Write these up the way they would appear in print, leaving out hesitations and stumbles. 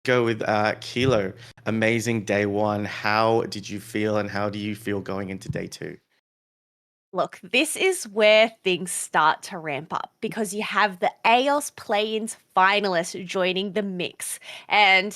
Go with Kilo. Amazing day one. How did you feel, and how do you feel going into day two? Look, this is where things start to ramp up because you have the AOS play-ins finalists joining the mix. And,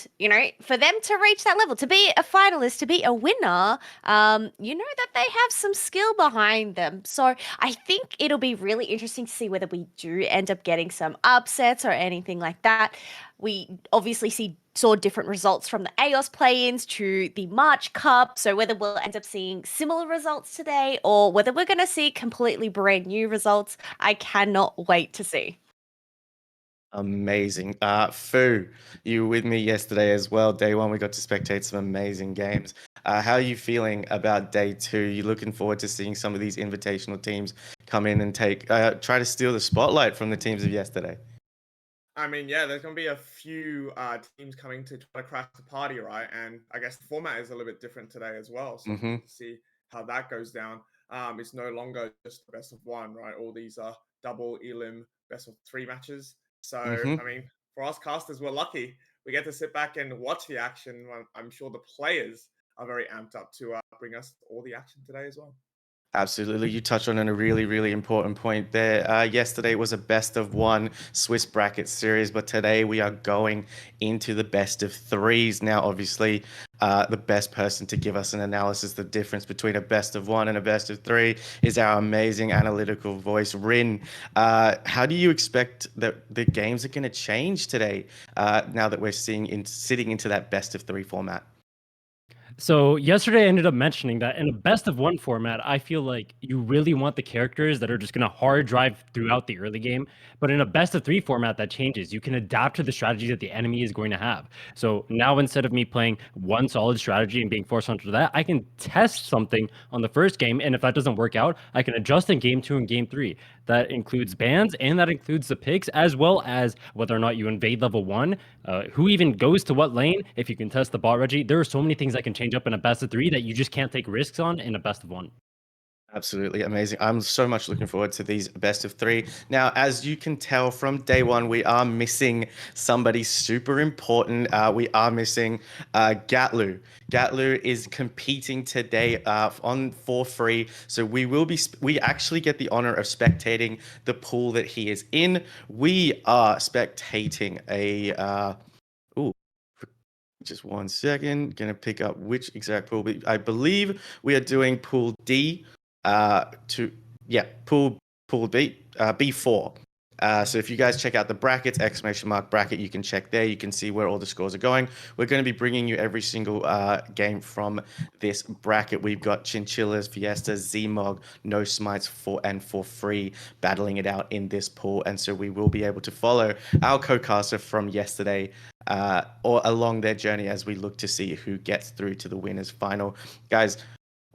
for them to reach that level, to be a finalist, to be a winner, you know that they have some skill behind them. So I think it'll be really interesting to see whether we do end up getting some upsets or anything like that. We obviously saw different results from the AOS play-ins to the March Cup. So whether we'll end up seeing similar results today or whether we're going to see completely brand new results, I cannot wait to see. Amazing. Fu, you were with me yesterday as well. Day one, we got to spectate some amazing games. How are you feeling about day two? You looking forward to seeing some of these invitational teams come in and try to steal the spotlight from the teams of yesterday? I mean, yeah, there's going to be a few teams coming to try to crash the party, right? And I guess the format is a little bit different today as well. So I'm Mm-hmm. keen to see how that goes down. It's no longer just the best of one, right? All these are double elim best of three matches. So, I Mm-hmm. mean, for us casters, we're lucky. We get to sit back and watch the action. I'm sure the players are very amped up to bring us all the action today as well. Absolutely. You touched on a really, really important point there. Yesterday was a best of one Swiss bracket series, but today we are going into the best of threes. Now, obviously, the best person to give us an analysis, the difference between a best of one and a best of three, is our amazing analytical voice, Rin. How do you expect that the games are going to change today now that we're sitting into that best of three format? So yesterday, I ended up mentioning that in a best of one format, I feel like you really want the characters that are just going to hard drive throughout the early game. But in a best of three format, that changes. You can adapt to the strategy that the enemy is going to have. So now, instead of me playing one solid strategy and being forced onto that, I can test something on the first game, and if that doesn't work out, I can adjust in game two and game three. That includes bans, and that includes the picks, as well as whether or not you invade level one, who even goes to what lane, if you can test the bot Reggie. There are so many things that can change up in a best of three that you just can't take risks on in a best of one. Absolutely amazing. I'm so much looking forward to these best of three. Now, as you can tell from day one, we are missing somebody super important. We are missing Gatlu. Gatlu is competing today on for free. So we actually get the honor of spectating the pool that he is in. We are spectating ooh, just one second. Gonna pick up which exact pool. I believe we are doing pool D to yeah, pool B, B4. So if you guys check out the brackets, exclamation mark bracket, you can check there. You can see where all the scores are going. We're going to be bringing you every single game from this bracket. We've got Chinchillas, Fiestas, Zmog, No Smites for free battling it out in this pool. And so we will be able to follow our co-caster from yesterday or along their journey as we look to see who gets through to the winners final. Guys,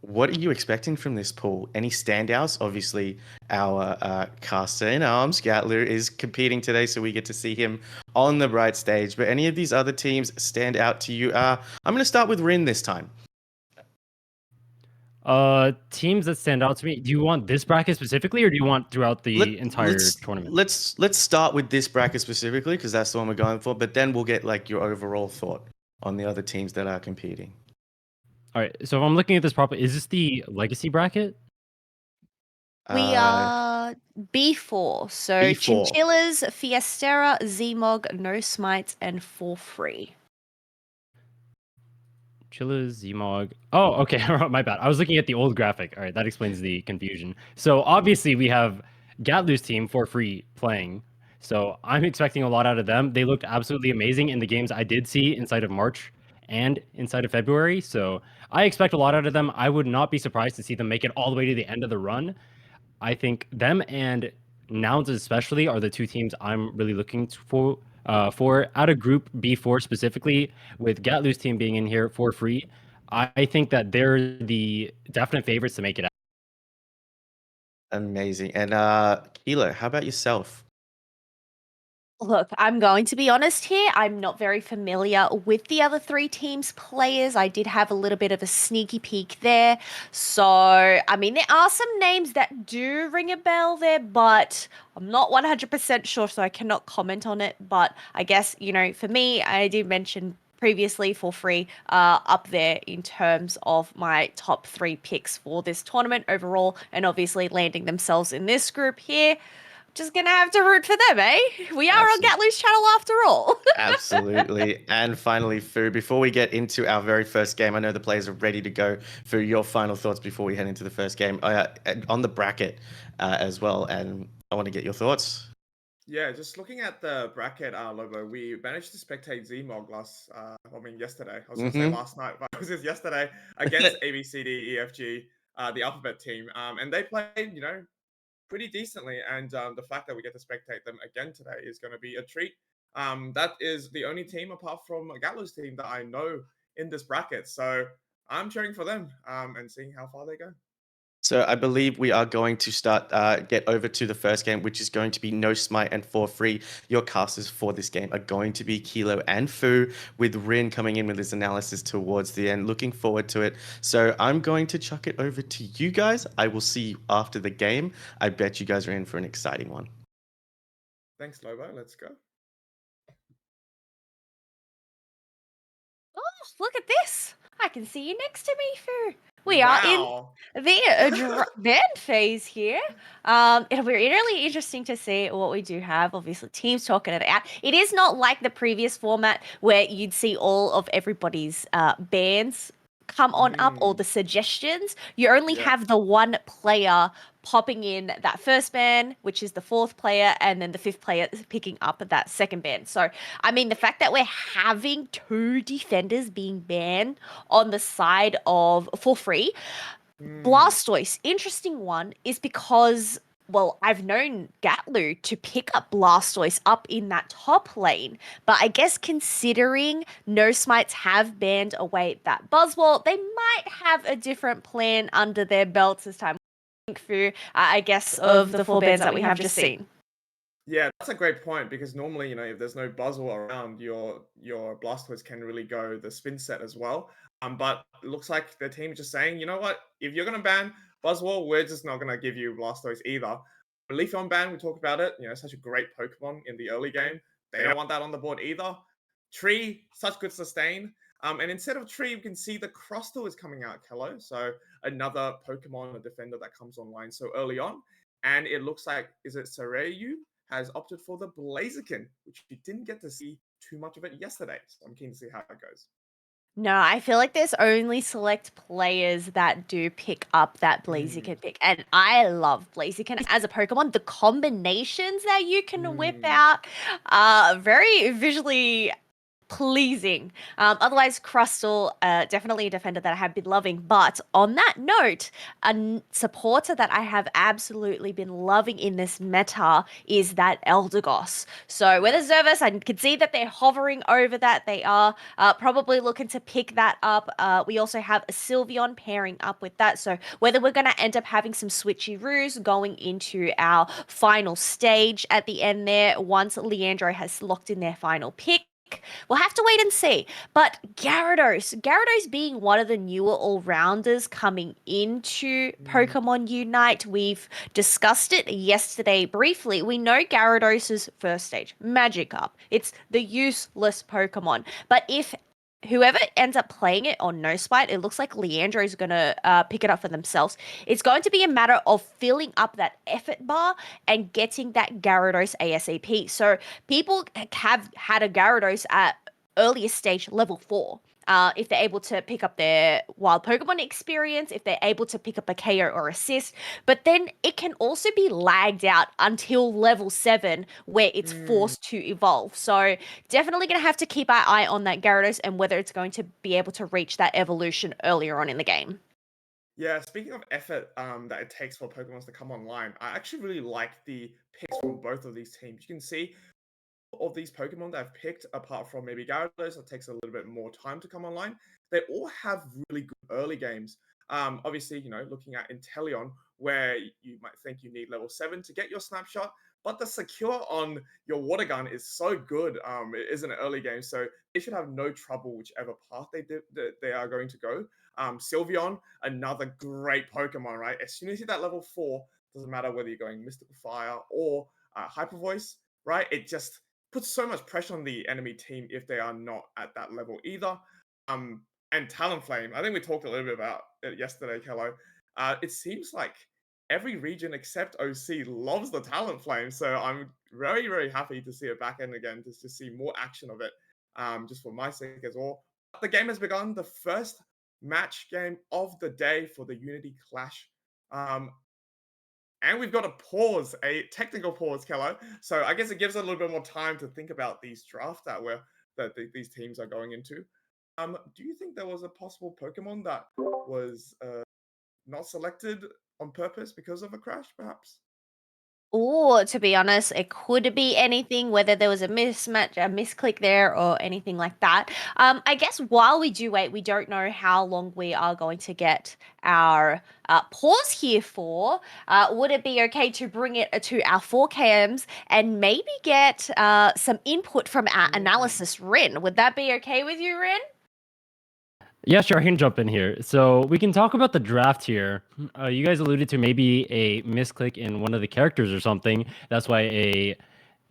what are you expecting from this pool? Any standouts? Obviously, our caster in arms, Gatler, is competing today, so we get to see him on the bright stage. But any of these other teams stand out to you? I'm going to start with Rin this time. Teams that stand out to me. Do you want this bracket specifically, or do you want throughout Let, the entire let's tournament? let's start with this bracket specifically because that's the one we're going for. But then we'll get like your overall thought on the other teams that are competing. All right. So if I'm looking at this properly, is this the legacy bracket? We Uh, are B4, so B4. Chinchillas, Fiestera, Zmog, No Smites, and For Free. Chilla Zmog. Oh, okay. My bad. I was looking at the old graphic. All right, that explains the confusion. So obviously we have Gatlu's team for free playing. So I'm expecting a lot out of them. They looked absolutely amazing in the games I did see inside of March and inside of February. So I expect a lot out of them. I would not be surprised to see them make it all the way to the end of the run. I think them and Nouns especially are the two teams I'm really looking for out of Group B4 specifically, with Gatlu's team being in here for free. I think that they're the definite favorites to make it out. Amazing. And Kilo, how about yourself? Look, I'm going to be honest here. I'm not very familiar with the other three teams' players. I did have a little bit of a sneaky peek there. So, I mean, there are some names that do ring a bell there, but I'm not 100% sure, so I cannot comment on it. But I guess, for me, I did mention previously for free up there in terms of my top 3 picks for this tournament overall, and obviously landing themselves in this group here. Just gonna have to root for them, eh? We are on Absolutely. Gatlu's channel after all. Absolutely. And finally, Fu, before we get into our very first game, I know the players are ready to go. Fu, your final thoughts before we head into the first game on the bracket as well. And I want to get your thoughts. Yeah, just looking at the bracket, Lobo, we managed to spectate Zmog yesterday. I was going to say Mm-hmm. last night, but it was just yesterday against ABCDEFG, the alphabet team. And they played, pretty decently. And the fact that we get to spectate them again today is going to be a treat. That is the only team apart from Gatlo's team that I know in this bracket. So I'm cheering for them and seeing how far they go. So I believe we are going to start get over to the first game, which is going to be No Smite and For Free. Your casters for this game are going to be Kilo and Fu, with Rin coming in with his analysis towards the end. Looking forward to it. So I'm going to chuck it over to you guys. I will see you after the game. I bet you guys are in for an exciting one. Thanks, Lobo. Let's go. Oh, look at this. I can see you next to me, Fu. We are in Wow. the band phase here. It'll be really interesting to see what we do have. Obviously, teams talking it out. It is not like the previous format where you'd see all of everybody's bands come on up, or the suggestions. You only Yeah. have the one player popping in that first band, which is the fourth player, and then the fifth player picking up that second band. So, I mean, the fact that we're having 2 defenders being banned on the side of For Free. Blastoise, interesting one, is because, well, I've known Gatlu to pick up Blastoise up in that top lane, but I guess considering No Smites have banned away that Buzzwole, they might have a different plan under their belts this time. Through, I guess, of the 4 bans that we have just seen. Yeah, that's a great point because normally, if there's no Buzzwole around, your Blastoise can really go the spin set as well. But it looks like the team is just saying, you know what? If you're gonna ban Buzzwole, we're just not gonna give you Blastoise either. Leafeon ban, we talked about it. Such a great Pokemon in the early game. They don't want that on the board either. Tree, such good sustain. And instead of Tree, you can see the Crustle is coming out, Kello. So another Pokemon, a defender that comes online so early on. And it looks like, is it Sareyu? Has opted for the Blaziken, which you didn't get to see too much of it yesterday. So I'm keen to see how it goes. No, I feel like there's only select players that do pick up that Blaziken pick. And I love Blaziken as a Pokemon. The combinations that you can whip out are very visually pleasing. Otherwise, Crustle, definitely a defender that I have been loving. But on that note, supporter that I have absolutely been loving in this meta is that Eldegoss. So with a Zervis, I can see that they're hovering over that. They are probably looking to pick that up. We also have a Sylveon pairing up with that. So whether we're going to end up having some switcheroos going into our final stage at the end there, once Leandro has locked in their final pick, we'll have to wait and see. But Gyarados being one of the newer all-rounders coming into Pokemon Unite, we've discussed it yesterday briefly. We know Gyarados' first stage, Magikarp. It's the useless Pokemon. But if whoever ends up playing it on No Spite, it looks like Leandro is going to pick it up for themselves. It's going to be a matter of filling up that effort bar and getting that Gyarados ASAP. So people have had a Gyarados at earliest stage level 4. If they're able to pick up their wild Pokemon experience, if they're able to pick up a KO or assist, but then it can also be lagged out until level 7 where it's forced to evolve. So definitely going to have to keep our eye on that Gyarados and whether it's going to be able to reach that evolution earlier on in the game. Yeah, speaking of effort that it takes for Pokemon to come online, I actually really like the picks from both of these teams. You can see of these Pokemon that I've picked, apart from maybe Gyarados, that takes a little bit more time to come online, they all have really good early games. Obviously, looking at Inteleon, where you might think you need level 7 to get your snapshot, but the secure on your water gun is so good. It is an early game, so they should have no trouble whichever path they are going to go. Sylveon, another great Pokemon, right? As soon as you hit that level 4, doesn't matter whether you're going Mystical Fire or Hyper Voice, right? It just puts so much pressure on the enemy team if they are not at that level either. And Talonflame, I think we talked a little bit about it yesterday, Kello. It seems like every region except OC loves the Talonflame, so I'm very, very happy to see it back in again, to see more action of it, just for my sake as well. The game has begun, the first match game of the day for the Unity Clash. Um, and we've got a technical pause, Kello. So I guess it gives a little bit more time to think about these drafts these teams are going into. Do you think there was a possible Pokemon that was not selected on purpose because of a crash, perhaps? Or to be honest, it could be anything, whether there was a mismatch, a misclick there, or anything like that. I guess while we do wait, we don't know how long we are going to get our pause here for. Would it be okay to bring it to our 4KMs and maybe get some input from our analysis, Rin? Would that be okay with you, Rin? Yeah, sure. I can jump in here. So we can talk about the draft here. You guys alluded to maybe a misclick in one of the characters or something. That's why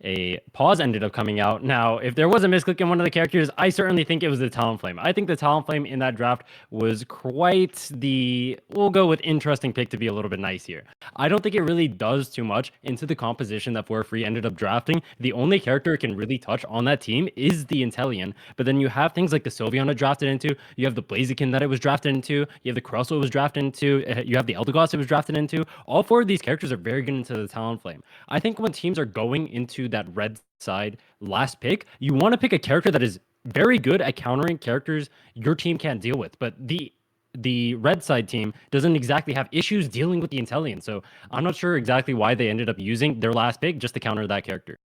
a pause ended up coming out. Now, if there was a misclick in one of the characters, I certainly think it was the Talonflame. I think the Talonflame in that draft was quite the, we'll go with interesting pick to be a little bit nice here. I don't think it really does too much into the composition that For Free ended up drafting. The only character it can really touch on that team is the Intellion, but then you have things like the Sylveon it drafted into, you have the Blaziken that it was drafted into, you have the Crustle it was drafted into, you have the Eldegoss it was drafted into. All four of these characters are very good into the Talonflame. I think when teams are going into that red side last pick, you want to pick a character that is very good at countering characters your team can't deal with. But the red side team doesn't exactly have issues dealing with the Intellion. So I'm not sure exactly why they ended up using their last pick just to counter that character.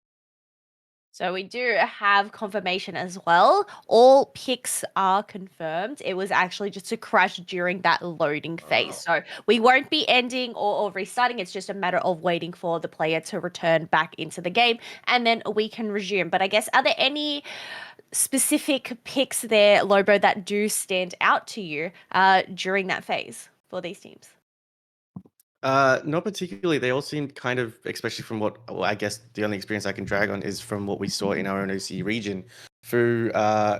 So we do have confirmation as well. All picks are confirmed. It was actually just a crash during that loading phase. Oh. So we won't be ending or restarting. It's just a matter of waiting for the player to return back into the game and then we can resume. But I guess, are there any specific picks there, Lobo, that do stand out to you during that phase for these teams? Not particularly. They all seem kind of, especially from well, I guess the only experience I can drag on is from what we saw in our own OC region. Fu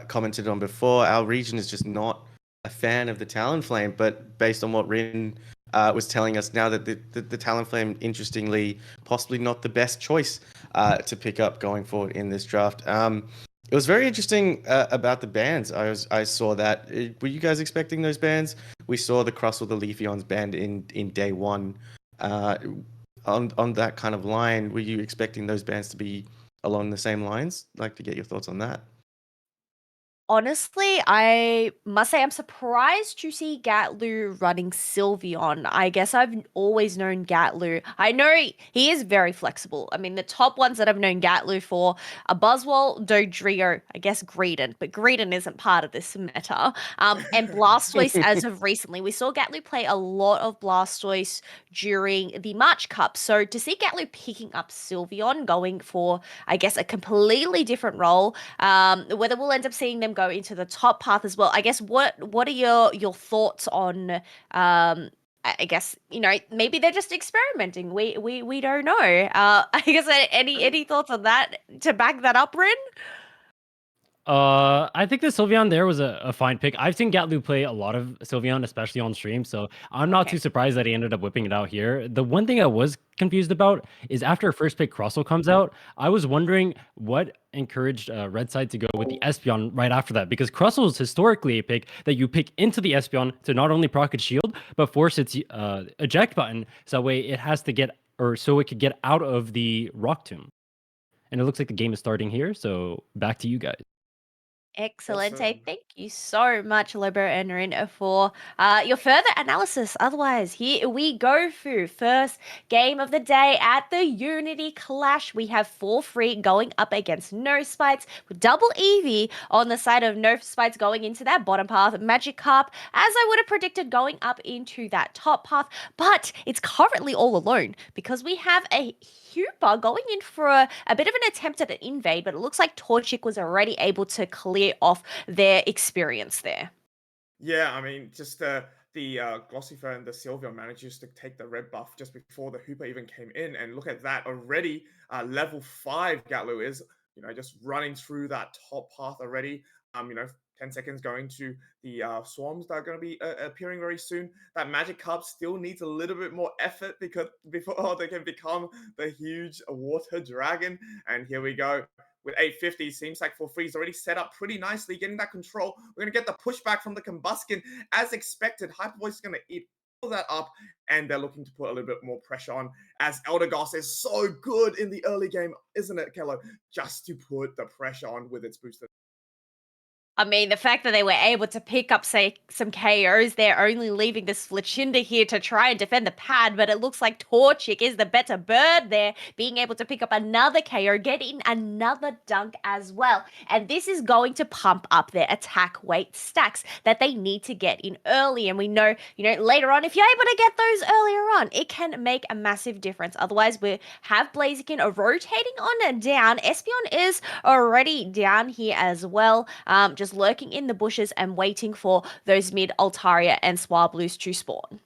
commented on before, our region is just not a fan of the Talonflame, but based on what Rin was telling us now, that the Talonflame, interestingly, possibly not the best choice to pick up going forward in this draft. It was very interesting about the bans. I saw that. Were you guys expecting those bans? We saw the Crustle, the Leafeons banned in day one. Uh, on that kind of line, were you expecting those bans to be along the same lines? I'd like to get your thoughts on that. Honestly, I must say I'm surprised to see Gatlu running Sylveon. I guess I've always known Gatlu. I know he is very flexible. I mean, the top ones that I've known Gatlu for are Buzzwole, Dodrio, I guess Greedent, but Greedent isn't part of this meta. And Blastoise as of recently. We saw Gatlu play a lot of Blastoise during the March Cup. So to see Gatlu picking up Sylveon, going for, I guess, a completely different role, whether we'll end up seeing them go into the top path as well. I guess what are your thoughts on I guess, maybe they're just experimenting. We don't know. I guess any thoughts on that to back that up, Rin? I think the Sylveon there was a fine pick. I've seen Gatlu play a lot of Sylveon, especially on stream, so I'm not Okay. too surprised that he ended up whipping it out here. The one thing I was confused about is after first pick Crustle comes out, I was wondering what encouraged Red Side to go with the Espeon right after that, because Crustle is historically a pick that you pick into the Espeon to not only proc its shield, but force its eject button, so that way it has to get, or so it could get out of the Rock Tomb. And it looks like the game is starting here, so back to you guys. Excellent. Awesome. Thank you so much, Lobo and Rin, for your further analysis. Otherwise, here we go through first game of the day at the Unity Clash. We have For Free going up against No Spites with double Eevee on the side of No Spites going into that bottom path. Magikarp, as I would have predicted, going up into that top path, but it's currently all alone because we have a Hooper going in for a bit of an attempt at an invade, but it looks like Torchic was already able to clear off their experience there. Yeah, I mean, just the Glossifer and the Sylveon manages to take the red buff just before the Hooper even came in, and look at that already. Level 5 Gatlu is just running through that top path already. 10 seconds going to the swarms that are going to be appearing very soon. That magic carp still needs a little bit more effort because before they can become the huge water dragon. And here we go. With 850, seems like For Free's already set up pretty nicely, getting that control. We're going to get the pushback from the Combuskin as expected. Hyper Voice is going to eat all that up, and they're looking to put a little bit more pressure on as Eldegoss is so good in the early game, isn't it, Kello? Just to put the pressure on with its boosted. I mean, the fact that they were able to pick up, say, some KOs, they're only leaving this Flichinda here to try and defend the pad, but it looks like Torchic is the better bird there, being able to pick up another KO, get in another dunk as well. And this is going to pump up their attack weight stacks that they need to get in early. And we know, later on, if you're able to get those earlier on, it can make a massive difference. Otherwise, we have Blaziken rotating on and down. Espeon is already down here as well. Just lurking in the bushes and waiting for those mid Altaria and Swablues to spawn.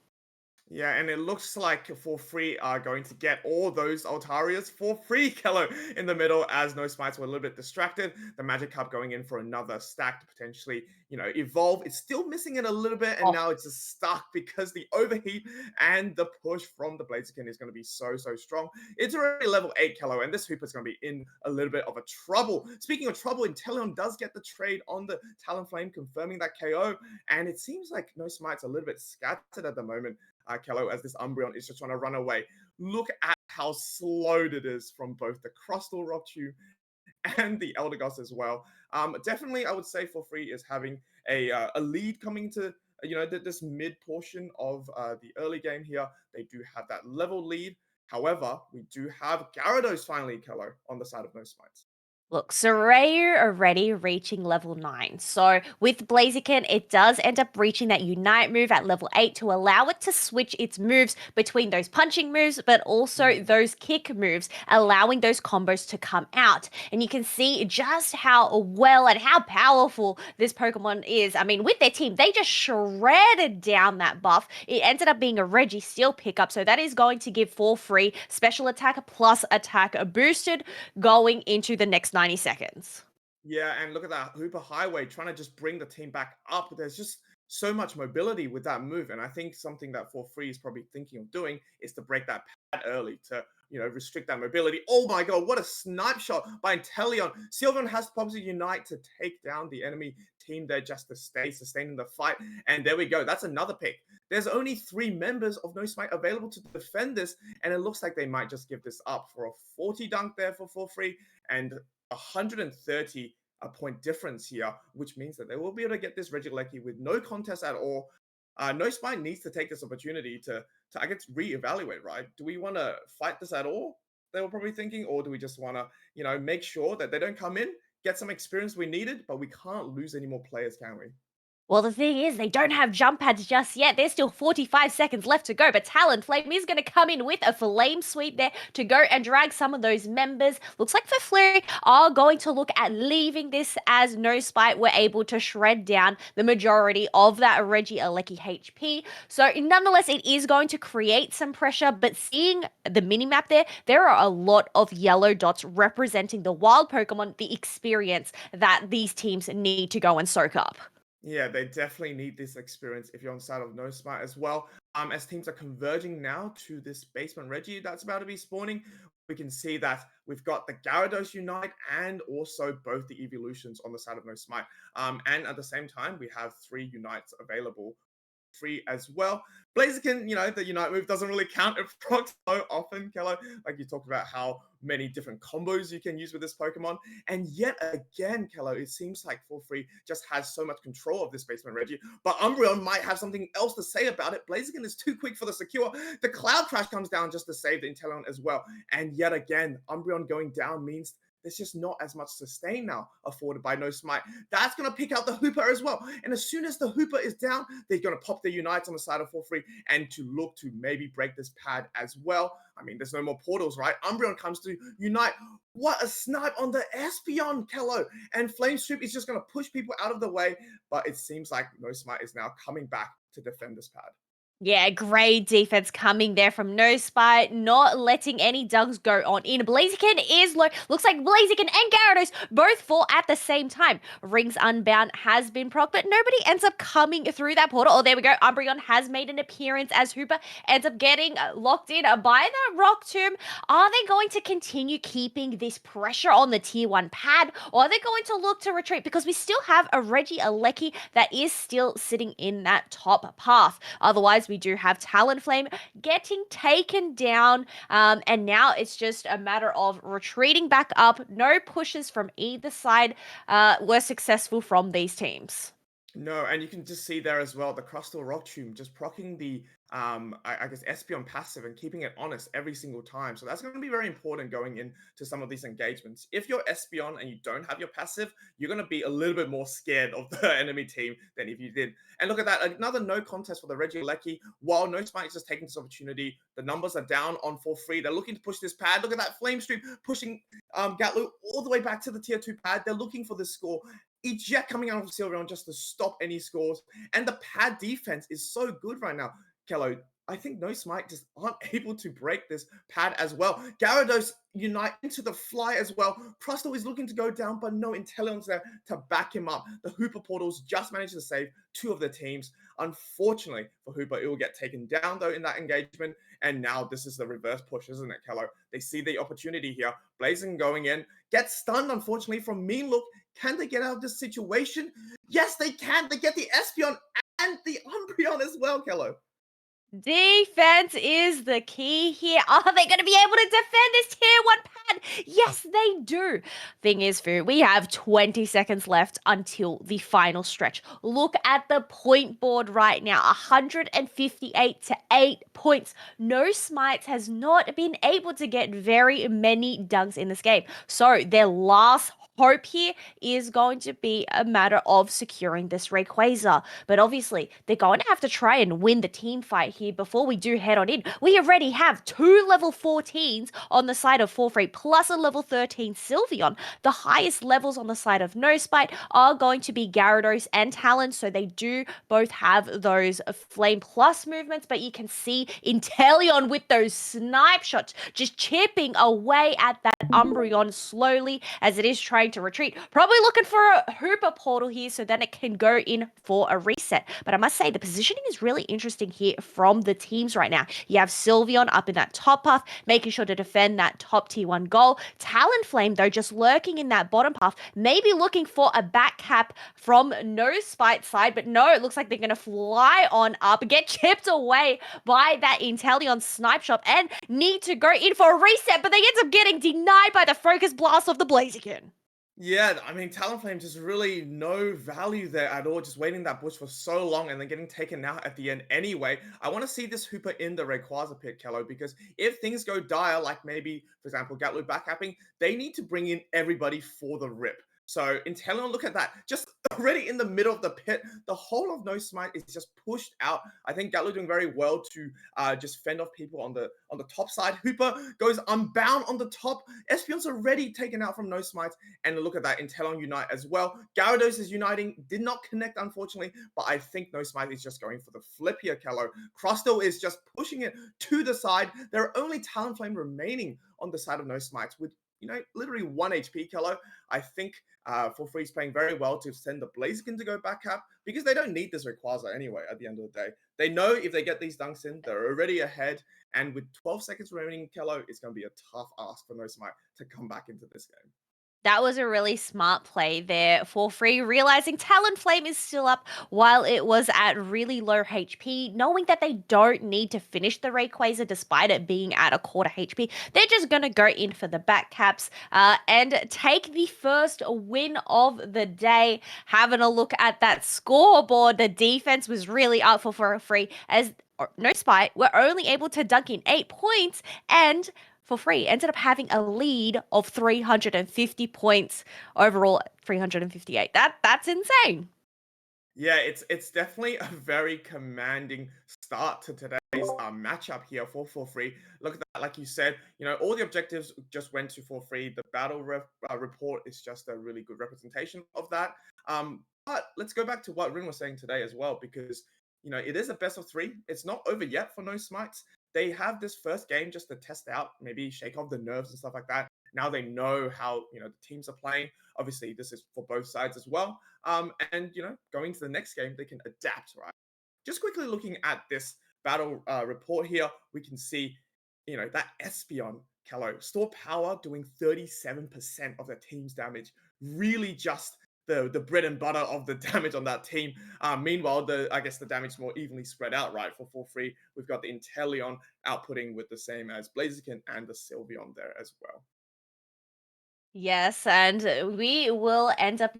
Yeah, and it looks like For Free are going to get all those Altarias for free, Kello, in the middle as No Smites were a little bit distracted. The Magic Cup going in for another stack to potentially, evolve. It's still missing it a little bit, and now it's just stuck because the overheat and the push from the Blaziken is going to be so, so strong. It's already level 8, Kello, and this Hooper's going to be in a little bit of a trouble. Speaking of trouble, Inteleon does get the trade on the Talonflame, confirming that KO, and it seems like No Smites a little bit scattered at the moment. Kello, as this Umbreon is just trying to run away. Look at how slowed it is from both the Crustal Rockchew and the Eldegoss as well. Definitely, I would say For Free is having a lead coming to this mid portion of the early game here. They do have that level lead. However, we do have Gyarados finally, Kello, on the side of No Smites. Look, Soraya already reaching level 9. So with Blaziken, it does end up reaching that Unite move at level 8 to allow it to switch its moves between those punching moves, but also those kick moves, allowing those combos to come out. And you can see just how well and how powerful this Pokemon is. I mean, with their team, they just shredded down that buff. It ended up being a Registeel pickup, so that is going to give For Free special attack plus attack boosted going into the next 90 seconds. Yeah, and look at that Hooper Highway trying to just bring the team back up. There's just so much mobility with that move. And I think something that For Free is probably thinking of doing is to break that pad early to, restrict that mobility. Oh my god, what a snipe shot by Inteleon. Sylveon has to probably unite to take down the enemy team there just to stay sustaining the fight. And there we go. That's another pick. There's only 3 members of No Smite available to defend this, and it looks like they might just give this up for a 40 dunk there for Free. And 130 point difference here, which means that they will be able to get this Regieleki with no contest at all. No Spine needs to take this opportunity to I guess, reevaluate, right? Do we want to fight this at all? They were probably thinking, or do we just want to, make sure that they don't come in, get some experience we needed, but we can't lose any more players, can we? Well, the thing is, they don't have jump pads just yet. There's still 45 seconds left to go, but Talonflame is going to come in with a flame sweep there to go and drag some of those members. Looks like Flurry are going to look at leaving this as No Spite were able to shred down the majority of that Regieleki HP. So nonetheless, it is going to create some pressure, but seeing the minimap there are a lot of yellow dots representing the wild Pokemon, the experience that these teams need to go and soak up. Yeah, they definitely need this experience if you're on the side of No Smite as well. As teams are converging now to this basement Reggie that's about to be spawning, we can see that we've got the Gyarados Unite and also both the evolutions on the side of No Smite. And at the same time, we have 3 Unites available free as well. Blaziken, the Unite move doesn't really count. It procs so often, Kello. Like you talked about how many different combos you can use with this Pokemon. And yet again, Kello, it seems like For Free just has so much control of this basement Reggie. But Umbreon might have something else to say about it. Blaziken is too quick for the secure. The Cloud Crash comes down just to save the Inteleon as well. And yet again, Umbreon going down means there's just not as much sustain now afforded by No Smite. That's going to pick out the Hooper as well. And as soon as the Hooper is down, they're going to pop their Unites on the side of For Free and to look to maybe break this pad as well. I mean, there's no more portals, right? Umbreon comes to Unite. What a snipe on the Espeon, Kello. And Flame Sweep is just going to push people out of the way. But it seems like No Smite is now coming back to defend this pad. Yeah, great defense coming there from No Spite, not letting any dunks go on in. Blaziken is low. Looks like Blaziken and Gyarados both fall at the same time. Rings Unbound has been proc, but nobody ends up coming through that portal. Oh, there we go. Umbreon has made an appearance as Hooper ends up getting locked in by the Rock Tomb. Are they going to continue keeping this pressure on the tier 1 pad, or are they going to look to retreat? Because we still have a Reggie Alecki that is still sitting in that top path. Otherwise, we do have Talonflame getting taken down, and now it's just a matter of retreating back up. No pushes from either side were successful from these teams. No, and you can just see there as well the Crustal Rock Tomb just procking the I guess Espeon passive and keeping it honest every single time. So that's going to be very important going into some of these engagements. If you're Espeon and you don't have your passive, you're going to be a little bit more scared of the enemy team than if you did. And look at that, another no contest for the Regieleki. While No Spike is just taking this opportunity, the numbers are down on for free. They're looking to push this pad. Look at that Flame Stream pushing Gatlu all the way back to the tier 2 pad. They're looking for this score. Eject coming out of Sylveon just to stop any scores. And the pad defense is so good right now. Kello, I think No Smite just aren't able to break this pad as well. Gyarados unite into the fly as well. Crustle is looking to go down, but no Inteleon's there to back him up. The Hooper portals just managed to save two of the teams. Unfortunately for Hooper, it will get taken down though in that engagement. And now this is the reverse push, isn't it, Kello? They see the opportunity here. Blazing going in, gets stunned, unfortunately, from Mean Look. Can they get out of this situation? Yes, they can. They get the Espeon and the Umbreon as well, Kello. Defense is the key here. Are they going to be able to defend this tier 1 pad? Yes, they do. Thing is, Fu, we have 20 seconds left until the final stretch. Look at the point board right now, 158 to 8 points. No Smites has not been able to get very many dunks in this game. So their last hope here is going to be a matter of securing this Rayquaza. But obviously, they're going to have to try and win the team fight here before we do head on in. We already have two level 14s on the side of Forfrey plus a level 13 Sylveon. The highest levels on the side of No Spite are going to be Gyarados and Talon, so they do both have those Flame Plus movements, but you can see Inteleon with those snipe shots just chipping away at that Umbreon slowly as it is trying to retreat. Probably looking for a Hooper portal here so then it can go in for a reset. But I must say, the positioning is really interesting here from the teams right now. You have Sylveon up in that top path, making sure to defend that top tier 1 goal. Talonflame, though, just lurking in that bottom path, maybe looking for a back cap from No Spite side, but no, it looks like they're going to fly on up, get chipped away by that Inteleon snipe shot, and need to go in for a reset, but they end up getting denied by the focus blast of the Blaziken. Yeah, I mean, Talonflame just really no value there at all, just waiting that bush for so long and then getting taken out at the end anyway. I want to see this Hooper in the Rayquaza pit, Kello, because if things go dire, like maybe, for example, Gatlu backcapping, they need to bring in everybody for the rip. So Inteleon, look at that. Just already in the middle of the pit, the whole of No Smite is just pushed out. I think Gatlu doing very well to just fend off people on the top side. Hooper goes unbound on the top. Espeon's already taken out from No Smite. And look at that, Inteleon unite as well. Gyarados is uniting, did not connect, unfortunately, but I think No Smite is just going for the flip here, Kello. Crustle is just pushing it to the side. There are only Talonflame remaining on the side of No Smites with, literally 1 HP, Kello. I think for Free's playing very well to send the Blaziken to go back up because they don't need this Rayquaza anyway at the end of the day. They know if they get these dunks in, they're already ahead. And with 12 seconds remaining, Kello, it's going to be a tough ask for No Smite to come back into this game. That was a really smart play there for Free, realizing Talonflame is still up while it was at really low HP, knowing that they don't need to finish the Rayquaza despite it being at a quarter HP. They're just going to go in for the back caps and take the first win of the day. Having a look at that scoreboard, the defense was really up for Free as No Spite were only able to dunk in 8 points and for Free ended up having a lead of 350 points overall, 358. That's insane. Yeah, it's definitely a very commanding start to today's matchup here for free. Look at that, like you said, all the objectives just went to for free. The battle report is just a really good representation of that. But let's go back to what Rin was saying today as well, because it is a best of 3. It's not over yet for No Smites. They have this first game just to test out, maybe shake off the nerves and stuff like that. Now they know how the teams are playing. Obviously, this is for both sides as well. And going to the next game, they can adapt, right? Just quickly looking at this battle report here, we can see, that Espeon, Kello, store power doing 37% of their team's damage. Really just the bread and butter of the damage on that team. Meanwhile, I guess the damage is more evenly spread out, right? For free, we've got the Inteleon outputting with the same as Blaziken and the Sylveon there as well. Yes, and we will end up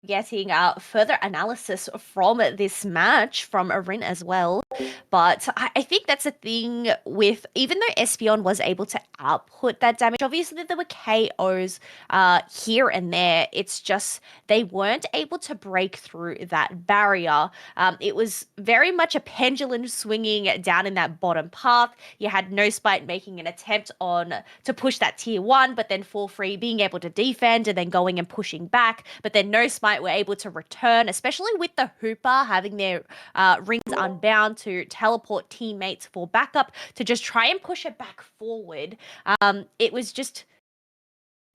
getting further analysis from this match from Arin as well. But I think that's a thing with, even though Espeon was able to output that damage, obviously there were KOs here and there. It's just they weren't able to break through that barrier. It was very much a pendulum swinging down in that bottom path. You had No Spite making an attempt to push that tier 1, but then For Free being able to defend and then going and pushing back. But then No Smite were able to return, especially with the Hooper having their rings unbound to teleport teammates for backup to just try and push it back forward. It was just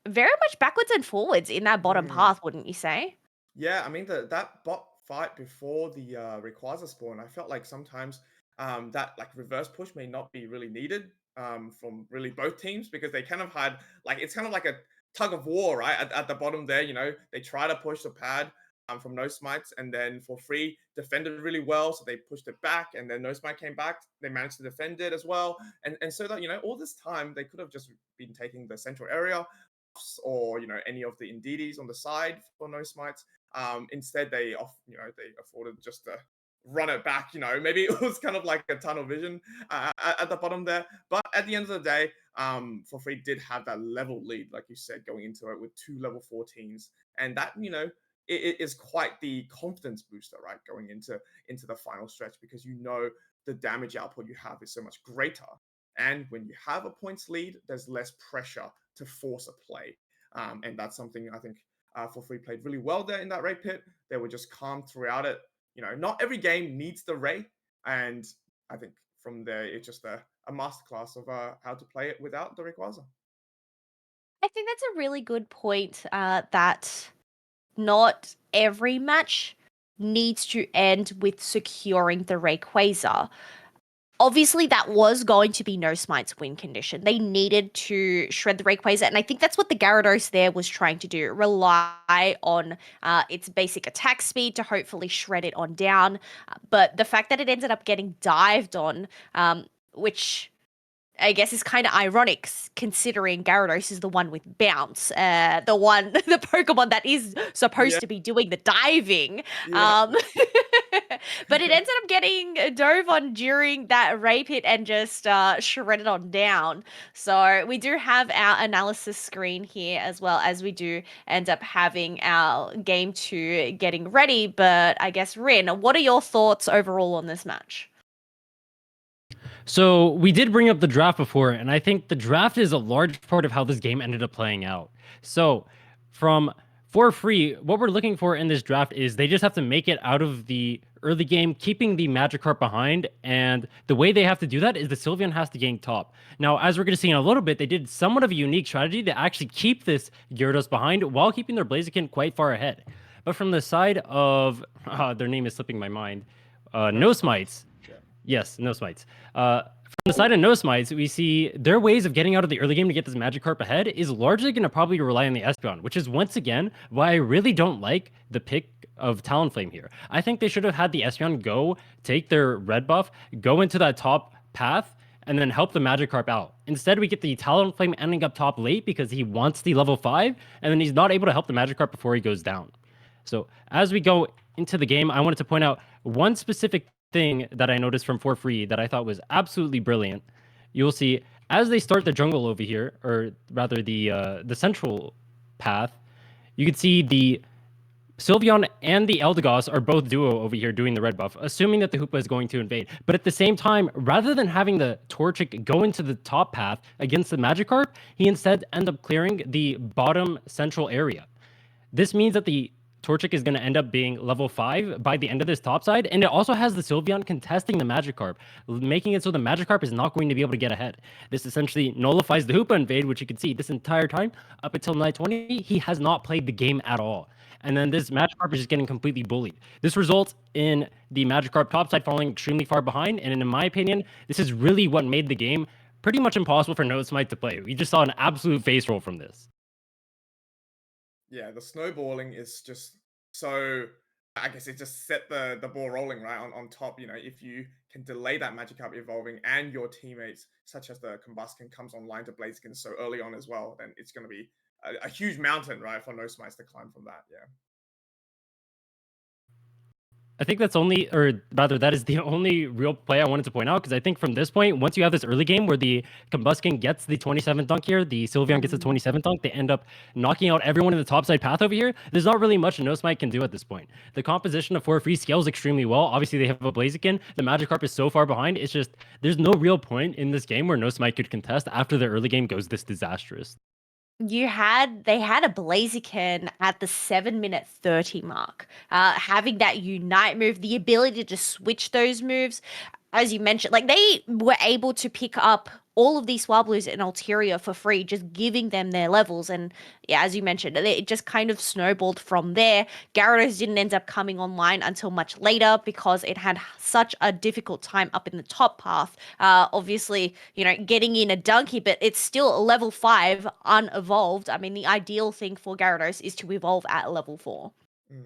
very much backwards and forwards in that bottom path, wouldn't you say? Yeah, I mean that bot fight before the Rayquaza spawn, I felt like sometimes that like reverse push may not be really needed from really both teams, because they kind of had like, it's kind of like a tug of war, right? At the bottom there, they try to push the pad from No Smites, and then For Free defended really well, so they pushed it back, and then No Smite came back. They managed to defend it as well, and so that all this time they could have just been taking the central area, or any of the Indidis on the side for No Smites. Instead, they afforded just to run it back. Maybe it was kind of like a tunnel vision at the bottom there. But at the end of the day, For Free did have that level lead, like you said, going into it with 2 level 14s, and that it is quite the confidence booster, right? Going into the final stretch, because the damage output you have is so much greater. And when you have a points lead, there's less pressure to force a play. And that's something I think For Free played really well there in that Ray pit. They were just calm throughout it. Not every game needs the Ray. And I think from there, it's just a masterclass of how to play it without the Rayquaza. I think that's a really good point, that not every match needs to end with securing the Rayquaza. Obviously, that was going to be No Smite's win condition. They needed to shred the Rayquaza, and I think that's what the Gyarados there was trying to do. Rely on its basic attack speed to hopefully shred it on down. But the fact that it ended up getting dived on, which I guess is kind of ironic, considering Gyarados is the one with bounce, the Pokemon that is supposed to be doing the diving. Yeah. But it ended up getting dove on during that Ray pit and just shredded on down. So we do have our analysis screen here, as well as we do end up having our game 2 getting ready. But I guess, Rin, what are your thoughts overall on this match? So we did bring up the draft before, and I think the draft is a large part of how this game ended up playing out. So from For Free, what we're looking for in this draft is they just have to make it out of the early game, keeping the Magikarp behind, and the way they have to do that is the Sylveon has to gank top. Now, as we're going to see in a little bit, they did somewhat of a unique strategy to actually keep this Gyarados behind while keeping their Blaziken quite far ahead. But from the side of, their name is slipping my mind, No Smites. Yes, No Smites. From the side of No Smites, we see their ways of getting out of the early game to get this Magikarp ahead is largely going to probably rely on the Espeon, which is once again why I really don't like the pick of Talonflame here. I think they should have had the Espeon go take their red buff, go into that top path, and then help the Magikarp out. Instead, we get the Talonflame ending up top late because he wants the level 5, and then he's not able to help the Magikarp before he goes down. So as we go into the game, I wanted to point out one specific thing that I noticed from For Free that I thought was absolutely brilliant. You'll see as they start the jungle over here, or rather the central path, you can see the Sylveon and the Eldegoss are both duo over here doing the red buff, assuming that the Hoopa is going to invade. But at the same time, rather than having the Torchic go into the top path against the Magikarp, he instead ends up clearing the bottom central area. This means that the Torchic is going to end up being level 5 by the end of this top side. And it also has the Sylveon contesting the Magikarp, making it so the Magikarp is not going to be able to get ahead. This essentially nullifies the Hoopa invade, which you can see this entire time up until night 20, he has not played the game at all. And then this Magikarp is just getting completely bullied. This results in the Magikarp topside falling extremely far behind. And in my opinion, this is really what made the game pretty much impossible for No Smite to play. We just saw an absolute face roll from this. Yeah, the snowballing is just so. I guess it just set the ball rolling right on top. You know, if you can delay that Magikarp evolving and your teammates, such as the Combuskin, comes online to Blaziken so early on as well, then it's going to be a huge mountain, right, for No Smites to climb from that. Yeah. I think that's only, or rather, that is the only real play I wanted to point out because I think from this point, once you have this early game where the Combuskin gets the 27th dunk here, the Sylveon gets the 27th dunk, they end up knocking out everyone in the topside path over here. There's not really much No Smite can do at this point. The composition of 4 free scales extremely well. Obviously, they have a Blaziken. The Magikarp is so far behind. It's just, there's no real point in this game where No Smite could contest after the early game goes this disastrous. They had a Blaziken at the 7-minute 30 mark. Having that unite move, the ability to switch those moves, as you mentioned, like they were able to pick up all of these Swablues and Altaria for free, just giving them their levels. And yeah, as you mentioned, it just kind of snowballed from there. Gyarados didn't end up coming online until much later because it had such a difficult time up in the top path. Obviously, getting in a donkey, but it's still a level 5 unevolved. I mean, the ideal thing for Gyarados is to evolve at level 4. Mm.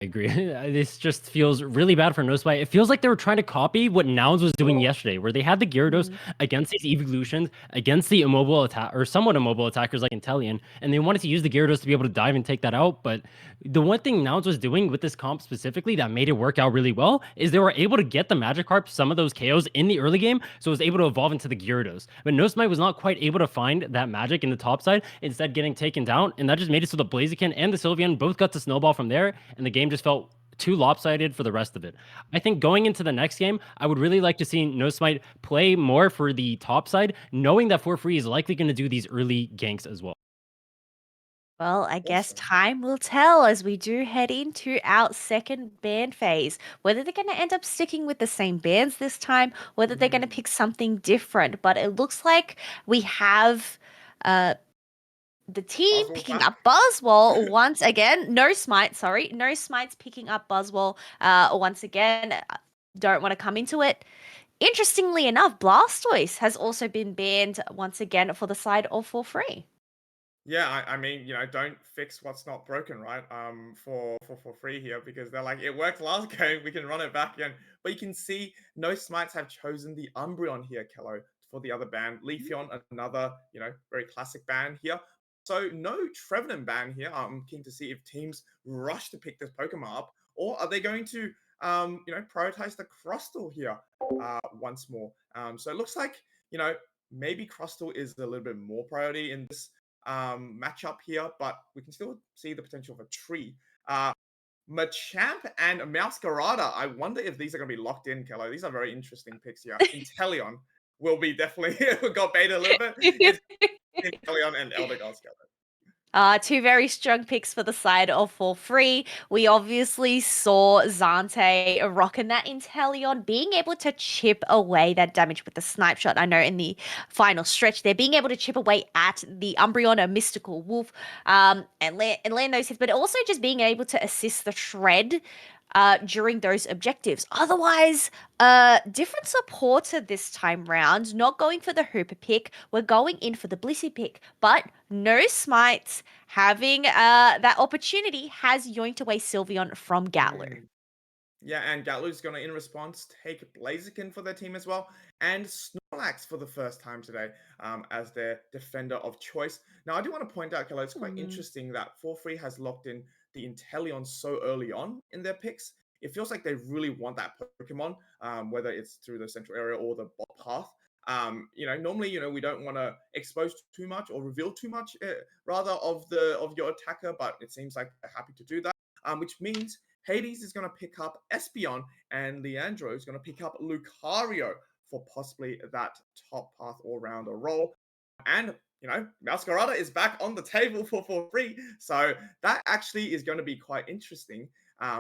I agree. This just feels really bad for No Spite. It feels like they were trying to copy what Nouns was doing yesterday, where they had the Gyarados against these evolutions, against the immobile attack or somewhat immobile attackers like Inteleon, and they wanted to use the Gyarados to be able to dive and take that out. But the one thing Nouns was doing with this comp specifically that made it work out really well is they were able to get the Magikarp some of those KOs in the early game, so it was able to evolve into the Gyarados. But No Smite was not quite able to find that magic in the top side, instead getting taken down, and that just made it so the Blaziken and the Sylveon both got to snowball from there, and the game just felt too lopsided for the rest of it. I think going into the next game, I would really like to see No Smite play more for the top side, knowing that For Free is likely going to do these early ganks as well. Well, I guess Awesome. time will tell as we do head into our second band phase. Whether they're going to end up sticking with the same bands this time, whether they're going to pick something different. But it looks like we have the team Oswald's picking back. up Buzzwole once again. No Smite, sorry. No Smite's picking up Buzzwole once again. Don't want to come into it. Interestingly enough, Blastoise has also been banned once again for the side of For Free. Yeah, I mean, don't fix what's not broken, right? For free here because they're like, it worked last game, we can run it back again. But you can see no Smites have chosen the Umbreon here, Kello, for the other ban. Leafeon, another, very classic ban here. So no Trevenant ban here. I'm keen to see if teams rush to pick this Pokemon up, or are they going to, prioritize the Crustle here once more. So it looks like, maybe Crustle is a little bit more priority in this matchup here, but we can still see the potential of a tree. Machamp and Mouscarada. I wonder if these are going to be locked in, Kello. These are very interesting picks here. Inteleon will be definitely got baited a little bit. It's Inteleon and Eldegoss, Kello. Two very strong picks for the side of For Free. We obviously saw Zante rocking that Inteleon, being able to chip away that damage with the snipe shot. I know in the final stretch, they're being able to chip away at the Umbreon, a mystical wolf, and land those hits, but also just being able to assist the shred during those objectives. Otherwise, different supporter this time round, not going for the Hooper pick. We're going in for the Blissey pick, but no Smites having that opportunity has yoinked away Sylveon from Gatloo. Mm. Yeah, and Gatloo's going to, in response, take Blaziken for their team as well, and Snorlax for the first time today as their defender of choice. Now, I do want to point out, Kello, it's quite interesting that For Free has locked in the Inteleon so early on in their picks. It feels like they really want that Pokemon, whether it's through the central area or the bot path. Normally, we don't want to expose too much or reveal too much, rather of your attacker, but it seems like they're happy to do that. Which means Hades is going to pick up Espeon, and Leandro is going to pick up Lucario for possibly that top path all-rounder role. And Masquerada is back on the table for free. So that actually is going to be quite interesting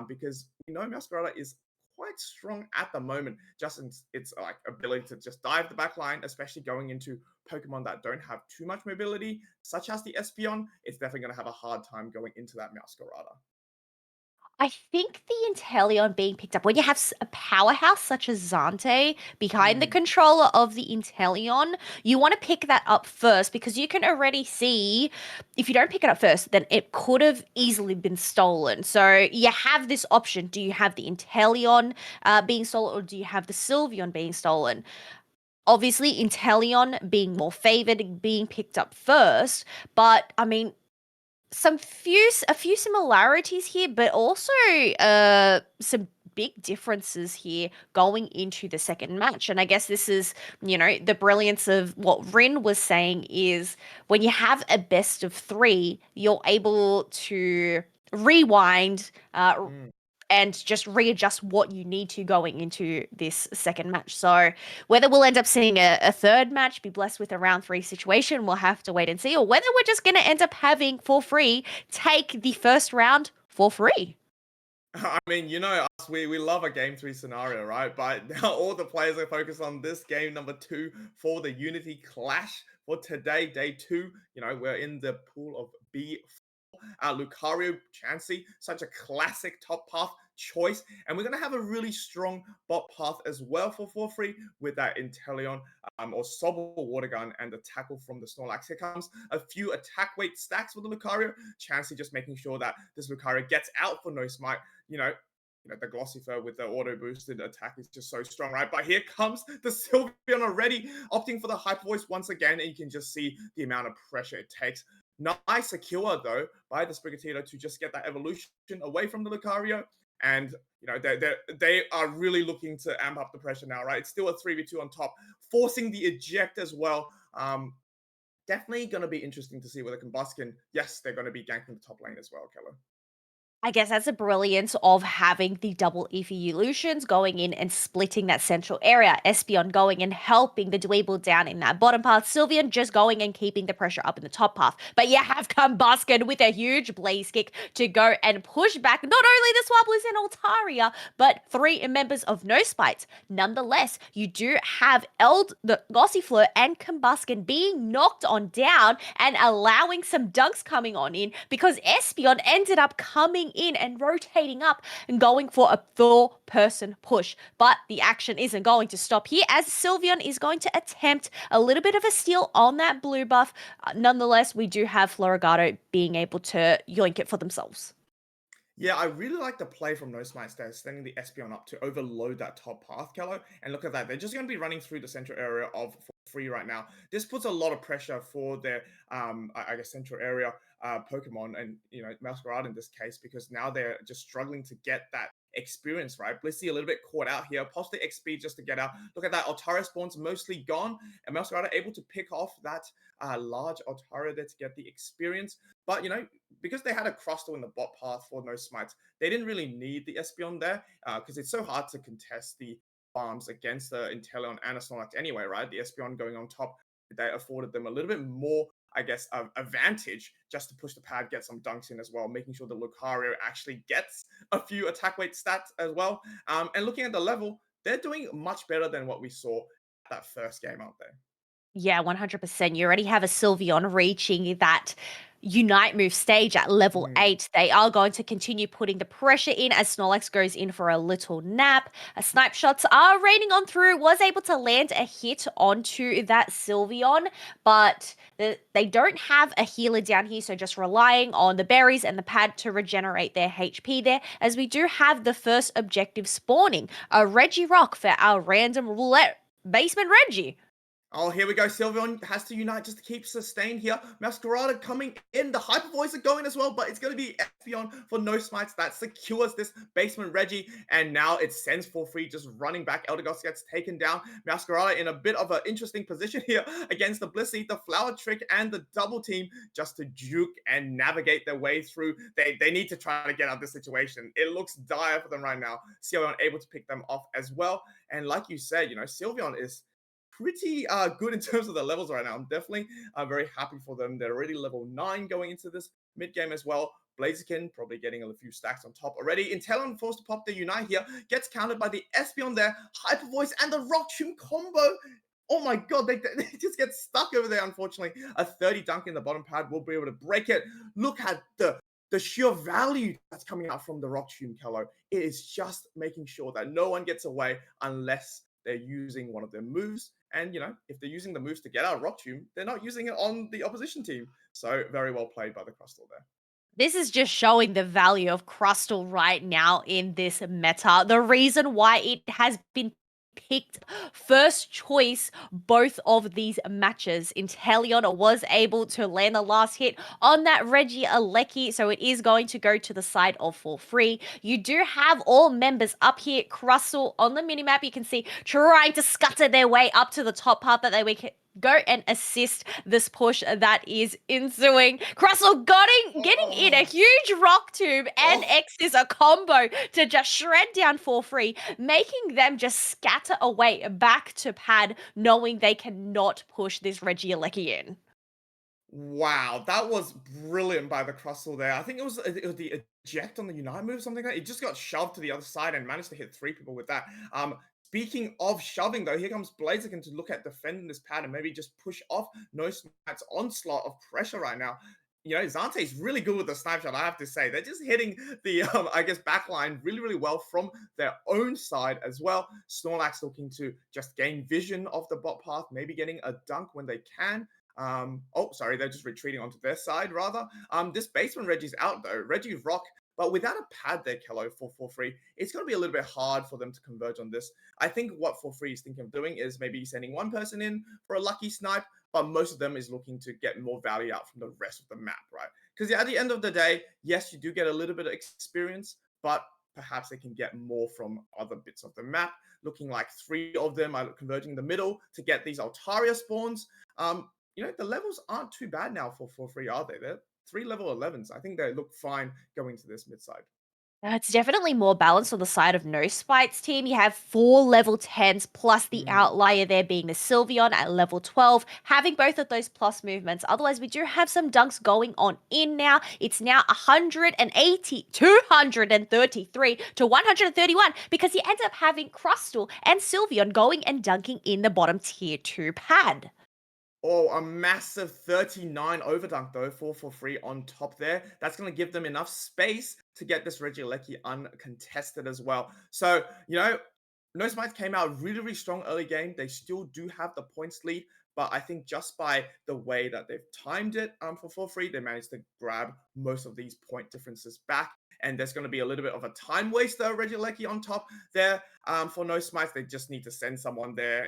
because Masquerada is quite strong at the moment, just in its like ability to just dive the back line, especially going into Pokemon that don't have too much mobility, such as the Espeon. It's definitely going to have a hard time going into that Masquerada. I think the Inteleon being picked up when you have a powerhouse such as Zante behind the Mm, controller of the Inteleon, you want to pick that up first because you can already see if you don't pick it up first, then it could have easily been stolen. So you have this option. Do you have the Inteleon being stolen or do you have the Sylveon being stolen? Obviously, Inteleon being more favored, being picked up first, but I mean, a few similarities here, but also some big differences here going into the second match. And I guess this is, the brilliance of what Rin was saying is when you have a best of three, you're able to rewind, mm. and just readjust what you need to going into this second match. So whether we'll end up seeing a third match, be blessed with a round three situation, we'll have to wait and see, or whether we're just going to end up having for free take the first round for free. I mean, us, we love a game three scenario, right? But now all the players are focused on this game number two for the Unity Clash for today, day two. We're in the pool of B. Lucario, Chansey, such a classic top path choice. And we're going to have a really strong bot path as well for free with that Inteleon or Sobble Water Gun and the tackle from the Snorlax. Here comes a few attack weight stacks for the Lucario. Chansey just making sure that this Lucario gets out for no smite. The Glossy Fur with the auto boosted attack is just so strong, right? But here comes the Sylveon already, opting for the Hyper Voice once again, and you can just see the amount of pressure it takes. Nice secure though by the Sprigatito to just get that evolution away from the Lucario, and they are really looking to amp up the pressure now, right? It's still a 3v2 on top, forcing the eject as well. Definitely going to be interesting to see whether Combuskin, yes, they're going to be ganking the top lane as well, Keller. I guess that's the brilliance of having the double evolutions going in and splitting that central area. Espeon going and helping the Dweeble down in that bottom path. Sylveon just going and keeping the pressure up in the top path. But you have Combuskin with a huge blaze kick to go and push back not only the Swabblers and Altaria, but three members of No Spites. Nonetheless, you do have the Gossifleur and Combuskin being knocked on down and allowing some dunks coming on in because Espeon ended up coming in and rotating up and going for a four-person push. But the action isn't going to stop here as Sylveon is going to attempt a little bit of a steal on that blue buff. Nonetheless, we do have Florigato being able to yoink it for themselves. Yeah, I really like the play from No Smites there, sending the Espeon up to overload that top path, Kello. And look at that. They're just going to be running through the central area of free right now. This puts a lot of pressure for their, I guess, central area Pokemon and, Masquerade in this case, because now they're just struggling to get that experience, right? Blissey a little bit caught out here, possibly XP just to get out. Look at that. Altaria spawn's mostly gone, and Masquerade able to pick off that large Altaria there to get the experience. But, because they had a Crustle in the bot path for No Smites, they didn't really need the Espeon there because it's so hard to contest the farms against the Inteleon and a Snorlax anyway, right? The Espeon going on top, they afforded them a little bit more, I guess, advantage just to push the pad, get some dunks in as well, making sure the Lucario actually gets a few attack weight stats as well. And looking at the level, they're doing much better than what we saw that first game out there. Yeah, 100%. You already have a Sylveon reaching that Unite move stage at level 8. They are going to continue putting the pressure in as Snorlax goes in for a little nap. Snipe shots are raining on through. Was able to land a hit onto that Sylveon, but they don't have a healer down here, so just relying on the berries and the pad to regenerate their HP there, as we do have the first objective spawning. A Regirock for our random roulette basement Reggie. Oh, here we go. Sylveon has to unite just to keep sustained here. Masquerada coming in. The Hyper Voice are going as well, but it's going to be Espeon for No Smites that secures this basement Reggie. And now it sends for free, just running back. Eldegoss gets taken down. Masquerada in a bit of an interesting position here against the Blissey, the Flower Trick, and the double team just to juke and navigate their way through. They need to try to get out of this situation. It looks dire for them right now. Sylveon able to pick them off as well. And like you said, Sylveon is pretty good in terms of the levels right now. I'm definitely very happy for them. They're already level 9 going into this mid game as well. Blaziken probably getting a few stacks on top already. Intellon forced to pop the Unite here. Gets countered by the Espeon there. Hyper Voice and the Rock Tomb combo. Oh my god, they just get stuck over there, unfortunately. A 30 dunk in the bottom pad will be able to break it. Look at the sheer value that's coming out from the Rock Tomb, Kello. It is just making sure that no one gets away unless they're using one of their moves. And, if they're using the moves to get out Rock Tomb, they're not using it on the opposition team. So very well played by the Crustal there. This is just showing the value of Crustal right now in this meta. The reason why it has been picked first choice both of these matches. Inteleon was able to land the last hit on that Reggie Alecki, so it is going to go to the side of for free. You do have all members up here. Crustal on the minimap, you can see trying to scutter their way up to the top part that they can go and assist this push that is ensuing. Crustle getting in a huge rock tube and X's a combo to just shred down for free, making them just scatter away back to pad, knowing they cannot push this Reggie Alecki in. Wow, that was brilliant by the Crustle there. I think it was the eject on the Unite move, something like that. It just got shoved to the other side and managed to hit 3 people with that. Speaking of shoving, though, here comes Blaziken to look at defending this pad and maybe just push off No Smite's onslaught of pressure right now. Zante's really good with the snipe shot, I have to say. They're just hitting the, backline really, really well from their own side as well. Snorlax looking to just gain vision of the bot path, maybe getting a dunk when they can. They're just retreating onto their side, rather. This basement Reggie's out, though. Reggie Rock, but without a pad there, Kello, for free, it's going to be a little bit hard for them to converge on this. I think what for free is thinking of doing is maybe sending one person in for a lucky snipe, but most of them is looking to get more value out from the rest of the map, right? Because at the end of the day, yes, you do get a little bit of experience, but perhaps they can get more from other bits of the map. Looking like 3 of them are converging in the middle to get these Altaria spawns. The levels aren't too bad now for free, are they? They're 3 level 11s. I think they look fine going to this mid side. It's definitely more balanced on the side of No Spite's team. You have 4 level 10s plus the outlier there being the Sylveon at level 12, having both of those plus movements. Otherwise, we do have some dunks going on in now. It's now 233 to 131 because you end up having Crustal and Sylveon going and dunking in the bottom tier 2 pad. Oh, a massive 39 overdunk, though, for free on top there. That's going to give them enough space to get this Reggie Alecki uncontested as well. So, No Smites came out really, really strong early game. They still do have the points lead, but I think just by the way that they've timed it for free, they managed to grab most of these point differences back. And there's going to be a little bit of a time waster, Reggie Alecki on top there. For No Smites, they just need to send someone there,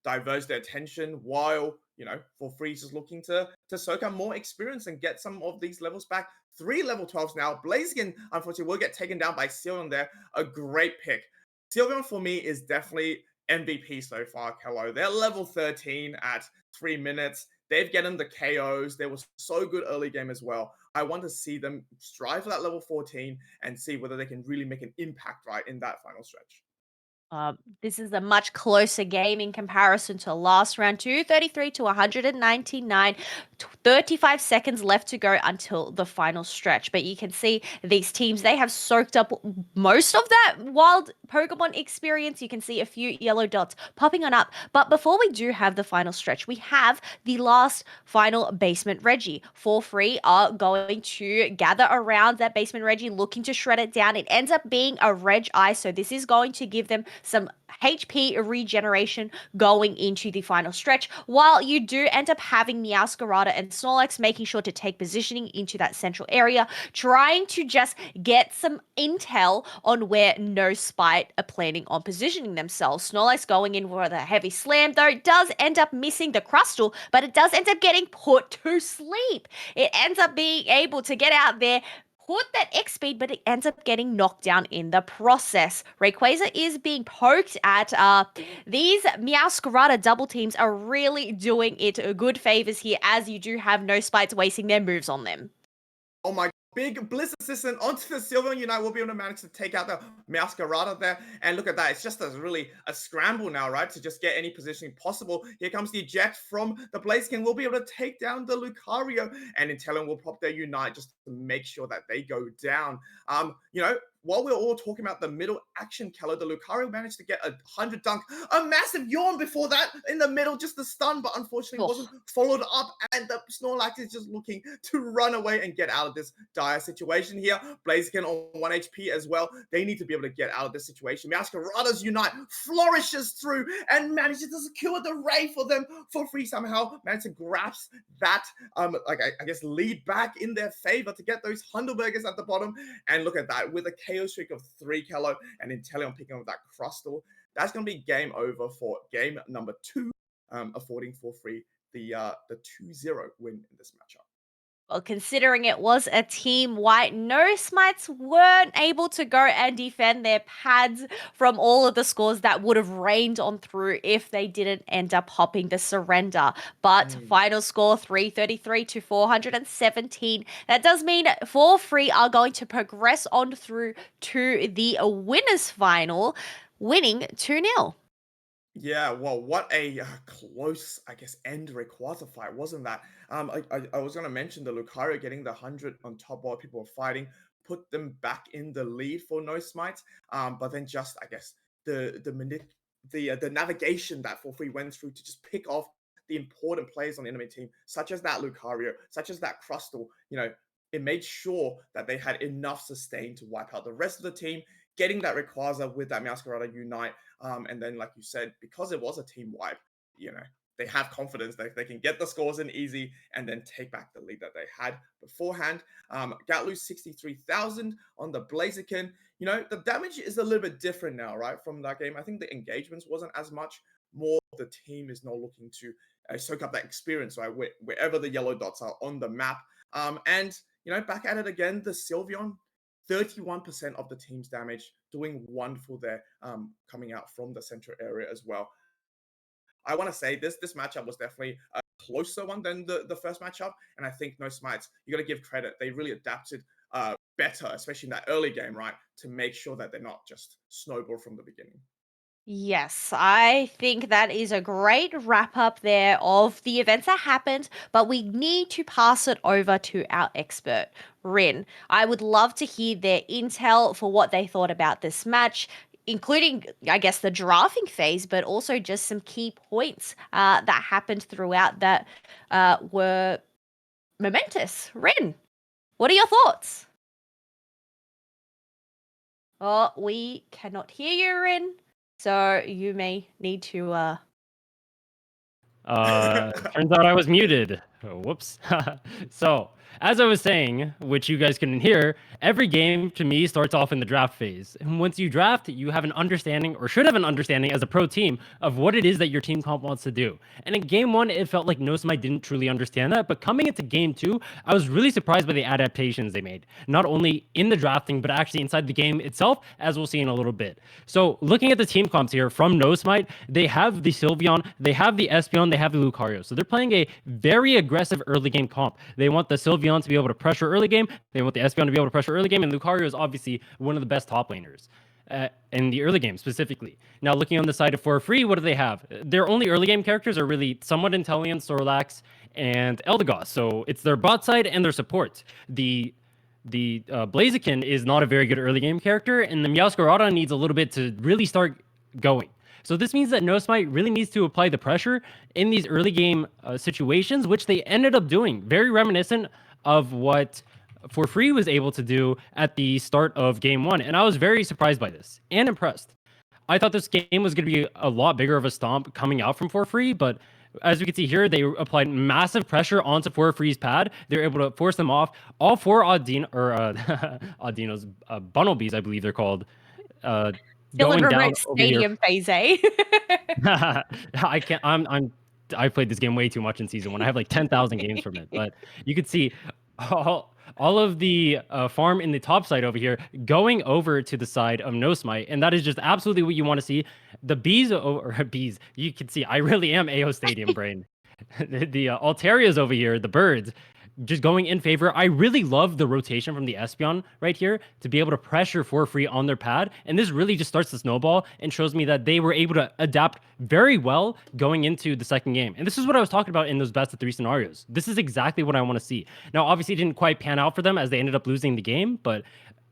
diverge their attention while, for free just looking to soak up more experience and get some of these levels back. 3 level 12s now. Blaziken, unfortunately, will get taken down by Sylveon there. A great pick. Sylveon, for me, is definitely MVP so far, Kello. They're level 13 at 3 minutes. They've gotten the KOs. They were so good early game as well. I want to see them strive for that level 14 and see whether they can really make an impact right in that final stretch. This is a much closer game in comparison to last round. 233 to 199. 35 seconds left to go until the final stretch. But you can see these teams, they have soaked up most of that wild Pokemon experience. You can see a few yellow dots popping on up. But before we do have the final stretch, we have the last final basement Reggie. For free are going to gather around that basement Reggie, looking to shred it down. It ends up being a Reg Eye, so this is going to give them some HP regeneration going into the final stretch, while you do end up having Meowscarada and Snorlax making sure to take positioning into that central area, trying to just get some intel on where No Spite are planning on positioning themselves. Snorlax going in for the heavy slam, though it does end up missing the Crustal, but it does end up getting put to sleep. It ends up being able to get out there, put that X speed, but it ends up getting knocked down in the process. Rayquaza is being poked at. These Meowscarada double teams are really doing it good favors here, as you do have No Spites wasting their moves on them. Oh my big Bliss assistant onto the Sylveon Unite will be able to manage to take out the Masquerada there. And look at that. It's just a scramble now, right? To just get any positioning possible. Here comes the eject from the Blaziken. We'll be able to take down the Lucario. And Inteleon will pop their Unite just to make sure that they go down. While we're all talking about the middle action, Keller, the Lucario managed to get a 100 dunk, a massive yawn before that in the middle, just the stun, but unfortunately wasn't followed up. And the Snorlax is just looking to run away and get out of this dire situation here. Blaziken on 1 HP as well. They need to be able to get out of this situation. Masquerada's Unite flourishes through and manages to secure the Ray for them for free somehow. Managed to grasp that, I guess, lead back in their favor to get those Hundelbergers at the bottom. And look at that, with a KO streak of 3 Kello and Inteleon picking up that Crustle. That's going to be game over for game number 2, affording for free the 2-0 win in this matchup. Well, considering it was a team wipe, no Smites weren't able to go and defend their pads from all of the scores that would have rained on through if they didn't end up hopping the surrender. But final score 333 to 417. That does mean For Free are going to progress on through to the winners final, winning 2-0. Yeah, well, what a close, I guess, end Rayquaza fight, wasn't that? I was going to mention the Lucario getting the 100 on top while people were fighting, put them back in the lead for no smites. But then just, I guess, the navigation that For Free went through to just pick off the important players on the enemy team, such as that Lucario, such as that Crustle, it made sure that they had enough sustain to wipe out the rest of the team, getting that Rayquaza with that Masquerada Unite. And then, like you said, because it was a team wipe, they have confidence that they can get the scores in easy and then take back the lead that they had beforehand. Gatlu 63,000 on the Blaziken. The damage is a little bit different now, right, from that game. I think the engagements wasn't as much. More the team is now looking to soak up that experience, right, wherever the yellow dots are on the map. And back at it again, the Sylveon, 31% of the team's damage, doing wonderful there, coming out from the central area as well. I want to say this matchup was definitely a closer one than the first matchup, and I think no smites, you got to give credit. They really adapted better, especially in that early game, right, to make sure that they're not just snowball from the beginning. Yes, I think that is a great wrap up there of the events that happened, but we need to pass it over to our expert, Rin. I would love to hear their intel for what they thought about this match, including, I guess, the drafting phase, but also just some key points that happened throughout that were momentous. Rin, what are your thoughts? Oh, we cannot hear you, Rin. So you may need to Turns out I was muted. Oh, whoops. So, as I was saying, which you guys couldn't hear, every game to me starts off in the draft phase. And once you draft, you have an understanding, or should have an understanding as a pro team, of what it is that your team comp wants to do. And in game 1, it felt like Nosmite didn't truly understand that. But coming into game 2, I was really surprised by the adaptations they made. Not only in the drafting, but actually inside the game itself, as we'll see in a little bit. So, looking at the team comps here from Nosmite, they have the Sylveon, they have the Espeon, they have the Lucario. So they're playing a very aggressive early game comp. They want the Sylveon to be able to pressure early game. They want the Espeon to be able to pressure early game. And Lucario is obviously one of the best top laners in the early game specifically. Now, looking on the side of For Free, what do they have? Their only early game characters are really somewhat Inteleon, Snorlax, and Eldegoss. So it's their bot side and their support. The Blaziken is not a very good early game character, and the Meowscarada needs a little bit to really start going. So this means that Nosmite really needs to apply the pressure in these early game situations, which they ended up doing. Very reminiscent of what For Free was able to do at the start of game 1. And I was very surprised by this and impressed. I thought this game was going to be a lot bigger of a stomp coming out from For Free, but as we can see here, they applied massive pressure onto For Free's pad. They were able to force them off. All 4 Audinos, Bunnelbees, I believe they're called, still in going down remote stadium phase, eh? I can't. I played this game way too much in season 1. I have like 10,000 games from it, but you could see all of the farm in the top side over here going over to the side of Nosmite, and that is just absolutely what you want to see. The bees, you can see I really am AO Stadium brain. The Altarias over here, the birds, just going in favor. I really love the rotation from the Espeon right here to be able to pressure for free on their pad. And this really just starts the snowball and shows me that they were able to adapt very well going into the second game. And this is what I was talking about in those best of 3 scenarios. This is exactly what I want to see. Now, obviously, it didn't quite pan out for them as they ended up losing the game, but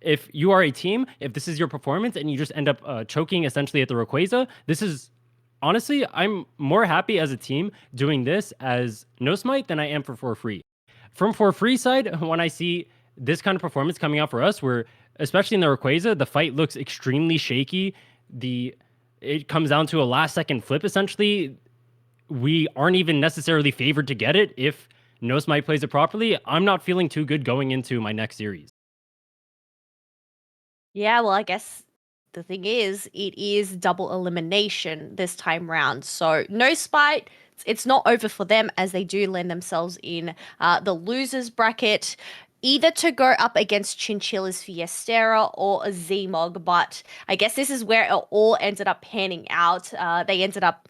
if you are a team, if this is your performance and you just end up choking essentially at the Rayquaza, this is honestly, I'm more happy as a team doing this as no smite than I am for free. From for free side, when I see this kind of performance coming out for us, where especially in the Rayquaza, the fight looks extremely shaky. It comes down to a last second flip essentially. We aren't even necessarily favored to get it if no smite plays it properly. I'm not feeling too good going into my next series. Yeah, well, I guess the thing is, it is double elimination this time round. So no spite. It's not over for them as they do land themselves in the losers bracket, either to go up against Chinchilla's Fiestera or a Zmog. But I guess this is where it all ended up panning out. They ended up,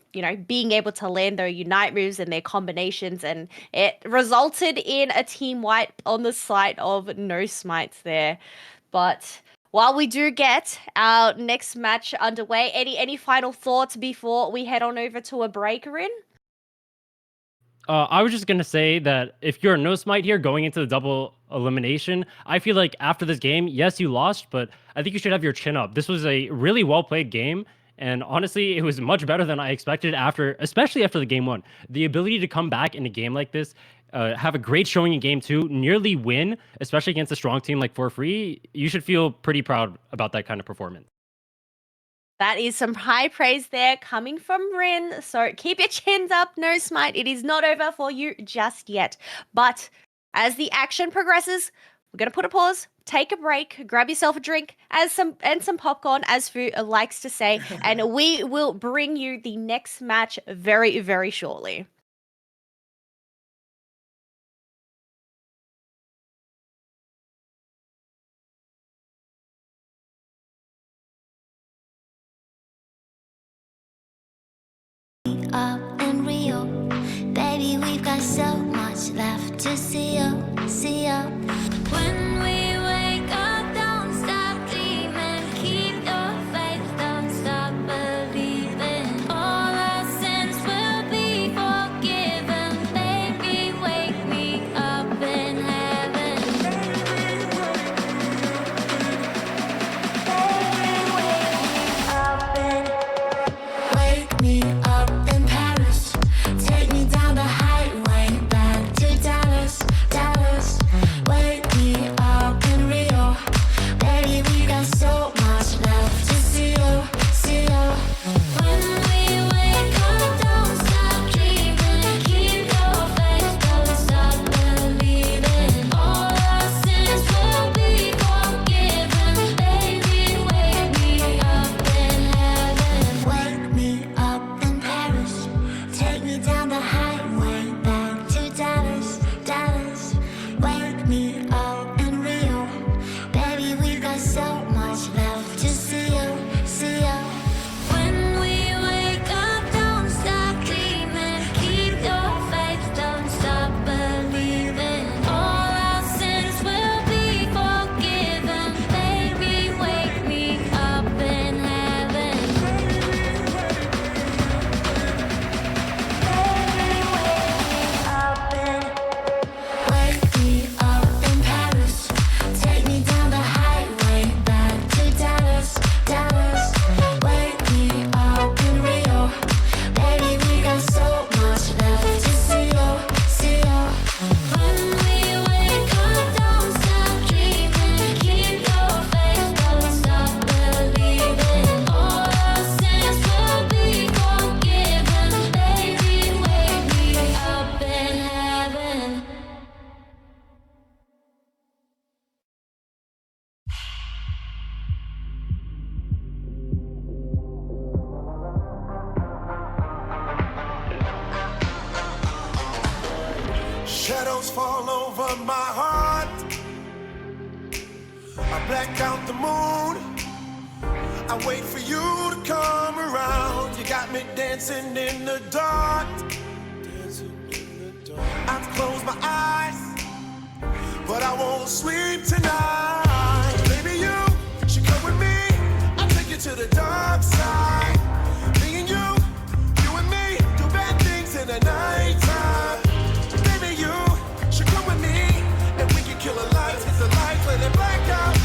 being able to land their Unite moves and their combinations, and it resulted in a team wipe on the side of no smites there. But while we do get our next match underway, any final thoughts before we head on over to a break, Rin? I was just gonna say that if you're a no smite here going into the double elimination, I feel like after this game, yes, you lost, but I think you should have your chin up. This was a really well played game, and honestly, it was much better than I expected especially after the game one. The ability to come back in a game like this, have a great showing in game two, nearly win, especially against a strong team like for free, you should feel pretty proud about that kind of performance. That is some high praise there coming from Rin. So keep your chins up, no smite. It is not over for you just yet. But as the action progresses, we're going to put a pause, take a break, grab yourself a drink some popcorn, as Fu likes to say, and we will bring you the next match very, very shortly. Up in Rio, baby, we've got so much left to see you. When we wake up, don't stop dreaming, keep your faith, don't stop believing. All our sins will be forgiven, baby, wake me up in heaven. Wake me up in Paris. Take me down the highway back to Dallas. Wake me up in Rio. Baby, we got so much left to see you. When we wake up, don't stop dreaming. Keep your faith, don't stop believing. All our sins will be forgiven. Baby, wake me up in heaven. Wake me up in Paris. Take me down the highway back to Dallas. Wake me up in Rio. Baby, we've got so much left to see you. When we wake up, don't stop dreaming. Keep your faith, don't stop believing. All our sins will be forgiven. Baby, wake me up in heaven. Wake me up in Paris. Take me down the highway back to Dallas. Wake me up in Rio. Baby, we got so much left to see you. When we wake up, don't stop dreaming. Keep your faith, don't stop believing. All our sins will be forgiven. Baby, wake me up in heaven. Shadows fall over my heart. I black out the moon. I wait for you to come around. You got me dancing in the dark. I've closed my eyes. but I won't sleep tonight. Baby, you should come with me. I'll take you to the dark side. Me and you and me, do bad things in the nighttime. Baby, you should come with me, and we can kill the lights, hit the lights, let it black out,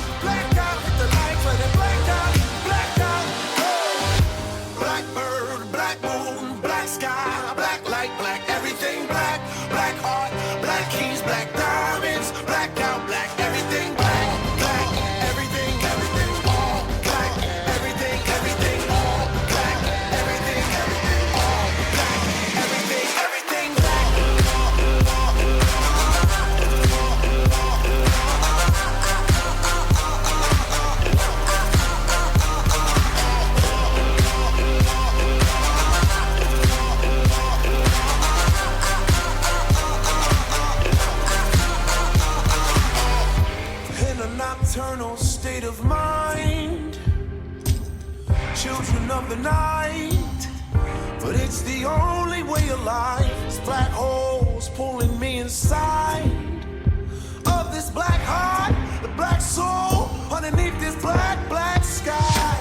hit the lights, let it black out, Blackbird, black moon, black sky, black light, black everything, black heart, black keys, black diamonds, black out, black everything, black everything, all black, everything, all black, everything, all black, everything, black. In a nocturnal state of mind, children of the night, but it's the only way of life. It's black holes pulling me inside of this black heart, the black soul underneath this black sky.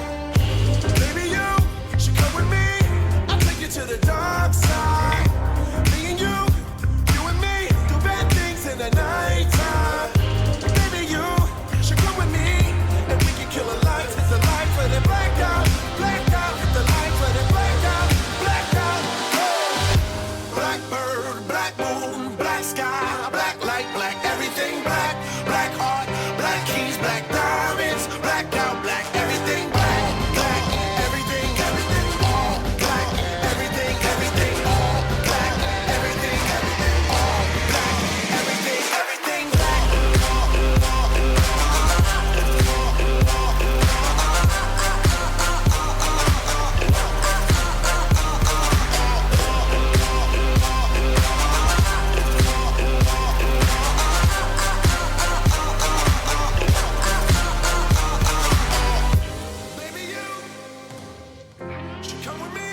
Baby, you should come with me. I'll take you to the dark side. Me and you and me, do bad things in the nighttime. Baby, you should come with me, and we can kill the lights, hit the lights, let it black out, hit the lights, let it black out. Blackbird, black moon, black sky, black light, black everything, black heart, black keys, black diamonds, black out, black everything, black everything, all black, everything, all black, everything, all black, everything, black. Baby, you should come with me.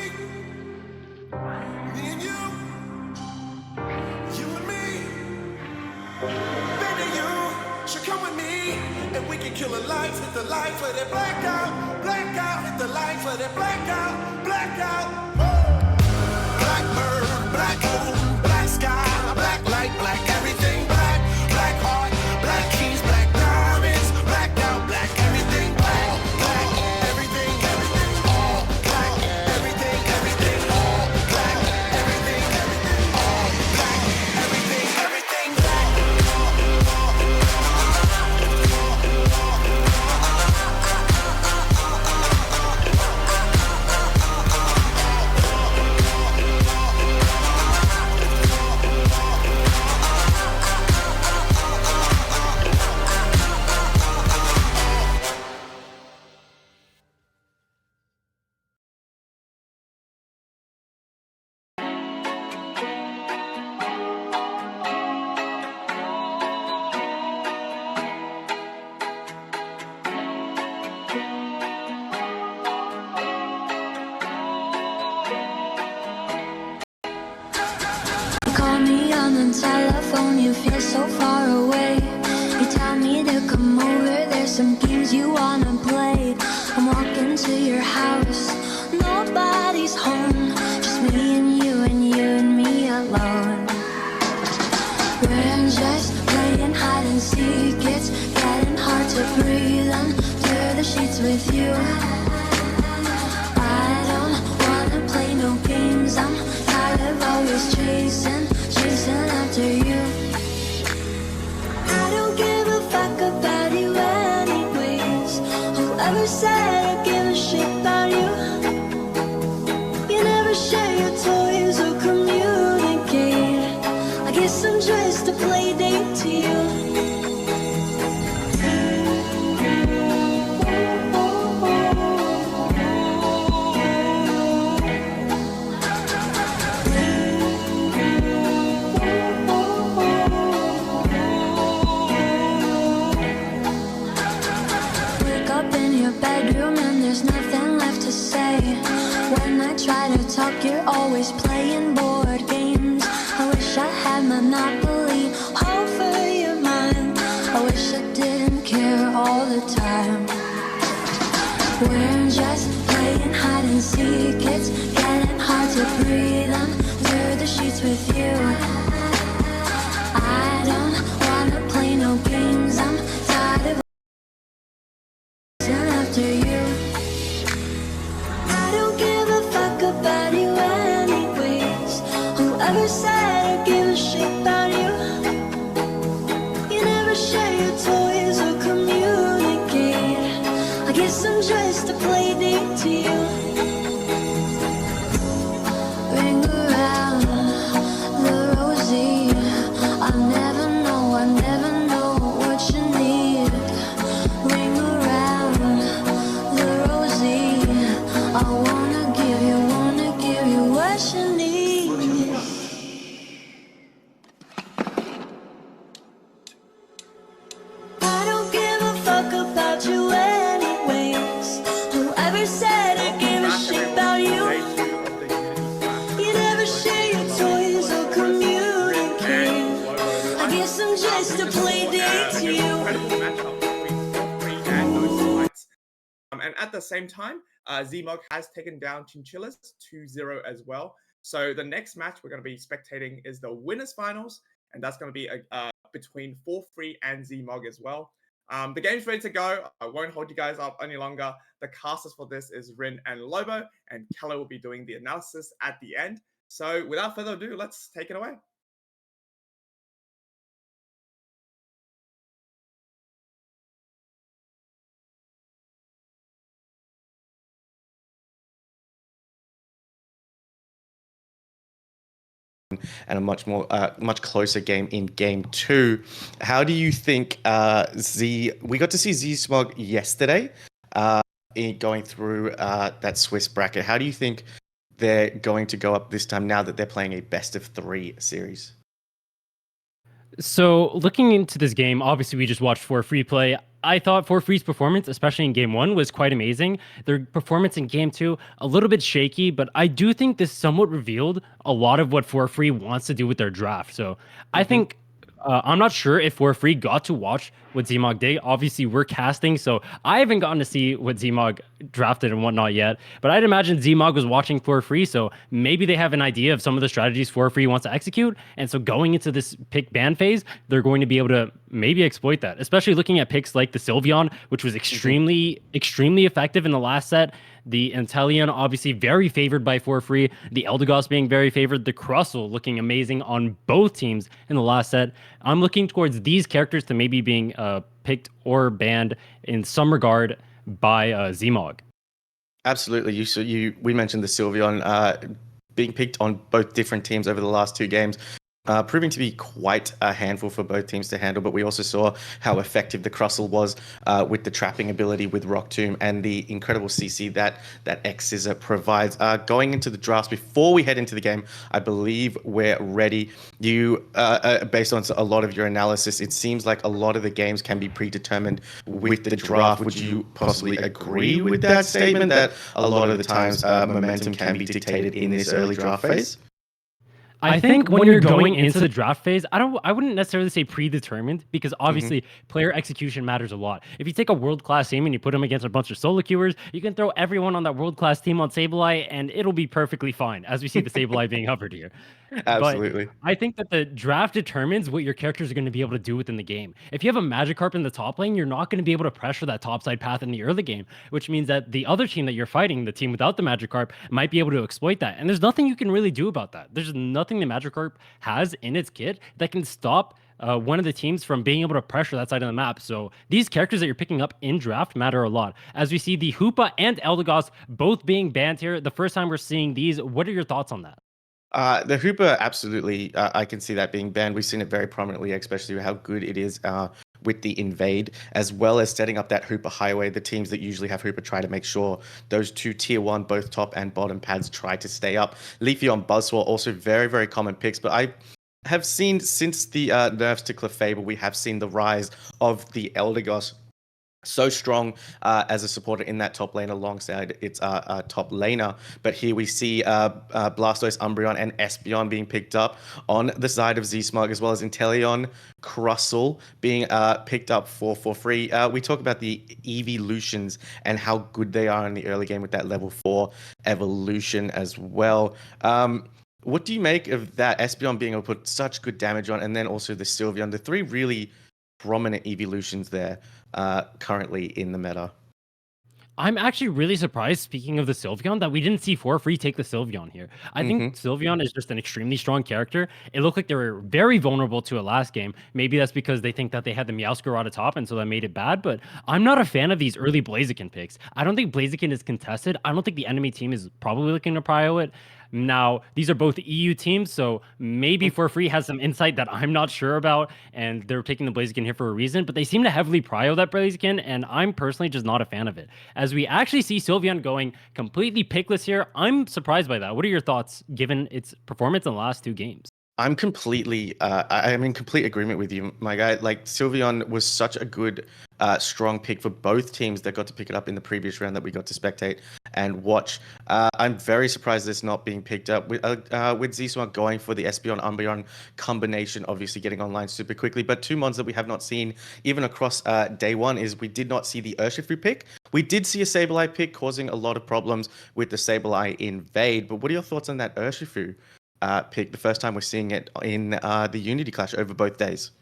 Me and you and me. Baby, you should come with me, and we can kill the lights, hit the lights, let it black out, hit the lights, let it black out. Blackbird, black moon, black sky, black light, black everything, black heart, black keys, black diamonds, black out, black everything, black everything, all black, everything, all black, everything, all black, everything, black. Call me on the telephone, you feel so far away. You tell me to come over, there's some games you wanna play. I'm walking to your house, nobody's home, just me and you and me alone. We're just playing hide and seek, it's getting hard to breathe under the sheets with you. I don't wanna play no games, I'm tired of always chasing after you. I don't give a fuck about you anyways. Whoever said I give a shit about you? You never share your toys or communicate. I guess I'm just a play date to you. Bedroom and there's nothing left to say. When I try to talk, you're always playing board games. I wish I had Monopoly over your mind. I wish I didn't care all the time. We're just playing hide and seek. It's getting hard to breathe under the sheets with you. I don't wanna play no games. I'm tired of chasing after you. I don't give a fuck about you anyways. Whoever said I give a shit about you? You never share your toys or communicate. I guess I'm just a play date to you. Ring around the rosy. I never know what you need. Ring around the rosy. I wanna give you what you need. I don't give a fuck about you anyways. Whoever said I give a Back, shit everyone, about to you? day 2 of the Unity Smash. You never share your toys or communicate. I guess I'm just a play date to you. Incredible matchup between Free and No Lights. And at the same time, Zmog has taken down Chinchillas 2-0 as well. So the next match we're going to be spectating is the winners finals, and that's going to be between 4-3 and Zmog as well. The game's ready to go. I won't hold you guys up any longer. The casters for this is Rin and Lobo, and Keller will be doing the analysis at the end. So without further ado, let's take it away. And a much more, much closer game in game 2. How do you think we got to see Z Smog yesterday going through that Swiss bracket. How do you think they're going to go up this time now that they're playing a best of 3 series? So looking into this game, obviously we just watched For Free play. I thought For Free's performance, especially in game 1, was quite amazing. Their performance in game 2, a little bit shaky, but I do think this somewhat revealed a lot of what For Free wants to do with their draft. So I think I'm not sure if For Free got to watch what Zmog did. Obviously, we're casting, so I haven't gotten to see what Zmog drafted and whatnot yet. But I'd imagine Zmog was watching For Free, so maybe they have an idea of some of the strategies For Free wants to execute. And so going into this pick ban phase, they're going to be able to maybe exploit that, especially looking at picks like the Sylveon, which was extremely effective in the last set. The Inteleon, obviously very favored by For Free. The Eldegoss being very favored. The Crustle looking amazing on both teams in the last set. I'm looking towards these characters to maybe being picked or banned in some regard by Zmog. Absolutely. We mentioned the Sylveon being picked on both different teams over the last 2 games. Proving to be quite a handful for both teams to handle, but we also saw how effective the Crustle was with the trapping ability with Rock Tomb and the incredible CC that X Scissor provides. Going into the drafts, before we head into the game, I believe we're ready. You, based on a lot of your analysis, it seems like a lot of the games can be predetermined with the draft. Would you possibly agree with that statement that a lot of the times momentum can be dictated in this early draft phase? I think when you're going into the draft phase, I wouldn't necessarily say predetermined, because obviously player execution matters a lot. If you take a world-class team and you put them against a bunch of solo queuers, you can throw everyone on that world-class team on Sableye and it'll be perfectly fine, as we see the Sableye being hovered here. Absolutely. But I think that the draft determines what your characters are going to be able to do within the game. If you have a Magikarp in the top lane, you're not going to be able to pressure that topside path in the early game, which means that the other team that you're fighting, the team without the Magikarp, might be able to exploit that. And there's nothing you can really do about that. There's nothing the Magikarp has in its kit that can stop one of the teams from being able to pressure that side of the map. So these characters that you're picking up in draft matter a lot. As we see the Hoopa and Eldegoss both being banned here, the first time we're seeing these, what are your thoughts on that? The Hooper, absolutely. I can see that being banned. We've seen it very prominently, especially how good it is with the invade, as well as setting up that Hooper highway. The teams that usually have Hooper try to make sure those 2 tier 1, both top and bottom pads, try to stay up. Leafeon, Buzzsaw, also very, very common picks, but I have seen since the nerfs to Clefable, we have seen the rise of the Eldegoss so strong as a supporter in that top lane alongside its top laner. But here we see Blastoise, Umbreon, and Espeon being picked up on the side of Z-Smug, as well as Inteleon, Crustle being picked up for free. We talk about the evolutions and how good they are in the early game with that level 4 evolution as well. What do you make of that Espeon being able to put such good damage on, and then also the Sylveon, the three really prominent evolutions there currently in the meta? I'm actually really surprised, speaking of the Sylveon, that we didn't see For Free take the Sylveon here. I think Sylveon is just an extremely strong character. It looked like they were very vulnerable to it last game. Maybe that's because they think that they had the Meowscarada at top, and so that made it bad, but I'm not a fan of these early Blaziken picks. I don't think Blaziken is contested. I don't think the enemy team is probably looking to prio it. Now, these are both EU teams, so maybe For Free has some insight that I'm not sure about, and they're taking the Blaziken here for a reason, but they seem to heavily prio that Blaziken, and I'm personally just not a fan of it. As we actually see Sylveon going completely pickless here, I'm surprised by that. What are your thoughts, given its performance in the last 2 games? I'm completely, I'm in complete agreement with you, my guy. Like Sylveon was such a good, strong pick for both teams that got to pick it up in the previous round that we got to spectate and watch. I'm very surprised this not being picked up with Z-Smug going for the Espeon Umbreon combination, obviously getting online super quickly. But 2 mons that we have not seen even across day 1 is we did not see the Urshifu pick. We did see a Sableye pick causing a lot of problems with the Sableye invade. But what are your thoughts on that Urshifu pick, the first time we're seeing it in the Unity Clash over both days?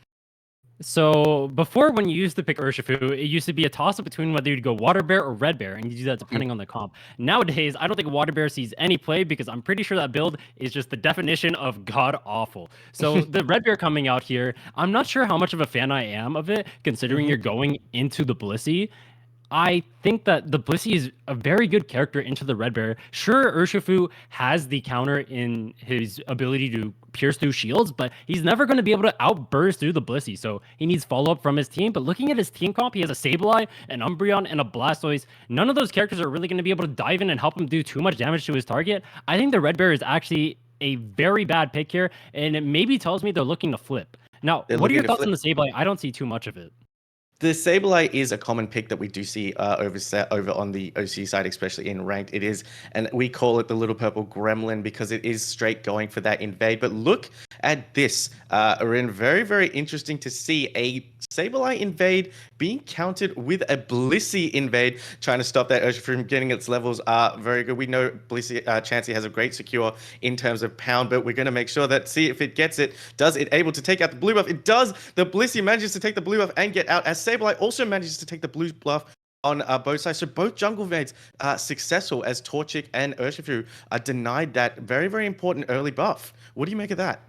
So before, when you used to pick Urshifu, it used to be a toss-up between whether you'd go Water Bear or Red Bear, and you do that depending on the comp. Nowadays, I don't think Water Bear sees any play because I'm pretty sure that build is just the definition of god-awful. So the Red Bear coming out here, I'm not sure how much of a fan I am of it, considering you're going into the Blissey. I think that the Blissey is a very good character into the Red Bear. Sure, Urshifu has the counter in his ability to pierce through shields, but he's never going to be able to outburst through the Blissey, so he needs follow-up from his team. But looking at his team comp, he has a Sableye, an Umbreon, and a Blastoise. None of those characters are really going to be able to dive in and help him do too much damage to his target. I think the Red Bear is actually a very bad pick here, and it maybe tells me they're looking to flip. Now, what are your thoughts on the Sableye? I don't see too much of it. The Sableye is a common pick that we do see over on the OC side, especially in ranked. It is, and we call it the little purple gremlin because it is straight going for that invade. But look at this. Arin, very, very interesting to see a Sableye invade being countered with a Blissey invade, trying to stop that Urshifu from getting its levels very good. We know Blissey, Chansey has a great secure in terms of pound, but we're going to make sure that, see if it gets it. Does it able to take out the blue buff? It does. The Blissey manages to take the blue buff and get out, as Sableye also manages to take the blue buff on both sides. So both jungle invades are successful, as Torchic and Urshifu are denied that very, very important early buff. What do you make of that?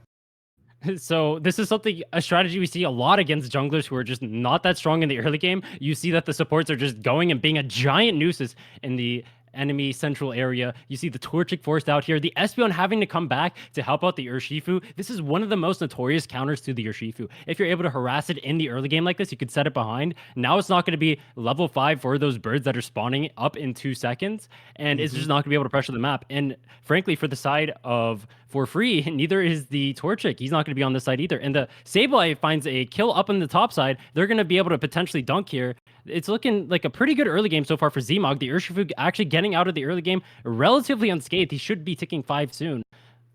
So this is a strategy we see a lot against junglers who are just not that strong in the early game. You see that the supports are just going and being a giant nuisance in the enemy central area. You see the Torchic forced out here. The Espeon having to come back to help out the Urshifu. This is one of the most notorious counters to the Urshifu. If you're able to harass it in the early game like this, you could set it behind. Now it's not going to be level 5 for those birds that are spawning up in 2 seconds, and it's just not going to be able to pressure the map. And frankly, for the side of For Free, neither is the Torchic. He's not going to be on this side either. And the Sableye finds a kill up on the top side. They're going to be able to potentially dunk here. It's looking like a pretty good early game so far for Zmog. The Urshifu actually getting out of the early game relatively unscathed. He should be ticking 5 soon.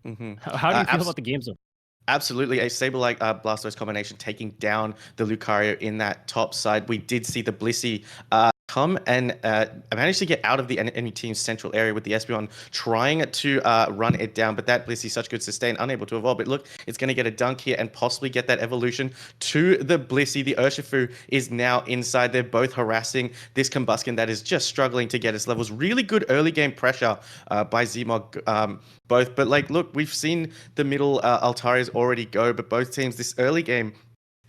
How do you feel about the game so far? Absolutely, a Sableye Blastoise combination taking down the Lucario in that top side. We did see the Blissey come and manage to get out of the enemy team's central area with the Espeon trying to run it down, but that Blissey, such good sustain, unable to evolve. But look, it's going to get a dunk here and possibly get that evolution to the Blissey. The Urshifu is now inside. They're both harassing this Combuskin that is just struggling to get its levels. Really good early game pressure by Zmog. Both, but like, look, we've seen the middle Altarias already go, but both teams this early game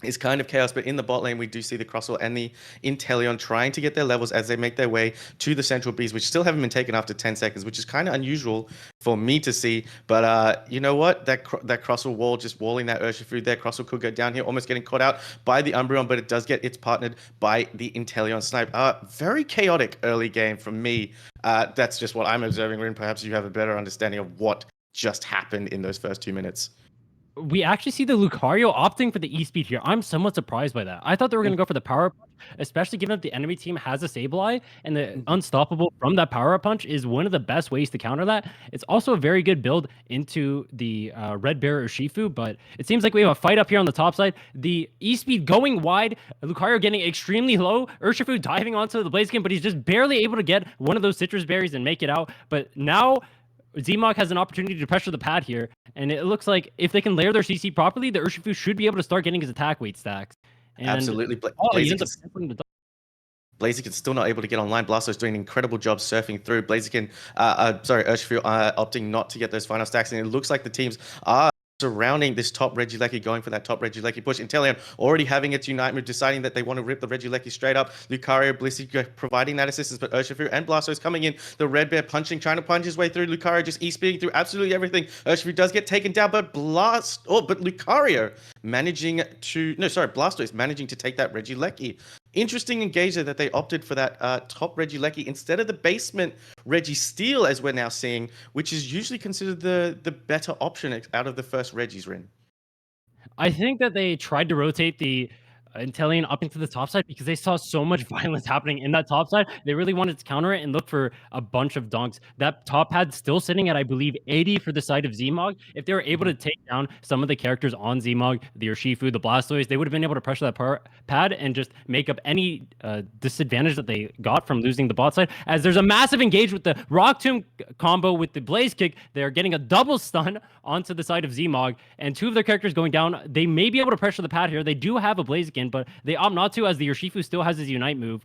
is kind of chaos. But in the bot lane, we do see the Crustle and the Inteleon trying to get their levels as they make their way to the central bees, which still haven't been taken after 10 seconds, which is kind of unusual for me to see. But you know what? That Crustle wall, just walling that Urshifu there, Crustle could go down here, almost getting caught out by the Umbreon, but it does get it's partnered by the Inteleon snipe. Very chaotic early game from me. That's just what I'm observing, Rin. Perhaps you have a better understanding of what just happened in those first 2 minutes. We actually see the Lucario opting for the E-Speed here. I'm somewhat surprised by that. I thought they were going to go for the Power Punch, especially given that the enemy team has a Sableye and the unstoppable from that power up punch is one of the best ways to counter that. It's also a very good build into the Red Bear Urshifu, but it seems like we have a fight up here on the top side. The E-Speed going wide, Lucario getting extremely low, Urshifu diving onto the Blaziken, but he's just barely able to get one of those citrus berries and make it out. But now Zmog has an opportunity to pressure the pad here, and it looks like if they can layer their CC properly, the Urshifu should be able to start getting his attack weight stacks. And Absolutely. he ends up putting the Blaziken's still not able to get online. Blasto's doing an incredible job surfing through. Urshifu opting not to get those final stacks, and it looks like the teams are surrounding this top Regieleki, going for that top Regieleki push. Inteleon already having its Unite move, deciding that they want to rip the Regieleki straight up. Lucario, Blissey providing that assistance, but Urshifu and Blastoise coming in. The Red Bear trying to punch his way through. Lucario just E-speeding through absolutely everything. Urshifu does get taken down, but Lucario Blastoise managing to take that Regieleki. Interesting engager that they opted for that top Regieleki instead of the basement Registeel, as we're now seeing, which is usually considered the better option out of the first Regis, Rin. I think that they tried to rotate the Inteleon up into the top side because they saw so much violence happening in that top side. They really wanted to counter it and look for a bunch of dunks. That top pad still sitting at, I believe, 80 for the side of Zmog. If they were able to take down some of the characters on Zmog, the Urshifu, the Blastoise, they would have been able to pressure that pad and just make up any disadvantage that they got from losing the bot side. As there's a massive engage with the Rock Tomb combo with the Blaze Kick, they're getting a double stun onto the side of Zmog, and two of their characters going down. They may be able to pressure the pad here. They do have a Blaziken, but they opt not to, as the Urshifu still has his Unite move.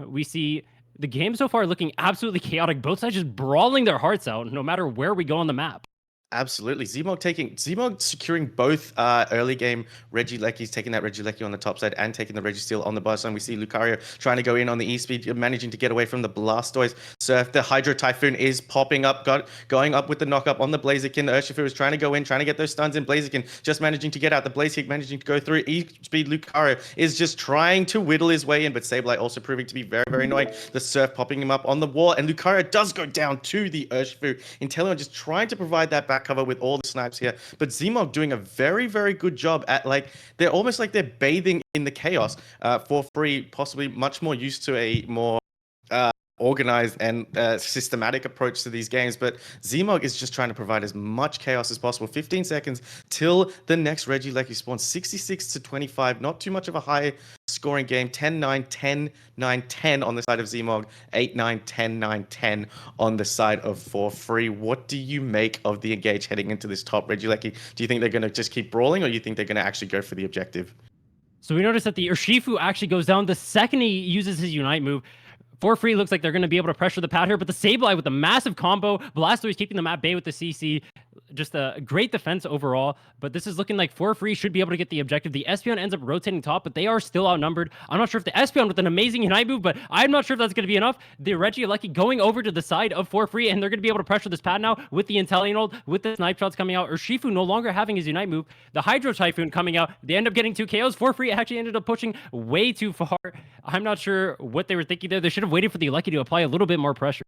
We see the game so far looking absolutely chaotic. Both sides just brawling their hearts out, no matter where we go on the map. Absolutely. Zmog securing both early game Regielekis, taking that Regieleki on the top side and taking the Registeel on the bottom side. We see Lucario trying to go in on the E-Speed, managing to get away from the Blastoise Surf. The Hydro Typhoon is popping up, going up with the knock-up on the Blaziken. The Urshifu is trying to go in, trying to get those stuns in. Blaziken just managing to get out. The Blaze Kick managing to go through. E-Speed Lucario is just trying to whittle his way in, but Sableye also proving to be very, very annoying. The Surf popping him up on the wall, and Lucario does go down to the Urshifu. Inteleon just trying to provide that back cover with all the snipes here, but Zmog doing a very, very good job at, like, they're almost like they're bathing in the chaos for free, possibly much more used to a more organized and systematic approach to these games. But Zmog is just trying to provide as much chaos as possible. 15 seconds till the next Regieleki spawns. 66-25, not too much of a high scoring game. 10-9, 10-9, 10 on the side of Zmog. 8-9, 10-9, 10 on the side of For Free. What do you make of the engage heading into this top Regieleki? Do you think they're going to just keep brawling, or do you think they're going to actually go for the objective? So we notice that the Urshifu actually goes down the second he uses his Unite move. For Free looks like they're going to be able to pressure the pad here, but the Sableye with the massive combo, Blastoise keeping them at bay with the CC. Just a great defense overall, but this is looking like For Free should be able to get the objective. The Espeon ends up rotating top, but they are still outnumbered. I'm not sure if the Espeon with an amazing Unite move, but I'm not sure if that's going to be enough. The Regieleki going over to the side of For Free, and they're going to be able to pressure this pad now with the Inteleon ult, with the snipe shots coming out. Urshifu no longer having his Unite move. The Hydro Typhoon coming out. They end up getting 2 KOs. For Free actually ended up pushing way too far. I'm not sure what they were thinking there. They should have waited for the Lucky to apply a little bit more pressure.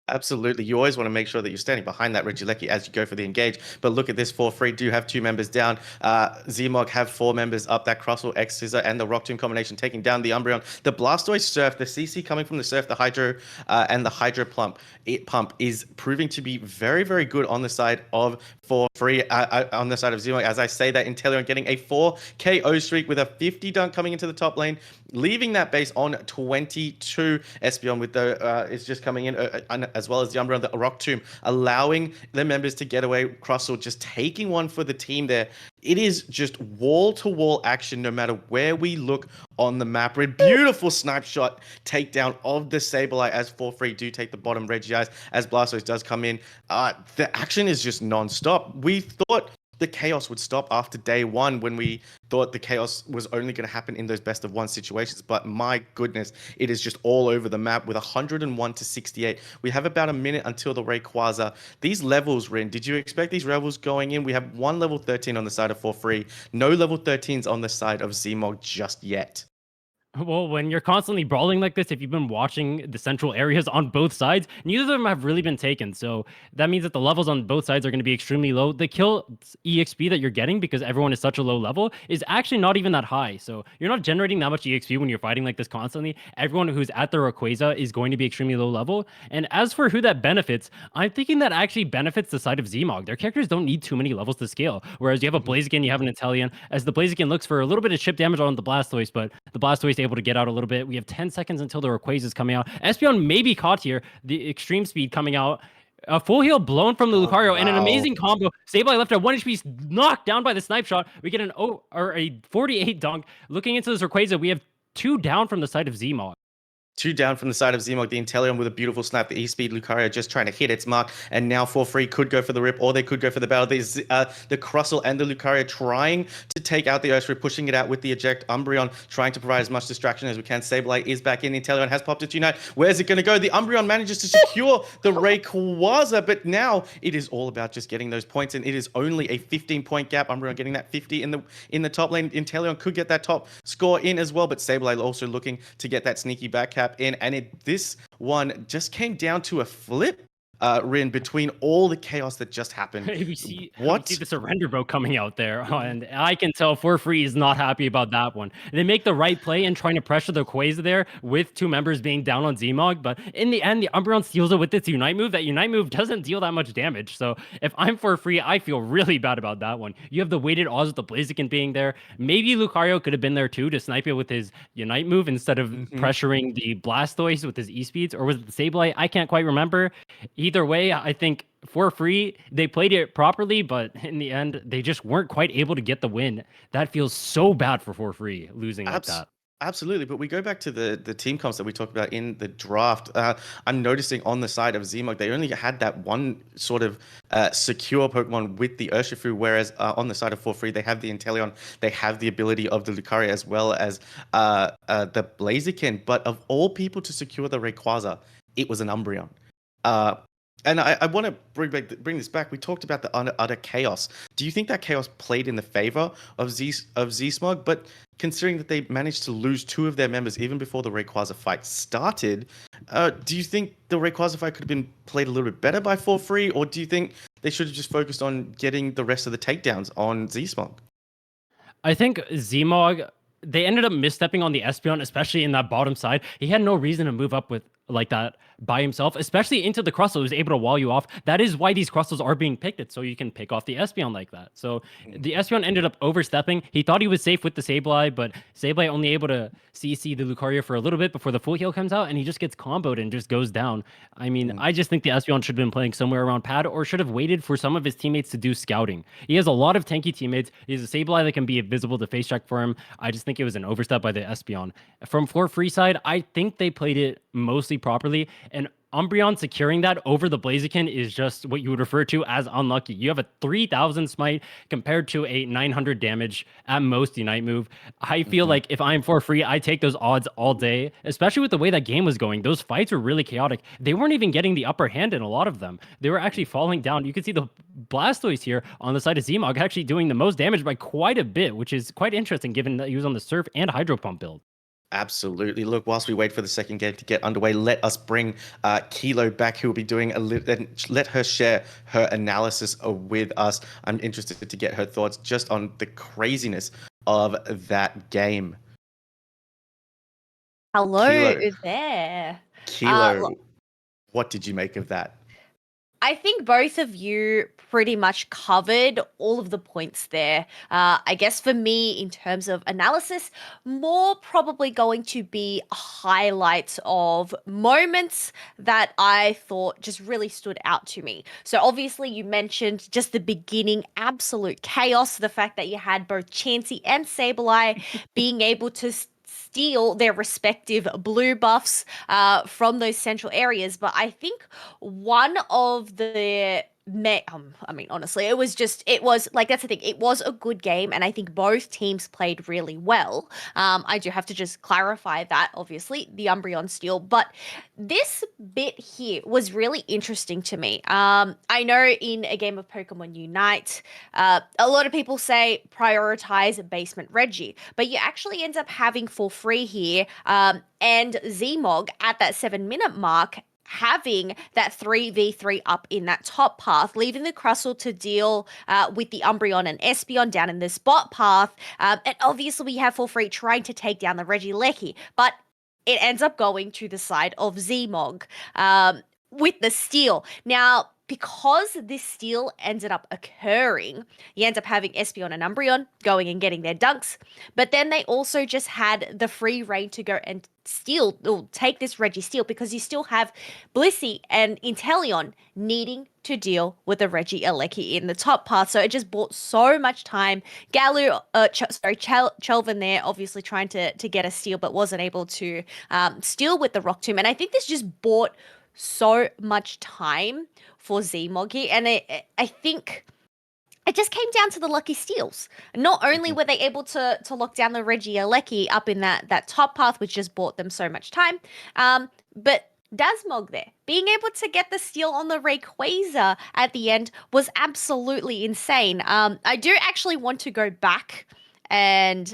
Absolutely. You always want to make sure that you're standing behind that Regieleki as you go for the engage. But look at this, For Free do have 2 members down. Zmog have 4 members up. That Crosswell X Scissor and the Rock Tomb combination taking down the Umbreon. The Blastoise Surf, the CC coming from the Surf, the Hydro, and the Hydro Pump is proving to be very, very good on the side of For Free, on the side of Zmog. As I say that, Inteleon getting a 4 KO streak with a 50 dunk coming into the top lane, leaving that base on 22. Espeon with the is just coming in, as well as the Umbreon, the Rock Tomb, allowing the members to get away. Crosswell just taking one for the team there. It is just wall-to-wall action no matter where we look on the map. Beautiful snipe shot takedown of the Sableye as For Free do take the bottom Regis as Blastoise does come in. The action is just non-stop. We thought the chaos would stop after day 1 when we thought the chaos was only going to happen in those best of 1 situations, but my goodness, it is just all over the map with 101-68. We have about a minute until the Rayquaza. These levels, Rin, did you expect these levels going in? We have 1 level 13 on the side of For Free, no level 13s on the side of Zmog just yet. Well, when you're constantly brawling like this, if you've been watching the central areas on both sides, neither of them have really been taken. So that means that the levels on both sides are going to be extremely low. The kill EXP that you're getting because everyone is such a low level is actually not even that high. So you're not generating that much EXP when you're fighting like this constantly. Everyone who's at the Rayquaza is going to be extremely low level. And as for who that benefits, I'm thinking that actually benefits the side of Zmog. Their characters don't need too many levels to scale. Whereas you have a Blaziken, you have an Inteleon. As the Blaziken looks for a little bit of chip damage on the Blastoise, but the Blastoise able to get out a little bit. We have 10 seconds until the Rayquaza is coming out. Espeon may be caught here. The extreme speed coming out. A full heal blown from the Oh, Lucario and an wow. amazing combo. Sableye left at 1 HP, knocked down by the snipe shot. We get a 48 dunk. Looking into this Rayquaza, we have 2 down from the side of Zmog. 2 down from the side of Zmog, the Inteleon with a beautiful snap. The E-Speed Lucario just trying to hit its mark. And now for free could go for the rip, or they could go for the battle. There's the Crustle and the Lucario trying to take out the Urshifu, pushing it out with the eject. Umbreon trying to provide as much distraction as we can. Sableye is back in. The Inteleon has popped its Unite. Where's it going to go? The Umbreon manages to secure the Rayquaza, but now it is all about just getting those points, and it is only a 15-point gap. Umbreon getting that 50 in the top lane. Inteleon could get that top score in as well, but Sableye also looking to get that sneaky back cap in, and this one just came down to a flip, Rin, between all the chaos that just happened. We see the surrender vote coming out there, and I can tell For Free is not happy about that one. They make the right play in trying to pressure the Quasar there with 2 members being down on Zmog, but in the end, the Umbreon steals it with its Unite move. That Unite move doesn't deal that much damage, so if I'm For Free, I feel really bad about that one. You have the weighted odds with the Blaziken being there. Maybe Lucario could have been there too to snipe it with his Unite move instead of pressuring the Blastoise with his E-Speeds, or was it the Sableye? I can't quite remember. Either way, I think For Free, they played it properly, but in the end, they just weren't quite able to get the win. That feels so bad for Free losing like that. Absolutely, but we go back to the team comps that we talked about in the draft. I'm noticing on the side of Zmog, they only had that one sort of secure Pokemon with the Urshifu, whereas on the side of For Free, they have the Inteleon, they have the ability of the Lucario as well as the Blaziken. But of all people to secure the Rayquaza, it was an Umbreon. And I want to bring this back. We talked about the utter chaos. Do you think that chaos played in the favor of Z-Smog? But considering that they managed to lose 2 of their members even before the Rayquaza fight started, do you think the Rayquaza fight could have been played a little bit better by For Free? Or do you think they should have just focused on getting the rest of the takedowns on Z-Smog? I think Zmog, they ended up misstepping on the Espeon, especially in that bottom side. He had no reason to move up with like that by himself, especially into the Crustle, who's able to wall you off. That is why these Crustles are being picked, so you can pick off the Espeon like that. So the Espeon ended up overstepping. He thought he was safe with the Sableye, but Sableye only able to CC the Lucario for a little bit before the full heal comes out, and he just gets comboed and just goes down. I mean, I just think the Espeon should have been playing somewhere around pad, or should have waited for some of his teammates to do scouting. He has a lot of tanky teammates. He has a Sableye that can be invisible to face check for him. I just think it was an overstep by the Espeon. From For Free side, I think they played it mostly properly, and Umbreon securing that over the Blaziken is just what you would refer to as unlucky. You have a 3,000 smite compared to a 900 damage at most Unite move. I feel like if I'm For Free, I take those odds all day, especially with the way that game was going. Those fights were really chaotic. They weren't even getting the upper hand in a lot of them. They were actually falling down. You can see the Blastoise here on the side of Zmog actually doing the most damage by quite a bit, which is quite interesting given that he was on the Surf and Hydro Pump build. Absolutely. Look, whilst we wait for the second game to get underway, let us bring Kilo back, who will be doing let her share her analysis with us. I'm interested to get her thoughts just on the craziness of that game. Hello Kilo. there. Kilo, what did you make of that? I think both of you pretty much covered all of the points there. I guess for me, in terms of analysis, more probably going to be highlights of moments that I thought just really stood out to me. So obviously you mentioned just the beginning, absolute chaos, the fact that you had both Chansey and Sableye being able to steal their respective blue buffs from those central areas. But I think one of the I mean, honestly, it was like, that's the thing. It was a good game, and I think both teams played really well. I do have to just clarify that, obviously, the Umbreon steal, but this bit here was really interesting to me. I know in a game of Pokemon Unite, a lot of people say prioritize Basement Reggie, but you actually end up having for free here, and Zmog at that 7 minute mark having that 3v3 up in that top path, leaving the Crustle to deal with the Umbreon and Espeon down in this bot path. And obviously, we have for free trying to take down the Regieleki, but it ends up going to the side of Zmog with the steal. Now, because this steal ended up occurring, you end up having Espeon and Umbreon going and getting their dunks, but then they also just had the free reign to go and steal or take this Reggie steal, because you still have Blissey and Inteleon needing to deal with the Regieleki in the top path. So it just bought so much time. Chelvin there, obviously trying to get a steal, but wasn't able to steal with the Rock Tomb. And I think this just bought so much time for Zmog here, and I think it just came down to the lucky steals. Not only were they able to lock down the Regieleki up in that top path, which just bought them so much time, but Dasmog there, being able to get the steal on the Rayquaza at the end was absolutely insane. I do actually want to go back and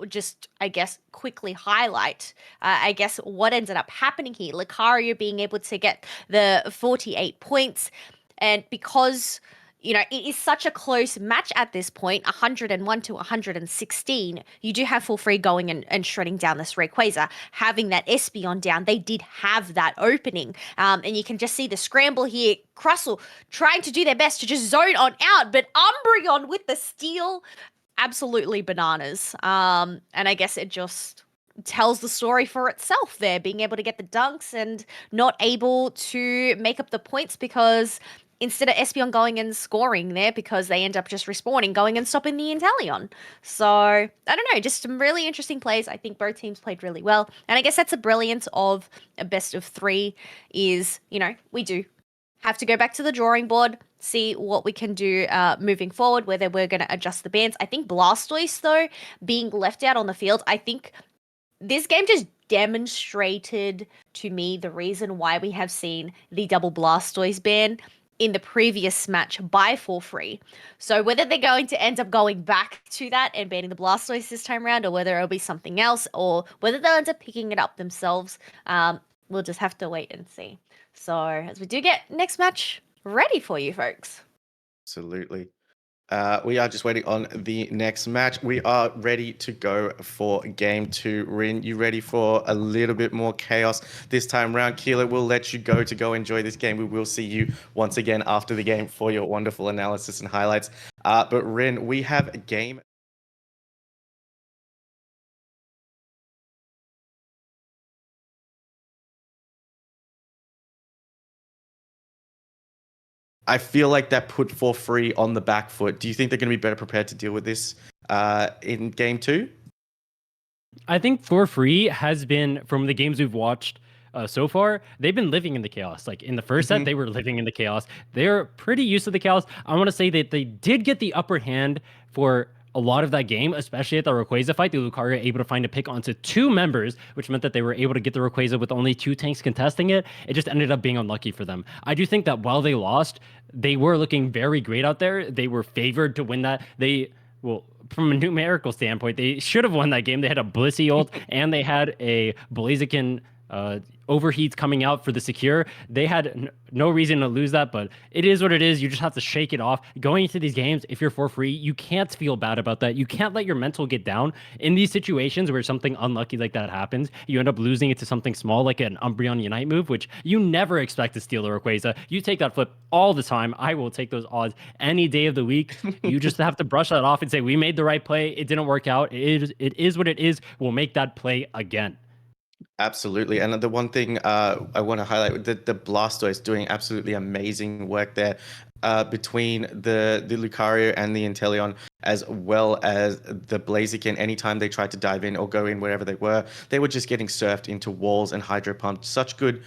just, I guess, quickly highlight, I guess, what ended up happening here. Lucario being able to get the 48 points, and because it is such a close match at this point, 101 to 116. You do have full free going and shredding down this Rayquaza, having that Espeon down. They did have that opening. And you can just see the scramble here. Crustle trying to do their best to just zone on out, but Umbreon with the steal, absolutely bananas. And I guess it just tells the story for itself there, being able to get the dunks and not able to make up the points, because instead of Espeon going and scoring there, because they end up just respawning, going and stopping the Inteleon. So, I don't know, just some really interesting plays. I think both teams played really well. And I guess that's the brilliance of a best of three is, we do have to go back to the drawing board, see what we can do moving forward, whether we're going to adjust the bans. I think Blastoise, though, being left out on the field, I think this game just demonstrated to me the reason why we have seen the double Blastoise ban in the previous match by for free. So whether they're going to end up going back to that and banning the Blastoise this time around, or whether it'll be something else, or whether they'll end up picking it up themselves, we'll just have to wait and see. So as we do get next match ready for you folks. Absolutely. We are just waiting on the next match. We are ready to go for game 2. Rin, you ready for a little bit more chaos this time round? Keeler, we'll let you go enjoy this game. We will see you once again after the game for your wonderful analysis and highlights. But Rin, we have a game. I feel like that put for free on the back foot. Do you think they're going to be better prepared to deal with this in game 2? I think for free has been, from the games we've watched so far, they've been living in the chaos. Like in the first set, they were living in the chaos. They're pretty used to the chaos. I want to say that they did get the upper hand for a lot of that game, especially at the Rayquaza fight. The Lucario able to find a pick onto 2 members, which meant that they were able to get the Rayquaza with only 2 tanks contesting it. It just ended up being unlucky for them. I do think that while they lost, they were looking very great out there. They were favored to win that. Well, from a numerical standpoint, they should have won that game. They had a Blissey ult and they had a Blaziken overheats coming out for the secure. They had no reason to lose that, but it is what it is. You just have to shake it off. Going into these games, if you're for free, you can't feel bad about that. You can't let your mental get down. In these situations where something unlucky like that happens, you end up losing it to something small like an Umbreon Unite move, which you never expect to steal the Rayquaza. You take that flip all the time. I will take those odds any day of the week. You just have to brush that off and say, we made the right play. It didn't work out. It is what it is. We'll make that play again. Absolutely. And the one thing I want to highlight, the Blastoise doing absolutely amazing work there. between the Lucario and the Inteleon, as well as the Blaziken. Anytime they tried to dive in or go in wherever they were just getting surfed into walls and hydro pumped. Such good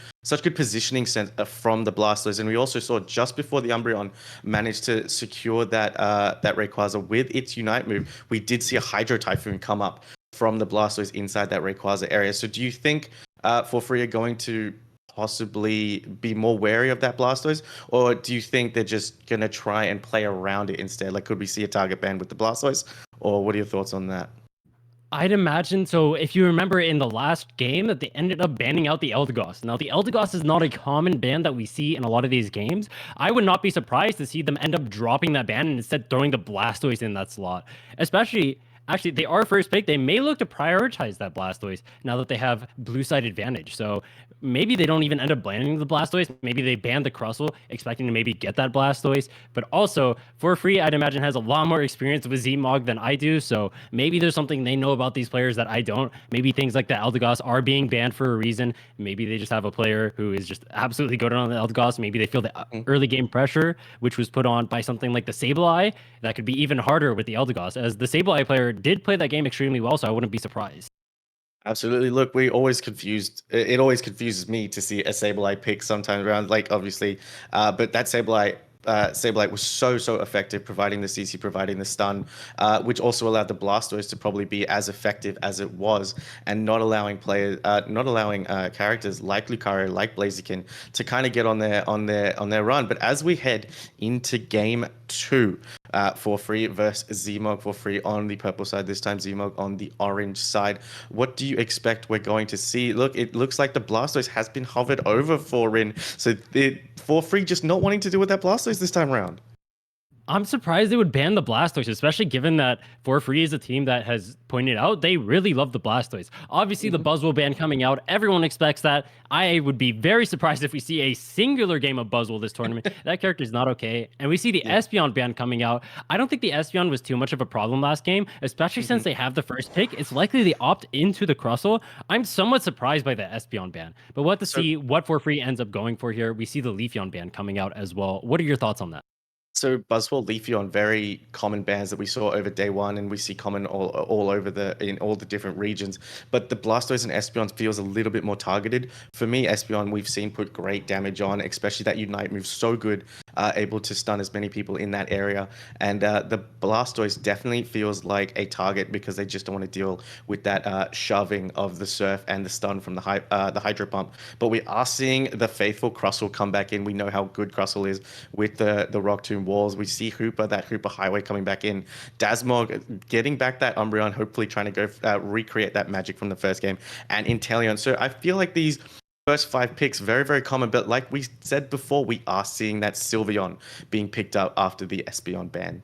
positioning sense from the Blastoise. And we also saw just before the Umbreon managed to secure that Rayquaza with its Unite move, we did see a Hydro Typhoon come up from the Blastoise inside that Rayquaza area. So do you think for free are going to possibly be more wary of that Blastoise, or do you think they're just gonna try and play around it instead? Like, could we see a target ban with the Blastoise, or what are your thoughts on that? I'd imagine so. If you remember in the last game, that they ended up banning out the Eldegoss. Now, the Eldegoss is not a common ban that we see in a lot of these games. I would not be surprised to see them end up dropping that ban and instead throwing the Blastoise in that slot. Especially, actually, they are first pick. They may look to prioritize that Blastoise now that they have blue side advantage. So maybe they don't even end up banning the Blastoise. Maybe they ban the Crustle, expecting to maybe get that Blastoise. But also, for free, I'd imagine has a lot more experience with Zmog than I do. So maybe there's something they know about these players that I don't. Maybe things like the Eldegoss are being banned for a reason. Maybe they just have a player who is just absolutely good on the Eldegoss. Maybe they feel the early game pressure, which was put on by something like the Sableye, that could be even harder with the Eldegoss, as the Sableye player did play that game extremely well, so I wouldn't be surprised. Absolutely. Look, we always confused. It always confuses me to see a Sableye pick sometimes around, like obviously, but that Sableye was so effective, providing the CC, providing the stun, which also allowed the Blastoise to probably be as effective as it was, and not allowing characters like Lucario, like Blaziken, to kind of get on their run. But as we head into game two, for free versus Zmog for free on the purple side, this time Zmog on the orange side. What do you expect we're going to see? Look, it looks like the Blastoise has been hovered over for Rin, so for free just not wanting to deal with that Blastoise this time around. I'm surprised they would ban the Blastoise, especially given that For Free is a team that has pointed out they really love the Blastoise. Obviously, the Buzzwole ban coming out, everyone expects that. I would be very surprised if we see a singular game of Buzzwole this tournament. That character is not okay. And we see the Espeon ban coming out. I don't think the Espeon was too much of a problem last game, especially since they have the first pick. It's likely they opt into the Crustle. I'm somewhat surprised by the Espeon ban, but we'll have to see what For Free ends up going for here. We see the Leafeon ban coming out as well. What are your thoughts on that? So Buzzwole, Leafeon, very common bans that we saw over day one, and we see common all over in all the different regions. But the Blastoise and Espeon feels a little bit more targeted. For me, Espeon we've seen put great damage on, especially that Unite move, so good, able to stun as many people in that area. And the Blastoise definitely feels like a target because they just don't want to deal with that shoving of the Surf and the stun from the Hydro Pump. But we are seeing the faithful Crustle come back in. We know how good Crustle is with the Rock Tomb walls. We see that Hooper Highway coming back in. Dasmog getting back that Umbreon, hopefully trying to go recreate that magic from the first game, and Inteleon. So I feel like these first five picks, very common, but like we said before, we are seeing that Sylveon being picked up after the Espeon ban.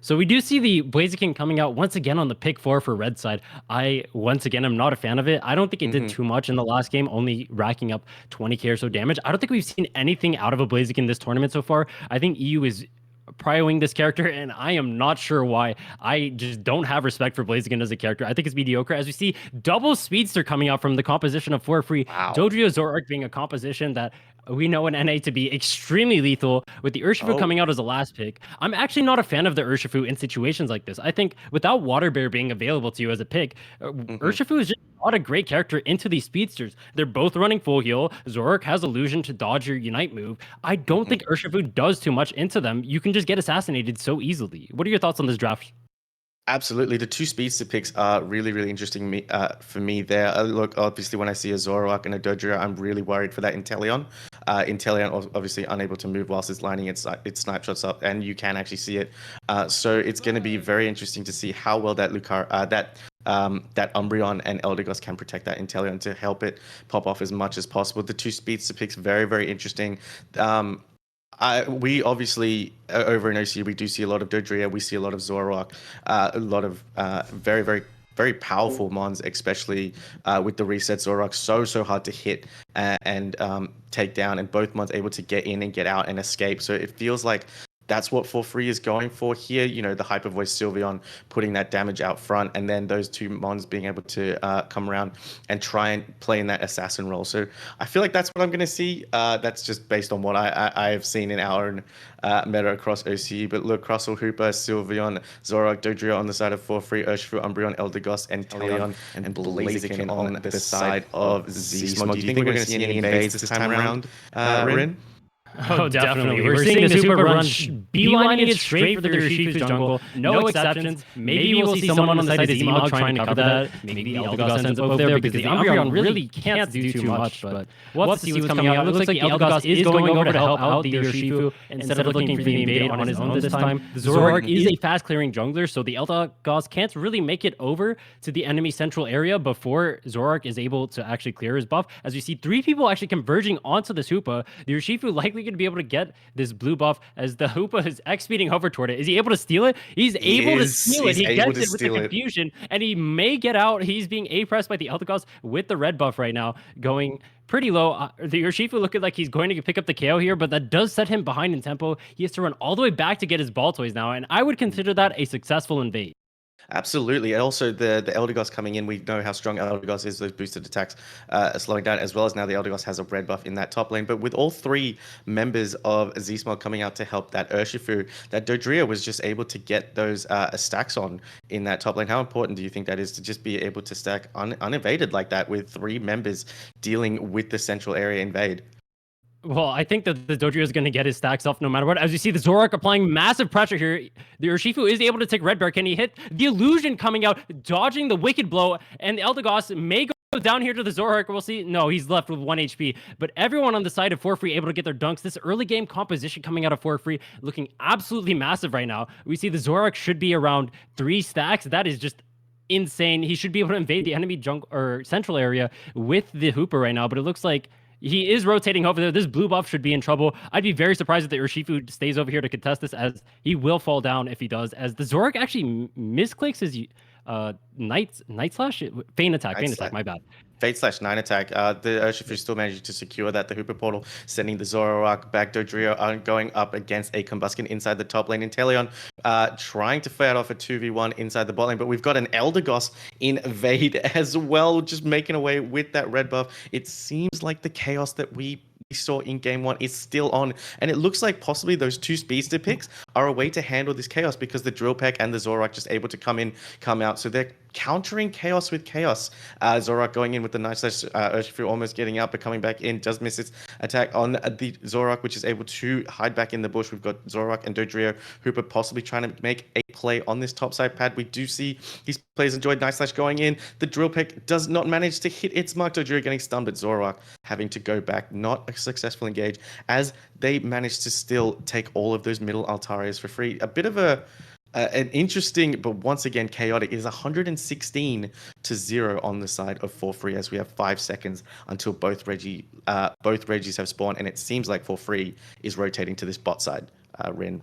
So we do see the Blaziken coming out once again on the pick 4 for red side. I, once again, am not a fan of it. I don't think it did too much in the last game, only racking up 20k or so damage. I don't think we've seen anything out of a Blaziken this tournament so far. I think EU is prioing this character, and I am not sure why. I just don't have respect for Blaziken as a character. I think it's mediocre. As we see, double Speedster coming out from the composition of For Free. Wow. Dodrio Zoroark being a composition that we know in NA to be extremely lethal, with the Urshifu coming out as the last pick. I'm actually not a fan of the Urshifu in situations like this. I think without Water Bear being available to you as a pick, Urshifu is just not a great character into these speedsters. They're both running full heal. Zoroark has illusion to dodge your Unite move. I don't think Urshifu does too much into them. You can just get assassinated so easily. What are your thoughts on this draft? Absolutely. The two speedster picks are really interesting for me there. Look, obviously, when I see a Zoroark and a Dodrio, I'm really worried for that Inteleon. Inteleon obviously unable to move whilst it's lining its snipe shots up, and you can actually see it. So it's going to be very interesting to see how well that that Umbreon and Eldegoss can protect that Inteleon to help it pop off as much as possible. The two speedster picks, very interesting. We obviously over in OC we do see a lot of Dodrio, we see a lot of Zoroark, a lot of very powerful mons, especially with the reset Zoroark, so hard to hit and take down, and both mons able to get in and get out and escape. So it feels like that's what For Free is going for here. You know, the Hyper Voice Sylveon putting that damage out front, and then those two mons being able to come around and try and play in that assassin role. So I feel like that's what I'm going to see. That's just based on what I have seen in our own meta across OCE. But look, Crossel, Hooper, Sylveon, Zoroark, Dodrio on the side of For Free, Urshifu, Umbreon, Eldegoss, and Teleon, and Blaziken on the side of Z-Smog. Do you think we're going to see any invades this time around, Rin? Oh, definitely. We're seeing the Super run beelining it straight for the Urshifu's jungle. No exceptions. Maybe we'll see someone on the side of Zmog trying to cover that. Maybe the Eldegoss ends up over there because the Umbreon really can't do too much. But we'll have to see what's coming out. It looks like the Eldegoss is going over to help out the Urshifu instead of looking for the invade on his own this time. The Zoroark is a fast-clearing jungler, so the Eldegoss can't really make it over to the enemy central area before Zoroark is able to actually clear his buff. As we see 3 people actually converging onto this Hoopa, the Urshifu likely going to be able to get this blue buff as the Hoopa is X-speeding hover toward it. Is he able to steal it? He's able to steal it. He gets it with the confusion, and he may get out. He's being A-pressed by the Eldegoss with the red buff right now, going pretty low. The Urshifu looking like he's going to pick up the KO here, but that does set him behind in tempo. He has to run all the way back to get his ball toys now, and I would consider that a successful invade. Absolutely. And also the Eldegoss coming in, we know how strong Eldegoss is, those boosted attacks slowing down, as well as now the Eldegoss has a red buff in that top lane. But with all 3 members of Z-Smog coming out to help that Urshifu, that Dodrio was just able to get those stacks on in that top lane. How important do you think that is to just be able to stack uninvaded like that with 3 members dealing with the central area invade? Well, I think that the Dodrio is going to get his stacks off no matter what. As you see the Zoroark applying massive pressure here, the Urshifu is able to take Red Bear. Can he hit the illusion coming out, dodging the Wicked Blow, and the Eldegoss may go down here to the Zoroark. We'll see. No, he's left with 1 HP. But everyone on the side of For Free able to get their dunks. This early game composition coming out of For Free looking absolutely massive right now. We see the Zoroark should be around 3 stacks. That is just insane. He should be able to invade the enemy jungle or central area with the Hooper right now, but it looks like he is rotating over there. This blue buff should be in trouble. I'd be very surprised if the Urshifu stays over here to contest this, as he will fall down if he does, as the Zoroark actually misclicks his Night Slash? Feint attack, my bad. Fate/9 attack. The Urshifu still managed to secure that. The Hooper portal sending the Zoroark back. Dodrio are going up against a Combuskin inside the top lane. Inteleon trying to fight off a 2v1 inside the bot lane. But we've got an Eldegoss invade as well, just making away with that red buff. It seems like the chaos that we saw in game 1 is still on, and it looks like possibly those 2 speedster picks are a way to handle this chaos, because the Drill Peck and the Zoroark just able to come in, come out, so they're countering chaos with chaos. Zoroark going in with the Night Slash, Urshifu almost getting out but coming back in, does miss its attack on the Zoroark, which is able to hide back in the bush. We've got Zoroark and Dodrio Hooper possibly trying to make a play on this topside pad. We do see these players enjoyed Night Slash going in. The Drill Peck does not manage to hit its mark. Dodrio getting stunned, but Zoroark having to go back. Not a successful engage, as they managed to still take all of those middle Altarias for free. A bit of an interesting, but once again chaotic, is 116-0 on the side of For Free, as we have 5 seconds until both Regis have spawned, and it seems like For Free is rotating to this bot side. Rin.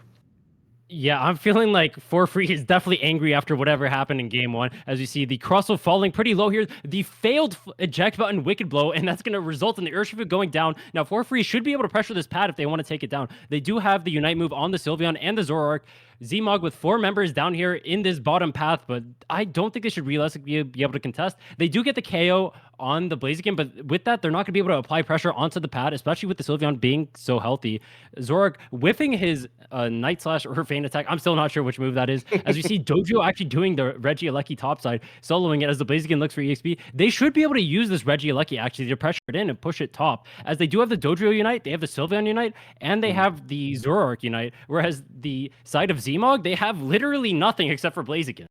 Yeah, I'm feeling like For Free is definitely angry after whatever happened in game 1. As you see, the Crossel falling pretty low here. The failed eject button Wicked Blow, and that's going to result in the Urshifu going down. Now, For Free should be able to pressure this pad if they want to take it down. They do have the Unite move on the Sylveon and the Zoroark. Zmog with 4 members down here in this bottom path, but I don't think they should realistically be able to contest. They do get the KO on the Blaziken, but with that, they're not going to be able to apply pressure onto the pad, especially with the Sylveon being so healthy. Zoroark whiffing his Night Slash or Feint attack. I'm still not sure which move that is. As you see Dojo actually doing the Regieleki topside, soloing it as the Blaziken looks for EXP. They should be able to use this Regieleki actually to pressure it in and push it top, as they do have the Dojo Unite, they have the Sylveon Unite, and they have the Zoroark Unite, whereas the side of Zmog, they have literally nothing except for Blaziken.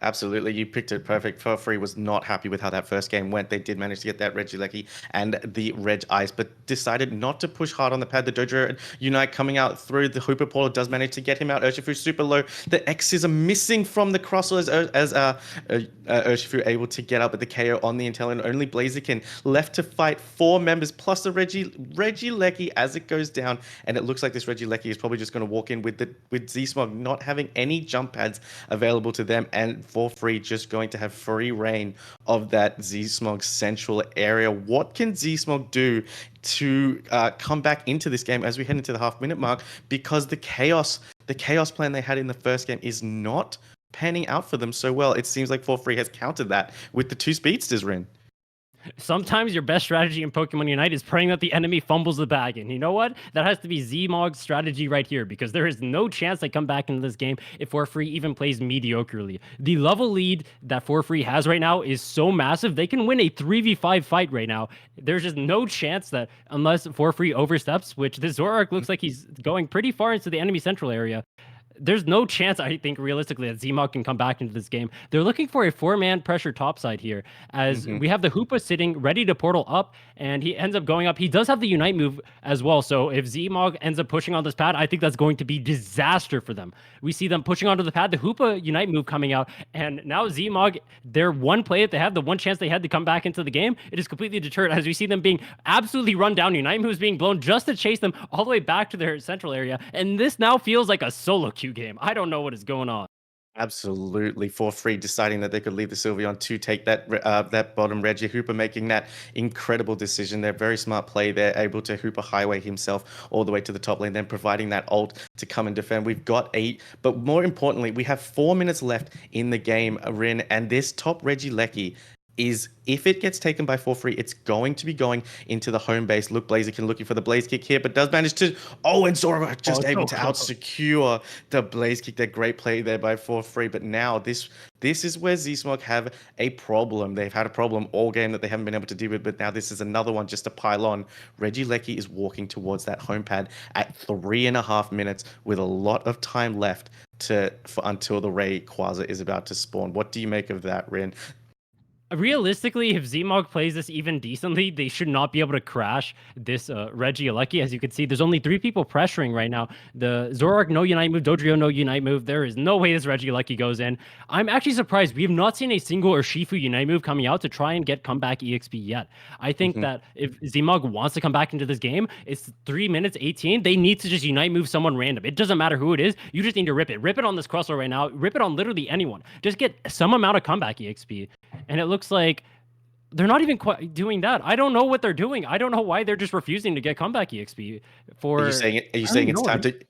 Absolutely, you picked it perfect. For Free was not happy with how that first game went. They did manage to get that Regieleki and the Reg Ice, but decided not to push hard on the pad. The Dojo Unite coming out through the Hooper portal does manage to get him out. Urshifu super low. The X's are missing from the Crossel as Urshifu able to get up with the KO on the Intelligent. Only Blaziken left to fight 4 members plus the Regieleki as it goes down, and it looks like this Regieleki is probably just going to walk in with Z-Smog not having any jump pads available to them, and for free, just going to have free reign of that Z-Smog central area. What can Z-Smog do to come back into this game as we head into the half-minute mark? Because the chaos plan they had in the first game is not panning out for them so well. It seems like For Free has countered that with the two speedsters, Rin. Sometimes your best strategy in Pokemon Unite is praying that the enemy fumbles the bag. And you know what? That has to be Zmog's strategy right here, because there is no chance they come back into this game if For Free even plays mediocrely. The level lead that For Free has right now is so massive, they can win a 3v5 fight right now. There's just no chance that, unless For Free oversteps, which the Zoroark looks like he's going pretty far into the enemy central area, there's no chance, I think, realistically, that Zmog can come back into this game. They're looking for a four-man pressure topside here, as we have the Hoopa sitting ready to portal up, and he ends up going up. He does have the Unite move as well, so if Zmog ends up pushing on this pad, I think that's going to be disaster for them. We see them pushing onto the pad, the Hoopa Unite move coming out, and now Zmog, their one play that they have, the one chance they had to come back into the game, it is completely deterred, as we see them being absolutely run down. Unite moves being blown just to chase them all the way back to their central area, and this now feels like a solo queue game. I don't know what is going on. Absolutely, For Free deciding that they could leave the Sylveon to take that bottom Reggie. Hooper making that incredible decision. They're very smart play. They're able to Hooper highway himself all the way to the top lane, then providing that ult to come and defend. We've got 8, but more importantly, we have 4 minutes left in the game, Rin, and this top Regieleki is, if it gets taken by For Free, it's going to be going into the home base. Look, Blaziken looking for the Blaze Kick here, but does manage to... Oh, and Zora just able to out-secure the Blaze Kick. That great play there by For Free, but now this is where Z-Smog have a problem. They've had a problem all game that they haven't been able to deal with, but now this is another one just to pile on. Regieleki is walking towards that home pad at 3.5 minutes with a lot of time left until the Rayquaza is about to spawn. What do you make of that, Rin? Realistically, if Zmog plays this even decently, they should not be able to crash this Regieleki. As you can see, there's only 3 people pressuring right now. The Zoroark no Unite move, Dodrio no Unite move. There is no way this Regieleki goes in. I'm actually surprised. We have not seen a single Urshifu Unite move coming out to try and get comeback EXP yet. I think that if Zmog wants to come back into this game, it's 3 minutes 18. They need to just Unite move someone random. It doesn't matter who it is. You just need to rip it. Rip it on this Crustle right now. Rip it on literally anyone. Just get some amount of comeback EXP. And it looks like they're not even quite doing that. I don't know what they're doing. I don't know why they're just refusing to get comeback EXP. For Are you saying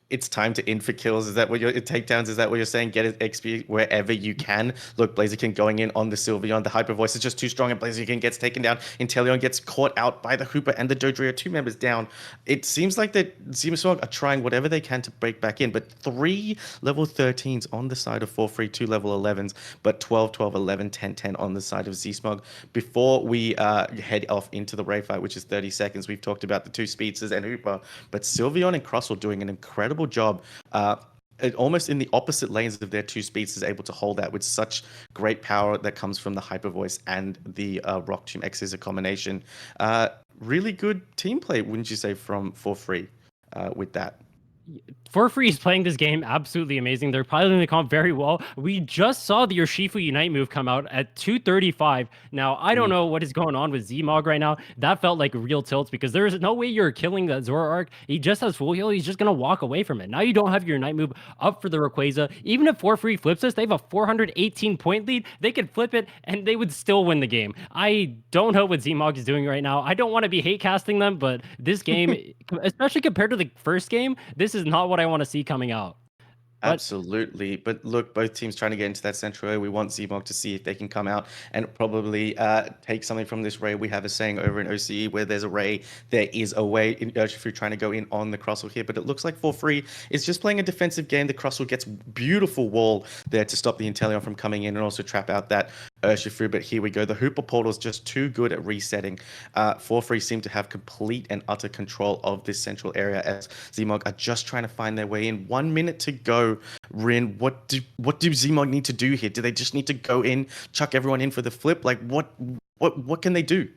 it's time to in for kills? Is that what your takedowns? Is that what you're saying? Get it XP wherever you can. Look, Blaziken going in on the Sylveon. The Hyper Voice is just too strong, and Blaziken gets taken down. Inteleon gets caught out by the Hooper and the Dodrio, 2 members down. It seems like that Z-Smog are trying whatever they can to break back in, but 3 level 13s on the side of For Free, 2 level 11s, but 12, 12, 11, 10, 10 on the side of Z-Smog. Before we head off into the Ray fight, which is 30 seconds, we've talked about the 2 speedsters and Hooper, but Sylveon and Crustle doing an incredible job almost in the opposite lanes of their 2 speedsters, able to hold that with such great power that comes from the Hyper Voice and the Rock Tomb X is a combination. Really good team play, wouldn't you say, from For Free with that? For Free is playing this game absolutely amazing. They're piloting the comp very well. We just saw the Urshifu Unite move come out at 2:35. Now, I don't know what is going on with Zmog right now. That felt like real tilts, because there is no way you're killing that Zoroark. He just has full heal. He's just going to walk away from it. Now you don't have your Unite move up for the Rayquaza. Even if For Free flips this, they have a 418 point lead. They could flip it and they would still win the game. I don't know what Zmog is doing right now. I don't want to be hate casting them, but this game, especially compared to the first game, this is not what I want to see coming out. Absolutely. But look, both teams trying to get into that central area. We want Zmog to see if they can come out and probably take something from this Ray. We have a saying over in OCE, where there's a Ray, there is a way. In Urshifu trying to go in on the Crustle here, but it looks like For Free is just playing a defensive game. The Crustle gets beautiful wall there to stop the Inteleon from coming in and also trap out that Urshifu. But here we go. The Hooper portal is just too good at resetting. For Free seem to have complete and utter control of this central area, as Zmog are just trying to find their way in. 1 minute to go. Rin, what do Zmog need to do here? Do they just need to go in, chuck everyone in for the flip? Like what can they do?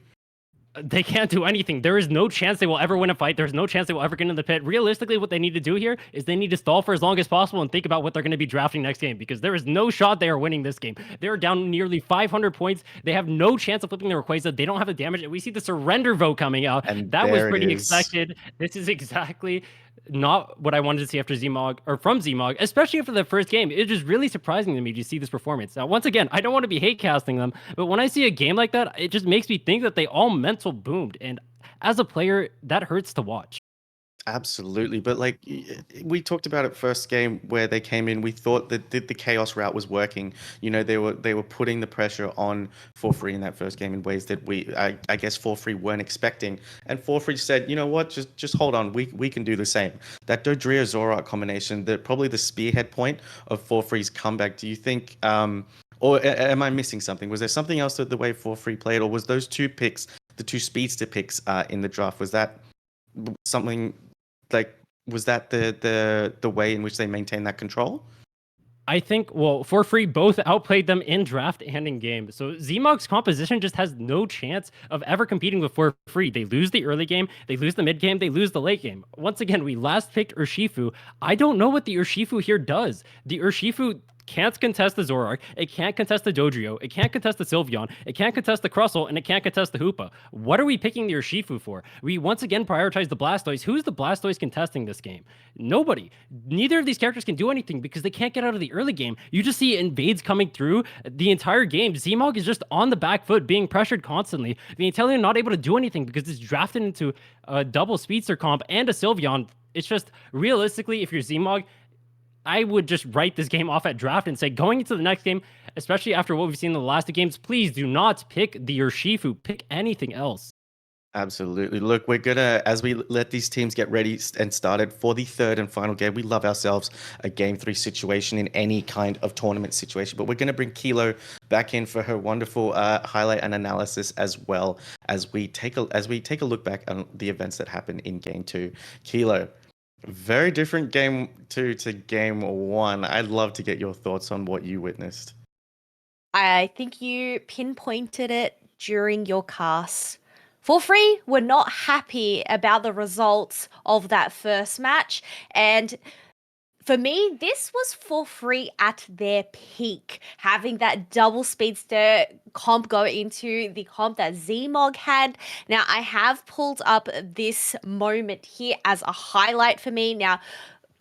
They can't do anything. There is no chance they will ever win a fight. There's no chance they will ever get into the pit. Realistically, what they need to do here is they need to stall for as long as possible and think about what they're going to be drafting next game, because there is no shot they are winning this game. They're down nearly 500 points. They have no chance of flipping the Rayquaza. They don't have the damage. And we see the surrender vote coming out. And that was there it pretty is. expected. This is exactly not what I wanted to see after Zmog or from Zmog, especially after the first game. It's just really surprising to me to see this performance. Now, once again, I don't want to be hate casting them, but when I see a game like that, it just makes me think that they all mental boomed. And as a player, that hurts to watch. Absolutely, but like we talked about it first game where they came in, we thought that the chaos route was working. You know, they were putting the pressure on For Free in that first game in ways that I guess For Free weren't expecting. And For Free said, you know what, just hold on, we can do the same. That Dodria Zorak combination, probably the spearhead point of For Free's comeback. Do you think, or am I missing something? Was there something else that the way For Free played, or was those two picks, the two speedster picks in the draft, was that something? Like, was that the way in which they maintain that control? I think, well, For Free both outplayed them in draft and in game. So Zmog's composition just has no chance of ever competing with For Free. They lose the early game, they lose the mid game, they lose the late game. Once again, we last picked Urshifu. I don't know what the Urshifu here does. The Urshifu can't contest the Zorak, it can't contest the Dodrio, it can't contest the Sylveon, it can't contest the Crustle, and it can't contest the Hoopa. What are we picking the Urshifu for? We once again prioritize the Blastoise. Who's the Blastoise contesting this game? Nobody. Neither of these characters can do anything because they can't get out of the early game. You just see invades coming through the entire game. Zmog is just on the back foot, being pressured constantly. The Inteleon not able to do anything because it's drafted into a double speedster comp and a Sylveon. It's just, realistically, if you're Zmog, I would just write this game off at draft and say, going into the next game, especially after what we've seen in the last two games, please do not pick the Urshifu. Pick anything else. Absolutely. Look, we're gonna, as we let these teams get ready and started for the third and final game, we love ourselves a game 3 situation in any kind of tournament situation. But we're gonna bring Kilo back in for her wonderful highlight and analysis, as well as we take a look back on the events that happened in game 2. Kilo, very different game 2 to game 1. I'd love to get your thoughts on what you witnessed. I think you pinpointed it during your cast. For Free were not happy about the results of that first match. And for me, this was For Free at their peak, having that double speedster comp go into the comp that Zmog had. Now, I have pulled up this moment here as a highlight for me. Now,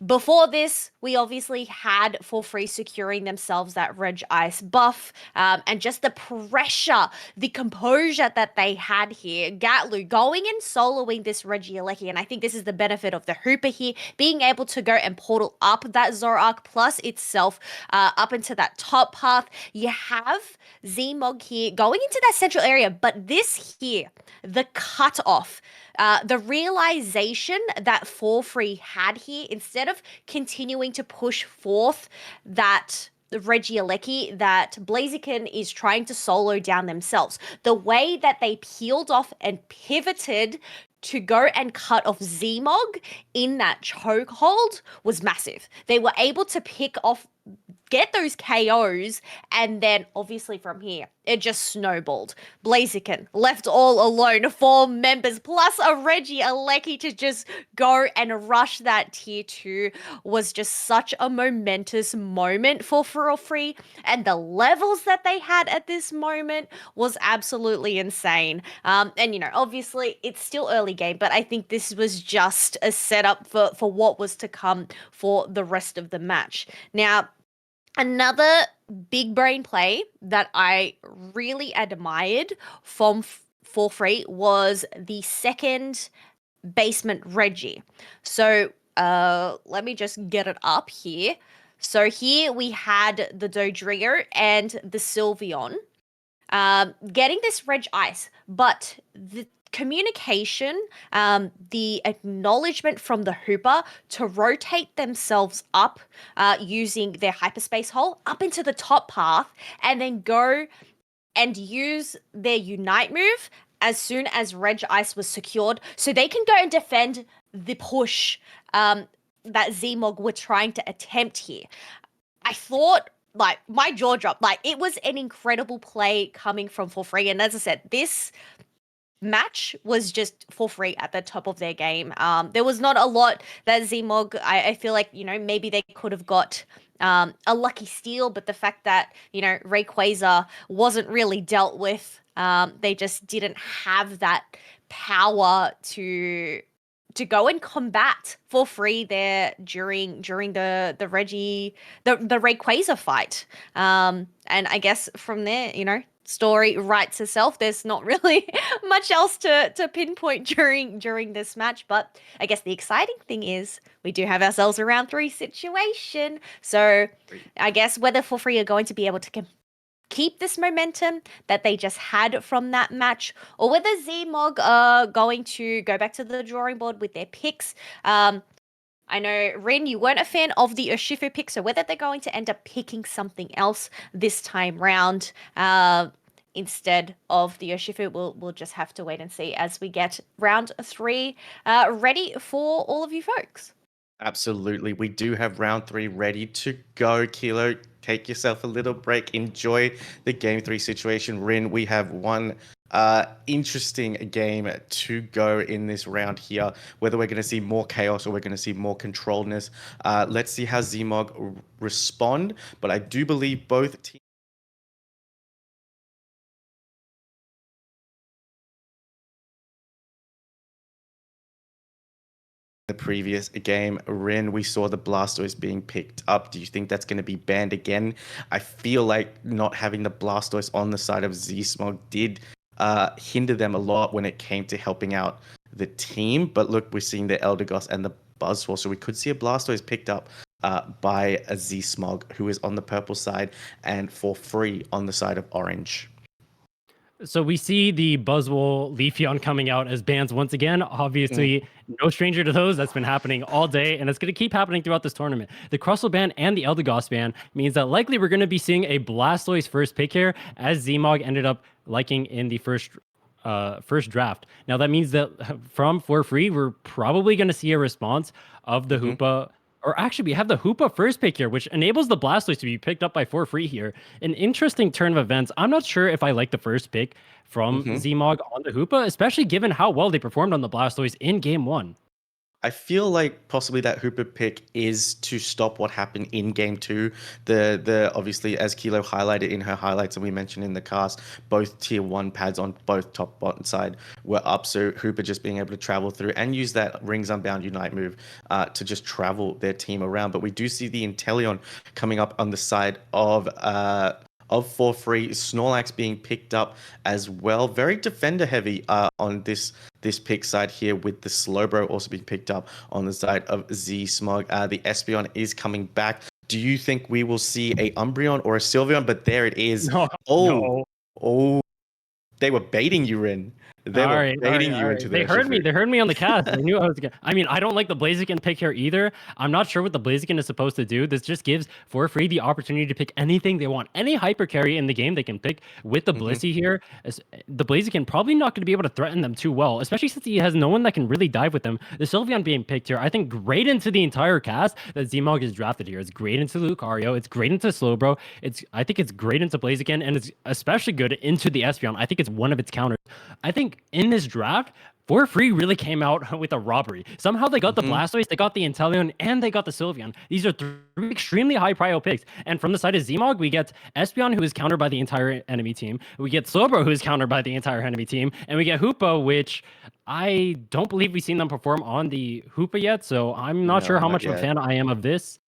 before this, we obviously had For Free securing themselves that Reg Ice buff, and just the pressure, the composure that they had here. Gatlu going and soloing this Regieleki, and I think this is the benefit of the Hooper here, being able to go and portal up that Zorak plus itself up into that top path. You have Zmog here going into that central area, but this here, the cutoff, the realization that For Free had here, instead of continuing to push forth that Regieleki that Blaziken is trying to solo down themselves, the way that they peeled off and pivoted to go and cut off Zmog in that chokehold was massive. They were able to pick off, get those KOs, and then obviously from here, it just snowballed. Blaziken left all alone, 4 members plus a Regieleki to just go and rush that tier 2 was just such a momentous moment for Free, and the levels that they had at this moment was absolutely insane. And you know, obviously it's still early game, but I think this was just a setup for what was to come for the rest of the match. Now, another big brain play that I really admired from For Free was the second basement Reggie. So let me just get it up here. So here we had the Dodrio and the Sylveon getting this Reg Ice, but the communication, the acknowledgement from the Hooper to rotate themselves up using their hyperspace hole up into the top path and then go and use their Unite move as soon as Reg Ice was secured, so they can go and defend the push that Zmog were trying to attempt here. I thought, like, my jaw dropped. Like, it was an incredible play coming from For Free. And as I said, this match was just For Free at the top of their game. There was not a lot that Zmog, I feel like, you know, maybe they could have got a lucky steal, but the fact that, you know, Rayquaza wasn't really dealt with, they just didn't have that power to to go and combat for free there during the Reggie the Rayquaza fight. And I guess from there, story writes itself. There's not really much else to pinpoint during this match, but I guess the exciting thing is we do have ourselves a round 3 situation. So I guess whether for free are going to be able to keep this momentum that they just had from that match, or whether Zmog are going to go back to the drawing board with their picks. I know, Rin, you weren't a fan of the Urshifu pick, so whether they're going to end up picking something else this time round instead of the Urshifu, we'll just have to wait and see as we get round 3 ready for all of you folks. Absolutely. We do have round 3 ready to go. Kilo, take yourself a little break. Enjoy the game 3 situation. Rin, we have one interesting game to go in this round here. Whether we're going to see more chaos or we're going to see more controlledness. Let's see how Zmog respond. But I do believe both teams the previous game. Rin, we saw the Blastoise being picked up. Do you think that's going to be banned again? I feel like not having the Blastoise on the side of Z-Smog did hinder them a lot when it came to helping out the team. But look, we're seeing the Eldegoss and the Buzzwole, so we could see a Blastoise picked up by a Z-Smog who is on the purple side and for free on the side of orange. So we see the Buzzwole Leafeon coming out as bans once again. Obviously, no stranger to those. That's been happening all day, and it's going to keep happening throughout this tournament. The Crustle ban and the Eldegoss ban means that likely we're going to be seeing a Blastoise first pick here, as Zmog ended up liking in the first draft. Now that means that from for free, we're probably going to see a response of the Hoopa. Or actually, we have the Hoopa first pick here, which enables the Blastoise to be picked up by for free here. An interesting turn of events. I'm not sure if I like the first pick from Zmog on the Hoopa, especially given how well they performed on the Blastoise in Game 1. I feel like possibly that Hooper pick is to stop what happened in game 2. The obviously, as Kilo highlighted in her highlights and we mentioned in the cast, both tier 1 pads on both top bottom side were up. So Hooper just being able to travel through and use that Rings Unbound Unite move to just travel their team around. But we do see the Inteleon coming up on the side of for free. Snorlax being picked up as well. Very defender heavy on this pick side here, with the Slowbro also being picked up on the side of Z-Smog. The Espeon is coming back. Do you think we will see a Umbreon or a Sylveon? But there it is. No. Oh, they were baiting you, Rin. They were baiting you into the They heard me. Urshifu. They heard me on the cast. They knew I was gonna. I mean, I don't like the Blaziken pick here either. I'm not sure what the Blaziken is supposed to do. This just gives for free the opportunity to pick anything they want. Any hyper carry in the game they can pick with the Blissey here. The Blaziken probably not going to be able to threaten them too well, especially since he has no one that can really dive with him. The Sylveon being picked here, I think great into the entire cast that Zmog is drafted here. It's great into Lucario. It's great into Slowbro. I think it's great into Blaziken, and it's especially good into the Espeon. I think it's one of its counters. I think in this draft, for free really came out with a robbery. Somehow they got the Blastoise, they got the Inteleon, and they got the Sylveon. These are 3 extremely high prio picks. And from the side of Zmog, we get Espeon, who is countered by the entire enemy team. We get Slowbro, who is countered by the entire enemy team. And we get Hoopa, which I don't believe we've seen them perform on the Hoopa yet. So I'm not sure how much of a fan I am of this.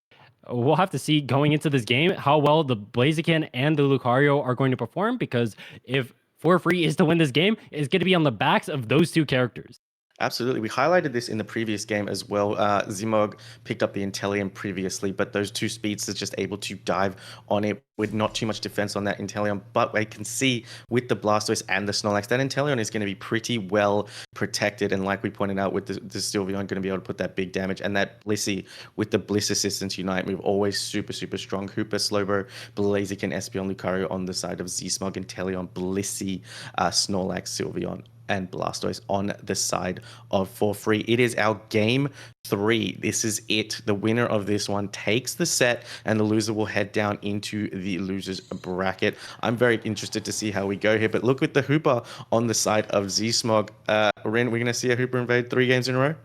We'll have to see going into this game how well the Blaziken and the Lucario are going to perform, because if for free is to win this game, is going to be on the backs of those 2 characters. Absolutely. We highlighted this in the previous game as well. Zmog picked up the Inteleon previously, but those 2 speeds are just able to dive on it with not too much defense on that Inteleon. But I can see with the Blastoise and the Snorlax, that Inteleon is going to be pretty well protected. And like we pointed out with the Sylveon, going to be able to put that big damage. And that Blissey with the Bliss Assistance Unite move, always super, super strong. Hooper, Slowbro, Blaziken, Espeon, Lucario on the side of Z-Smog, Inteleon, Blissey, Snorlax, Sylveon, and Blastoise on the side of for free. It is our game 3. This is it. The winner of this one takes the set, and the loser will head down into the losers bracket. I'm very interested to see how we go here, but look with the Hooper on the side of Z-Smog. Ren, we're going to see a Hooper invade 3 games in a row?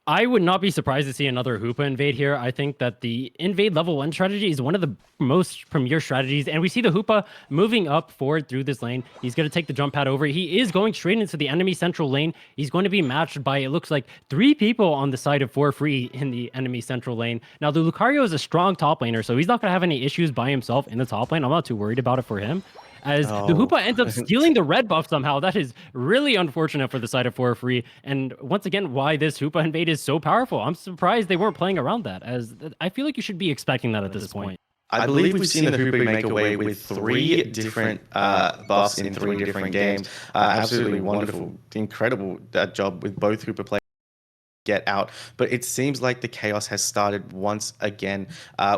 I would not be surprised to see another Hoopa invade here. I think that the invade level 1 strategy is one of the most premier strategies, and we see the Hoopa moving up forward through this lane. He's going to take the jump pad over. He is going straight into the enemy central lane. He's going to be matched by, it looks like, 3 people on the side of For Free in the enemy central lane. Now, the Lucario is a strong top laner, so he's not going to have any issues by himself in the top lane. I'm not too worried about it for him. As the Hoopa ends up stealing the red buff somehow. That is really unfortunate for the side of For Free. And once again, why this Hoopa invade is so powerful. I'm surprised they weren't playing around that, as I feel like you should be expecting that at this point. I believe we've seen the Hoopa make away with 3 different buffs in 3 different games. Absolutely wonderful, incredible job with both Hoopa players get out, but it seems like the chaos has started once again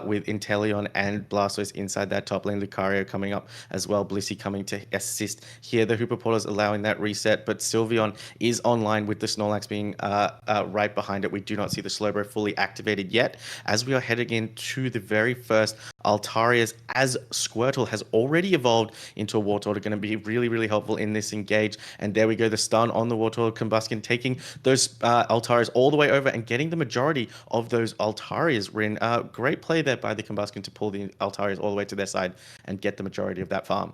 with Inteleon and Blastoise inside that top lane, Lucario coming up as well, Blissey coming to assist here. The Hoopa portal is allowing that reset, but Sylveon is online with the Snorlax being right behind it. We do not see the Slowbro fully activated yet, as we are heading into the very first Altarias, as Squirtle has already evolved into a Wartortle, going to be really, really helpful in this engage. And there we go, the stun on the Wartortle Combustion, taking those Altarias all the way over and getting the majority of those Altarias. Rin, great play there by the Combustion to pull the Altarias all the way to their side and get the majority of that farm.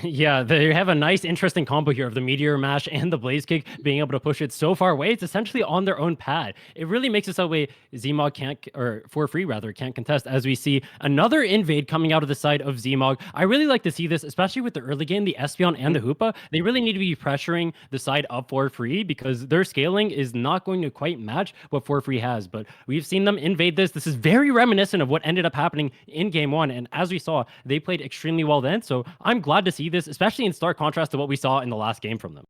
Yeah, they have a nice, interesting combo here of the Meteor Mash and the Blaze Kick being able to push it so far away. It's essentially on their own pad. It really makes it so way Zmog can't, or For Free rather, can't contest, as we see another invade coming out of the side of Zmog. I really like to see this, especially with the early game, the Espeon and the Hoopa. They really need to be pressuring the side of For Free because their scaling is not going to quite match what For Free has. But we've seen them invade this. This is very reminiscent of what ended up happening in game 1. And as we saw, they played extremely well then. So I'm glad to see this, especially in stark contrast to what we saw in the last game from them.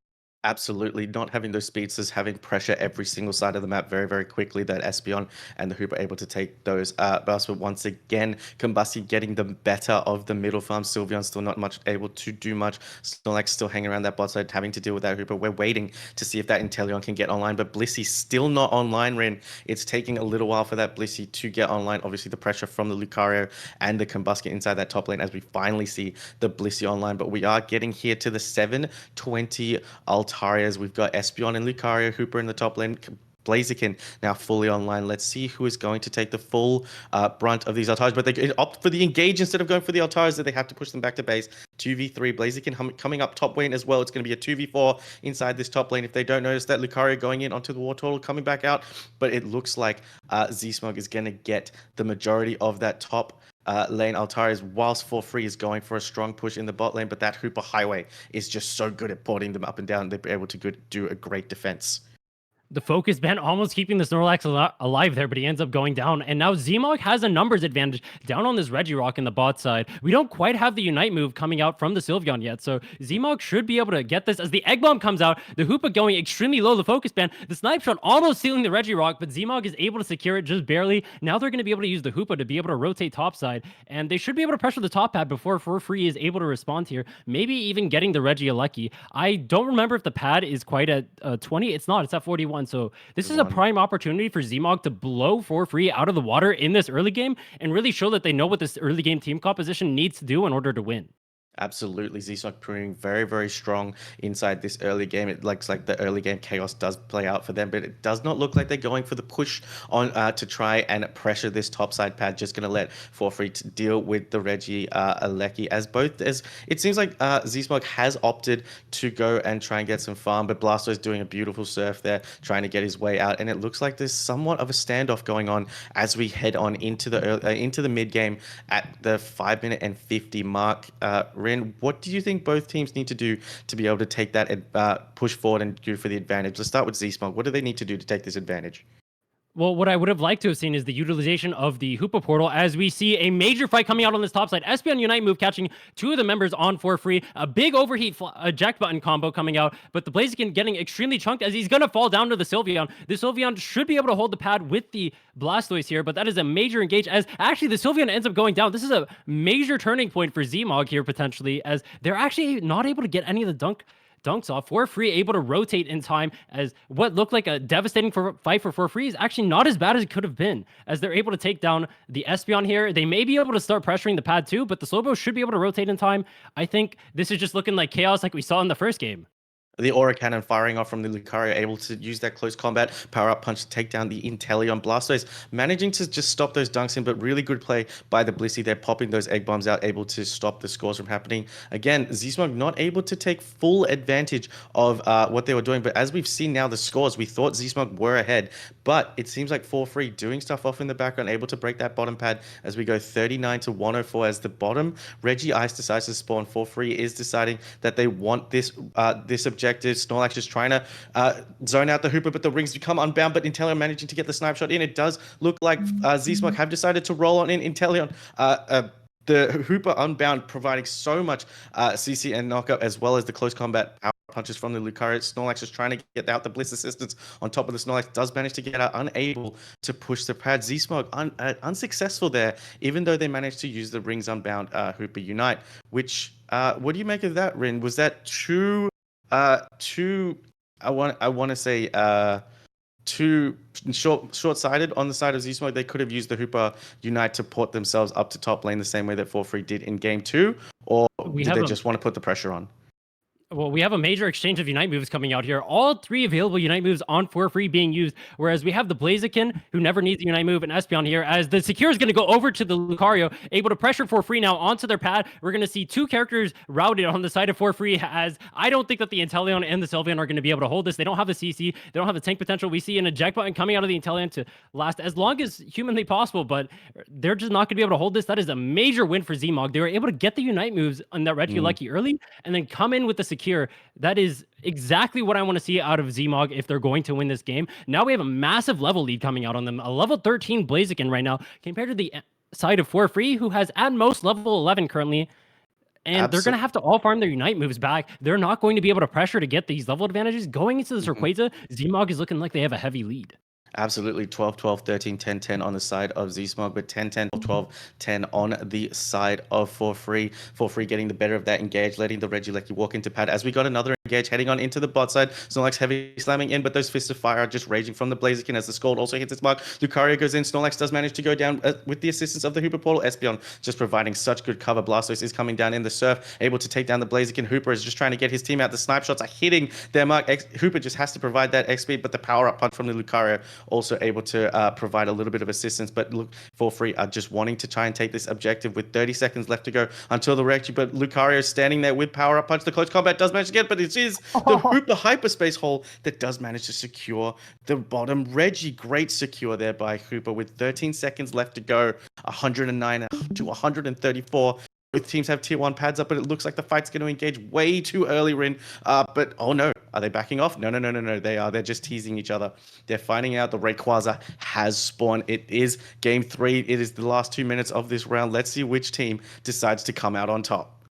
Absolutely, not having those speedsters, having pressure every single side of the map very, very quickly. That Espeon and the Hoopa are able to take those bursts, but once again, Combustion getting the better of the middle farm. Sylveon still not much able to do much. Snorlax still hanging around that bot side, having to deal with that Hoopa. We're waiting to see if that Inteleon can get online, but Blissey still not online, Rin. It's taking a little while for that Blissey to get online. Obviously, the pressure from the Lucario and the Combustion inside that top lane as we finally see the Blissey online, but we are getting here to the 720 Altarias. We've got Espeon and Lucario, Hooper in the top lane, Blaziken now fully online. Let's see who is going to take the full brunt of these Altarias, but they opt for the engage instead of going for the Altarias, that they have to push them back to base. 2v3, Blaziken coming up top lane as well. It's going to be a 2v4 inside this top lane. If they don't notice that, Lucario going in onto the Wartortle, coming back out, but it looks like Z-Smog is going to get the majority of that top lane Altarias, whilst For Free is going for a strong push in the bot lane, but that Hoopa Highway is just so good at porting them up and down. They're able to do a great defense. The focus ban almost keeping the Snorlax alive there, but he ends up going down. And now Zmog has a numbers advantage down on this Regirock in the bot side. We don't quite have the Unite move coming out from the Sylveon yet, so Zmog should be able to get this as the Egg Bomb comes out. The Hoopa going extremely low, the focus ban. The Snipe Shot almost stealing the Regirock, but Zmog is able to secure it just barely. Now they're going to be able to use the Hoopa to be able to rotate topside, and they should be able to pressure the top pad before For Free is able to respond here. Maybe even getting the Regi a lucky. I don't remember if the pad is quite at 20. It's not. It's at 41, so this is a prime opportunity for Zmog to blow For Free out of the water in this early game and really show that they know what this early game team composition needs to do in order to win. Absolutely, Z-Smog proving very, very strong inside this early game. It looks like the early game chaos does play out for them, but it does not look like they're going for the push on to try and pressure this topside pad. Just going to let For Free to deal with the Regi Aleki, as it seems like Z-Smog has opted to go and try and get some farm, but Blastoise is doing a beautiful surf there, trying to get his way out, and it looks like there's somewhat of a standoff going on as we head on into the mid game at the 5 minute and 50 mark. What do you think both teams need to do to be able to take that push forward and go for the advantage? Let's start with Z-Smog. What do they need to do to take this advantage? Well, what I would have liked to have seen is the utilization of the Hoopa portal as we see a major fight coming out on this top side. Espeon Unite move catching 2 of the members on For Free. A big overheat eject button combo coming out, but the Blaziken getting extremely chunked as he's going to fall down to the Sylveon. The Sylveon should be able to hold the pad with the Blastoise here, but that is a major engage as actually the Sylveon ends up going down. This is a major turning point for Zmog here potentially, as they're actually not able to get any of the dunks off. For Free able to rotate in time, as what looked like a devastating fight for Free is actually not as bad as it could have been, as they're able to take down the Espeon here. They may be able to start pressuring the pad too, but the Slowbro should be able to rotate in time. I think this is just looking like chaos like we saw in the first game. The aura cannon firing off from the Lucario, able to use that close combat power up punch to take down the Inteleon Blastoise, managing to just stop those dunks in, but really good play by the Blissey. They're popping those egg bombs out, able to stop the scores from happening. Again, Z-Smog not able to take full advantage of what they were doing, but as we've seen now the scores, we thought Z-Smog were ahead, but it seems like 4-3 doing stuff off in the background, able to break that bottom pad as we go 39 to 104 as the bottom. Regice decides to spawn. 4-3 is deciding that they want this this objective. Snorlax just trying to zone out the Hooper, but the rings become unbound, but Inteleon managing to get the snipe shot in. It does look like Z-Smog have decided to roll on in Inteleon. The Hooper unbound providing so much CC and knockup, as well as the close combat power punches from the Lucario. Snorlax just trying to get out the Bliss assistance on top of the Snorlax, does manage to get out, unable to push the pad. Z-Smog unsuccessful there, even though they managed to use the rings unbound Hooper Unite, which what do you make of that, Rin? Was that too I want to say too short-sighted on the side of Z-Smog? They could have used the Hooper Unite to port themselves up to top lane the same way that 4-3 did in game 2, or did they just want to put the pressure on? Well, we have a major exchange of Unite moves coming out here. All 3 available Unite moves on for free being used, whereas we have the Blaziken, who never needs a Unite move, and Espeon here, as the Secure is going to go over to the Lucario, able to pressure for free now onto their pad. We're going to see 2 characters routed on the side of for free, as I don't think that the Inteleon and the Sylveon are going to be able to hold this. They don't have the CC, they don't have the tank potential. We see an eject button coming out of the Inteleon to last as long as humanly possible, but they're just not going to be able to hold this. That is a major win for Z-Mog. They were able to get the Unite moves on that Regieleki early, and then come in with the Secure. That is exactly what I want to see out of Z-Mog if they're going to win this game. Now we have a massive level lead coming out on them. A level 13 Blaziken right now compared to the side of 4-3, who has at most level 11 currently. And they're going to have to all farm their Unite moves back. They're not going to be able to pressure to get these level advantages. Going into this Rayquaza, Z-Mog is looking like they have a heavy lead. Absolutely. 12, 12, 13, 10, 10 on the side of Z-Smog, but 10, 10, 12, 10 on the side of 4-3. 4-3 getting the better of that engage, letting the Regieleki walk into pad. As we got another engage heading on into the bot side, Snorlax heavy slamming in, but those Fists of Fire are just raging from the Blaziken as the Scald also hits its mark. Lucario goes in. Snorlax does manage to go down with the assistance of the Hooper Portal. Espeon just providing such good cover. Blastoise is coming down in the Surf, able to take down the Blaziken. Hooper is just trying to get his team out. The snipe shots are hitting their mark. Hooper just has to provide that X speed, but the power up punch from the Lucario also able to provide a little bit of assistance. But look, 4-3 are just wanting to try and take this objective with 30 seconds left to go until the Regi, but Lucario standing there with power up punch. The close combat does manage to get, but it is the Hooper hyperspace hole that does manage to secure the bottom. Regi, great secure there by Hooper with 13 seconds left to go. 109 to 134. Both teams have tier 1 pads up, but it looks like the fight's going to engage way too early, Rin. But oh no, are they backing off? No. They're just teasing each other. They're finding out the Rayquaza has spawned. It is game 3. It is the last 2 minutes of this round. Let's see which team decides to come out on top.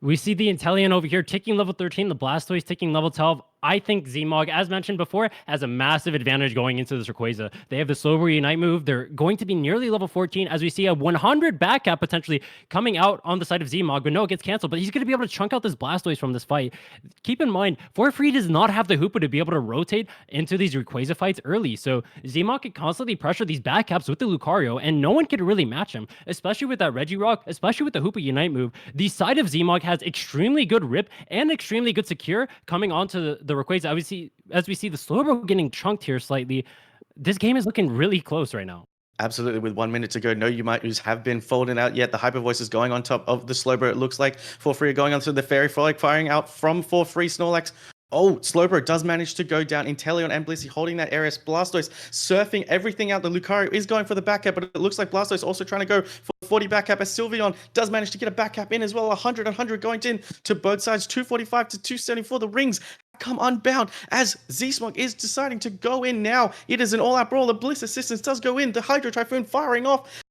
We see the Inteleon over here taking level 13, the Blastoise taking level 12. I think Z-Mog, as mentioned before, has a massive advantage going into this Rayquaza. They have the Slow Unite move. They're going to be nearly level 14 as we see a 100 back cap potentially coming out on the side of Z-Mog, but no, it gets canceled. But he's going to be able to chunk out this Blastoise from this fight. Keep in mind, 4-3 does not have the Hoopa to be able to rotate into these Rayquaza fights early. So Z-Mog can constantly pressure these back caps with the Lucario, and no one can really match him, especially with that Regirock, especially with the Hoopa Unite move. The side of Z-Mog has extremely good rip and extremely good secure coming onto the Rayquaza. As we see the Slowbro getting chunked here slightly, this game is looking really close right now. Absolutely, with 1 minute to go, no Umites have been folded out yet. The Hyper Voice is going on top of the Slowbro. It looks like 4-3 are going onto the Fairy Frolic, firing out from 4-3 Snorlax. Oh, Slowbro does manage to go down. Inteleon and Blissey holding that area. Blastoise surfing everything out. The Lucario is going for the back cap, but it looks like Blastoise also trying to go for 40 back cap as Sylveon does manage to get a back cap in as well. 100 going in to both sides. 245 to 274. The rings come unbound as Z-Smog is deciding to go in now. It is an all-out brawl. The Bliss assistance does go in. The Hydro Typhoon firing off.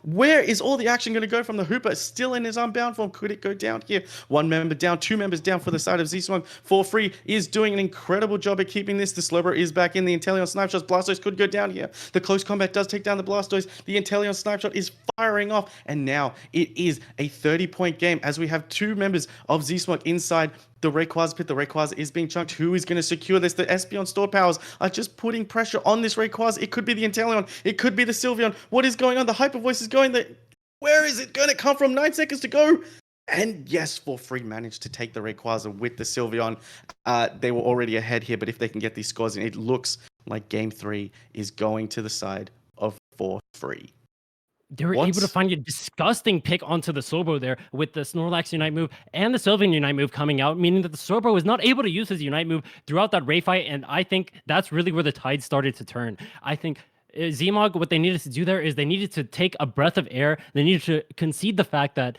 Where is all the action going to go from the Hooper? Still in his unbound form. Could it go down here? 1 member down, 2 members down for the side of Z-Smog. 4-3 is doing an incredible job at keeping this. The Slowbro is back in. The Inteleon snipe shots. Blastoise could go down here. The close combat does take down the Blastoise. The Inteleon snipe shot is firing off. And now it is a 30-point game as we have 2 members of Z-Smog inside the Rayquaza pit. The Rayquaza is being chunked. Who is going to secure this? The Espeon stored powers are just putting pressure on this Rayquaza. It could be the Inteleon. It could be the Sylveon. What is going on? The Hyper Voice is going there. Where is it going to come from? 9 seconds to go. And yes, for free managed to take the Rayquaza with the Sylveon. They were already ahead here, but if they can get these scores in, it looks like game 3 is going to the side of for free. They were able to What? find a disgusting pick onto the Slowbro there with the Snorlax Unite move and the Sylveon Unite move coming out, meaning that the Slowbro was not able to use his Unite move throughout that Ray fight, and I think that's really where the tide started to turn. I think Zmog, what they needed to do there is they needed to take a breath of air. They needed to concede the fact that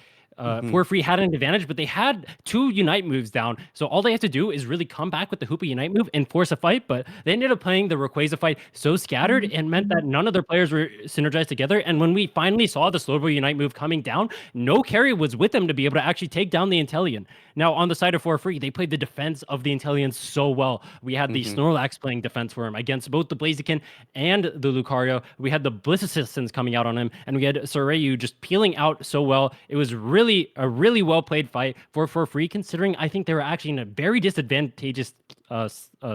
For Free had an advantage, but they had 2 Unite moves down. So all they have to do is really come back with the Hoopa Unite move and force a fight. But they ended up playing the Rayquaza fight so scattered and meant that none of their players were synergized together. And when we finally saw the Slowbro Unite move coming down, no carry was with them to be able to actually take down the Inteleon. Now, on the side of For Free, they played the defense of the Inteleon so well. We had the Snorlax playing defense for him against both the Blaziken and the Lucario. We had the Bliss Assistants coming out on him, and we had Soreyu just peeling out so well. It was really a really well played fight for Free, considering I think they were actually in a very disadvantageous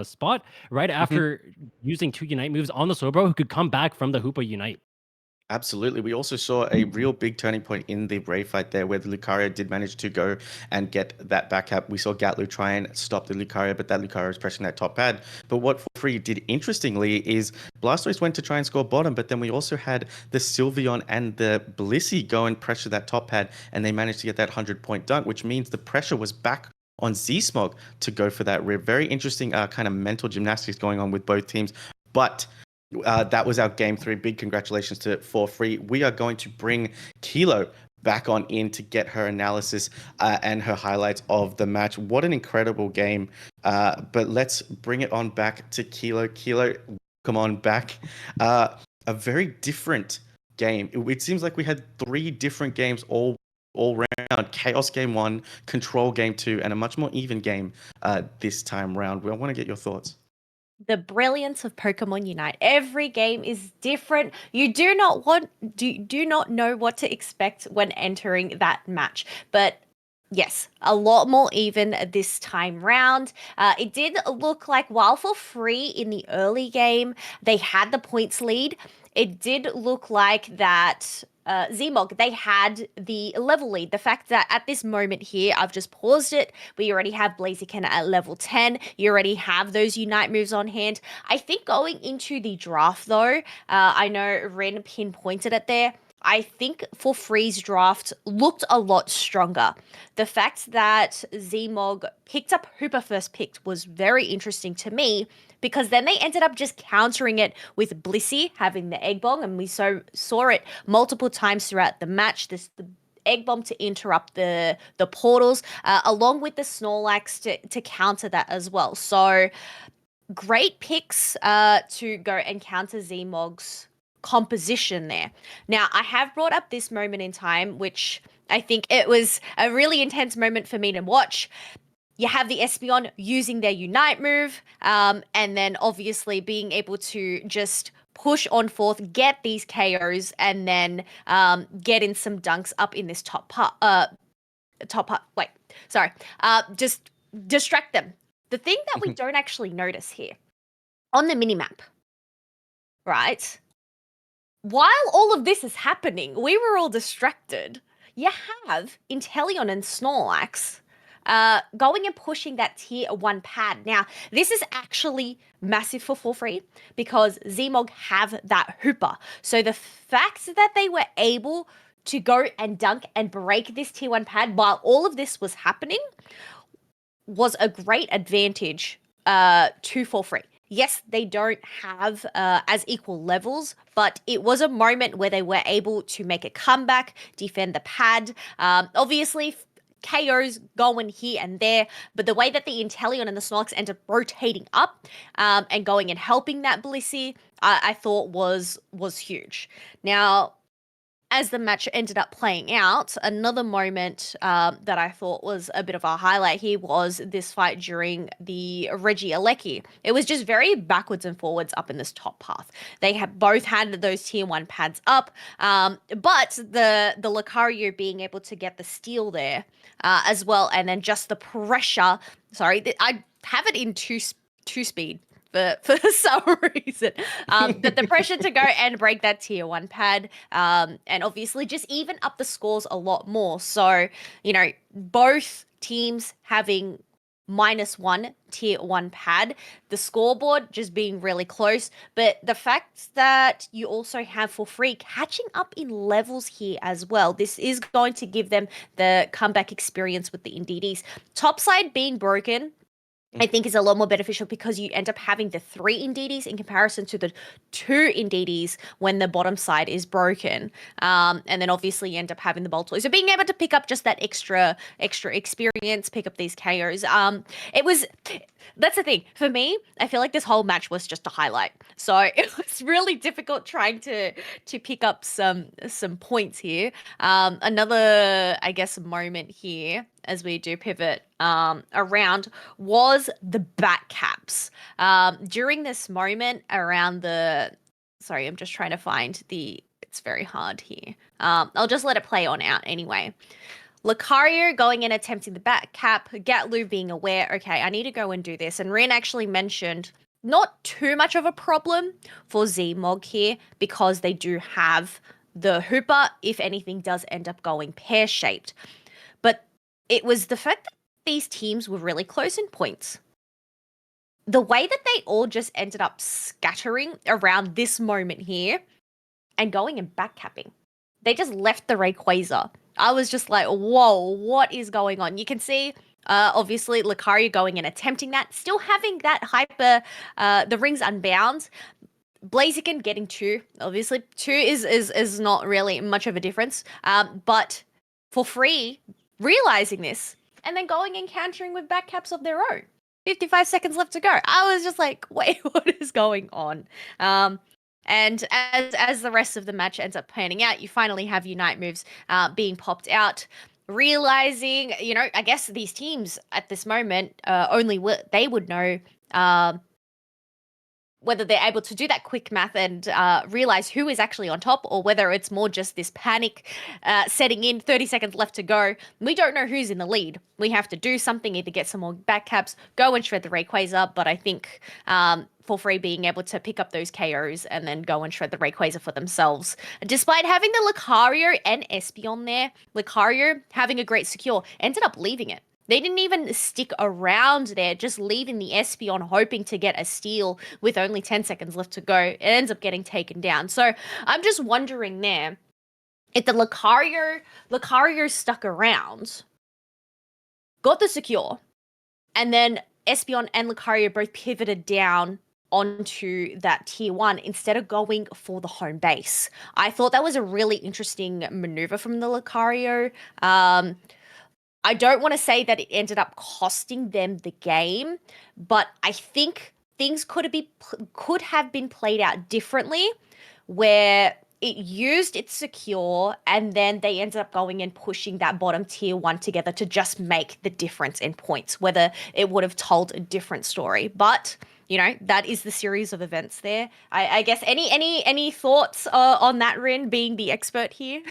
spot right after using 2 Unite moves on the Slowbro who could come back from the Hoopa Unite. Absolutely. We also saw a real big turning point in the Ray fight there where the Lucario did manage to go and get that back up. We saw Gatlu try and stop the Lucario, but that Lucario was pressing that top pad. But what For Free did interestingly is Blastoise went to try and score bottom, but then we also had the Sylveon and the Blissey go and pressure that top pad, and they managed to get that 100-point dunk, which means the pressure was back on Z-Smog to go for that rib. Very interesting kind of mental gymnastics going on with both teams. But that was our game 3. Big congratulations to For Free. We are going to bring Kilo back on in to get her analysis and her highlights of the match. What an incredible game. But let's bring it on back to Kilo. Kilo, come on back. A very different game. It seems like we had 3 different games all round. Chaos game 1, Control game 2, and a much more even game this time round. I want to get your thoughts. The brilliance of Pokemon Unite. Every game is different. You do not know what to expect when entering that match. But yes, a lot more even this time round. It did look like while For Free in the early game, they had the points lead. It did look like that Zmog, they had the level lead. The fact that at this moment here, I've just paused it. We already have Blaziken at level 10. You already have those Unite moves on hand. I think going into the draft, though, I know Rin pinpointed it there. I think For Free's draft looked a lot stronger. The fact that Zmog picked up Hooper first picked was very interesting to me because then they ended up just countering it with Blissey having the Egg Bomb, and we saw it multiple times throughout the match. The Egg Bomb to interrupt the portals, along with the Snorlax to counter that as well. So great picks to go and counter Zmog's composition there. Now, I have brought up this moment in time, which I think it was a really intense moment for me to watch. You have the Espeon using their Unite move, and then obviously being able to just push on forth, get these KOs, and then get in some dunks up in this top part. Just distract them. The thing that we don't actually notice here on the minimap, right? While all of this is happening, we were all distracted. You have Inteleon and Snorlax going and pushing that tier 1 pad. Now, this is actually massive for Free because Zmog have that Hooper. So the fact that they were able to go and dunk and break this tier 1 pad while all of this was happening was a great advantage to For Free. Yes, they don't have as equal levels, but it was a moment where they were able to make a comeback, defend the pad. Obviously, KOs going here and there, but the way that the Inteleon and the Snorlax ended up rotating up and going and helping that Blissey, I thought was huge. Now, as the match ended up playing out, another moment that I thought was a bit of a highlight here was this fight during the Regieleki. It was just very backwards and forwards up in this top path. They have both had those tier 1 pads up, but the Lucario being able to get the steal there as well, and then just the pressure. Sorry, I have it in two speed for some reason. But the pressure to go and break that tier 1 pad, and obviously just even up the scores a lot more. So, both teams having -1 tier 1 pad, the scoreboard just being really close, but the fact that you also have For Free catching up in levels here as well, this is going to give them the comeback experience with the Indeedis. Topside being broken, I think is a lot more beneficial because you end up having the 3 Indeedis in comparison to the 2 Indeedis when the bottom side is broken. And then obviously you end up having the Boltoy. So being able to pick up just that extra experience, pick up these KOs. That's the thing. For me, I feel like this whole match was just a highlight. So it was really difficult trying to pick up some points here. Another, I guess, moment here as we do pivot around was the back caps. During this moment around sorry, I'm just trying to find it's very hard here. I'll just let it play on out anyway. Lucario going in attempting the back cap, Gatlu being aware, okay, I need to go and do this. And Rin actually mentioned not too much of a problem for Zmog here because they do have the Hooper, if anything does end up going pear-shaped. But it was the fact that these teams were really close in points. The way that they all just ended up scattering around this moment here and going and backcapping. They just left the Rayquaza. I was just like, whoa, what is going on? You can see, obviously, Lucario going and attempting that, still having that hyper, the rings unbound. Blaziken getting 2. Obviously, 2 is not really much of a difference. But For Free, realizing this, and then going and countering with backcaps of their own. 55 seconds left to go. I was just like, wait, what is going on? And as the rest of the match ends up panning out, you finally have Unite moves being popped out. Realizing, I guess these teams at this moment, only they would know whether they're able to do that quick math and realize who is actually on top, or whether it's more just this panic setting in, 30 seconds left to go. We don't know who's in the lead. We have to do something, either get some more back caps, go and shred the Rayquaza, but I think For Free being able to pick up those KOs and then go and shred the Rayquaza for themselves. Despite having the Lucario and Espeon there, Lucario having a great secure, ended up leaving it. They didn't even stick around there, just leaving the Espeon, hoping to get a steal with only 10 seconds left to go. It ends up getting taken down. So I'm just wondering there, if the Lucario stuck around, got the secure, and then Espeon and Lucario both pivoted down onto that tier 1 instead of going for the home base. I thought that was a really interesting maneuver from the Lucario. I don't want to say that it ended up costing them the game, but I think things could have been played out differently, where it used its secure and then they ended up going and pushing that bottom tier 1 together to just make the difference in points, whether it would have told a different story. But that is the series of events there. I guess any thoughts on that, Rin, being the expert here?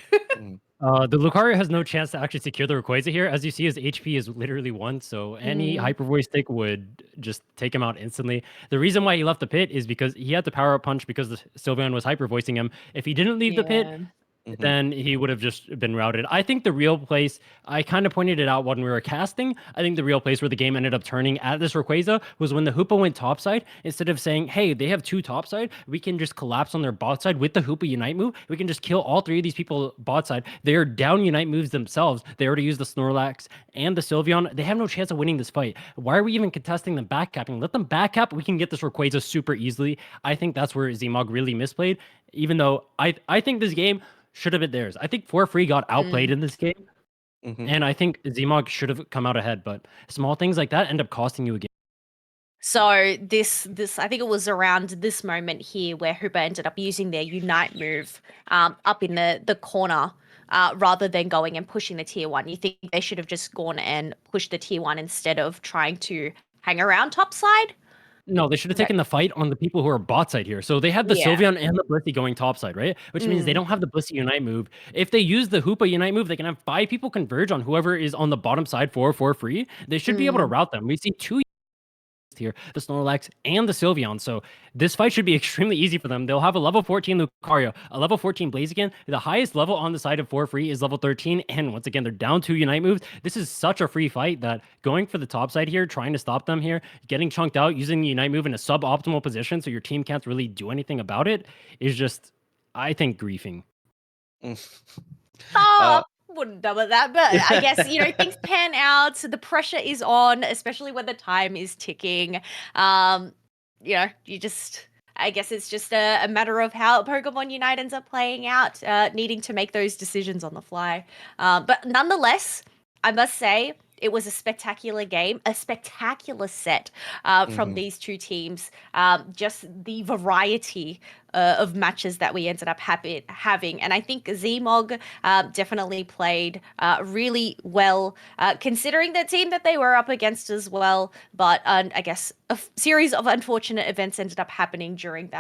The Lucario has no chance to actually secure the Rayquaza here. As you see, his HP is literally 1, so any Hyper Voice stick would just take him out instantly. The reason why he left the pit is because he had to power up punch because the Sylveon was Hyper Voicing him. If he didn't leave the pit, then he would have just been routed. I think the real place, I kind of pointed it out when we were casting, I think the real place where the game ended up turning at this Rayquaza was when the Hoopa went topside. Instead of saying, hey, they have 2 topside, we can just collapse on their bot side with the Hoopa Unite move. We can just kill all 3 of these people bot side. They're down Unite moves themselves. They already used the Snorlax and the Sylveon. They have no chance of winning this fight. Why are we even contesting them backcapping? Let them backcap. We can get this Rayquaza super easily. I think that's where Zmog really misplayed, even though I think this game should have been theirs. I think For Free got outplayed in this game, and I think Zmog should have come out ahead. But small things like that end up costing you a game. So this I think it was around this moment here where Hoopa ended up using their Unite move up in the corner rather than going and pushing the tier 1. You think they should have just gone and pushed the tier 1 instead of trying to hang around topside? No, they should have taken the fight on the people who are bot side here. So they have the Sylveon and the Blissey going top side, right? Which means they don't have the Blissey Unite move. If they use the Hoopa Unite move, they can have 5 people converge on whoever is on the bottom side for free. They should be able to route them. We see 2 here, the Snorlax and the Sylveon. So this fight should be extremely easy for them. They'll have a level 14 Lucario, a level 14 Blaziken. The highest level on the side of 4 free is level 13. And once again, they're down 2 Unite moves. This is such a free fight that going for the top side here, trying to stop them here, getting chunked out, using the Unite move in a suboptimal position so your team can't really do anything about it is just, I think, griefing. Stop! Wouldn't double that, but I guess things pan out. So the pressure is on, especially when the time is ticking. You just. I guess it's just a matter of how Pokemon Unite ends up playing out, needing to make those decisions on the fly. But nonetheless, I must say it was a spectacular game, a spectacular set from these two teams. Just the variety of matches that we ended up having. And I think Zmog definitely played really well, considering the team that they were up against as well. But I guess a series of unfortunate events ended up happening during that.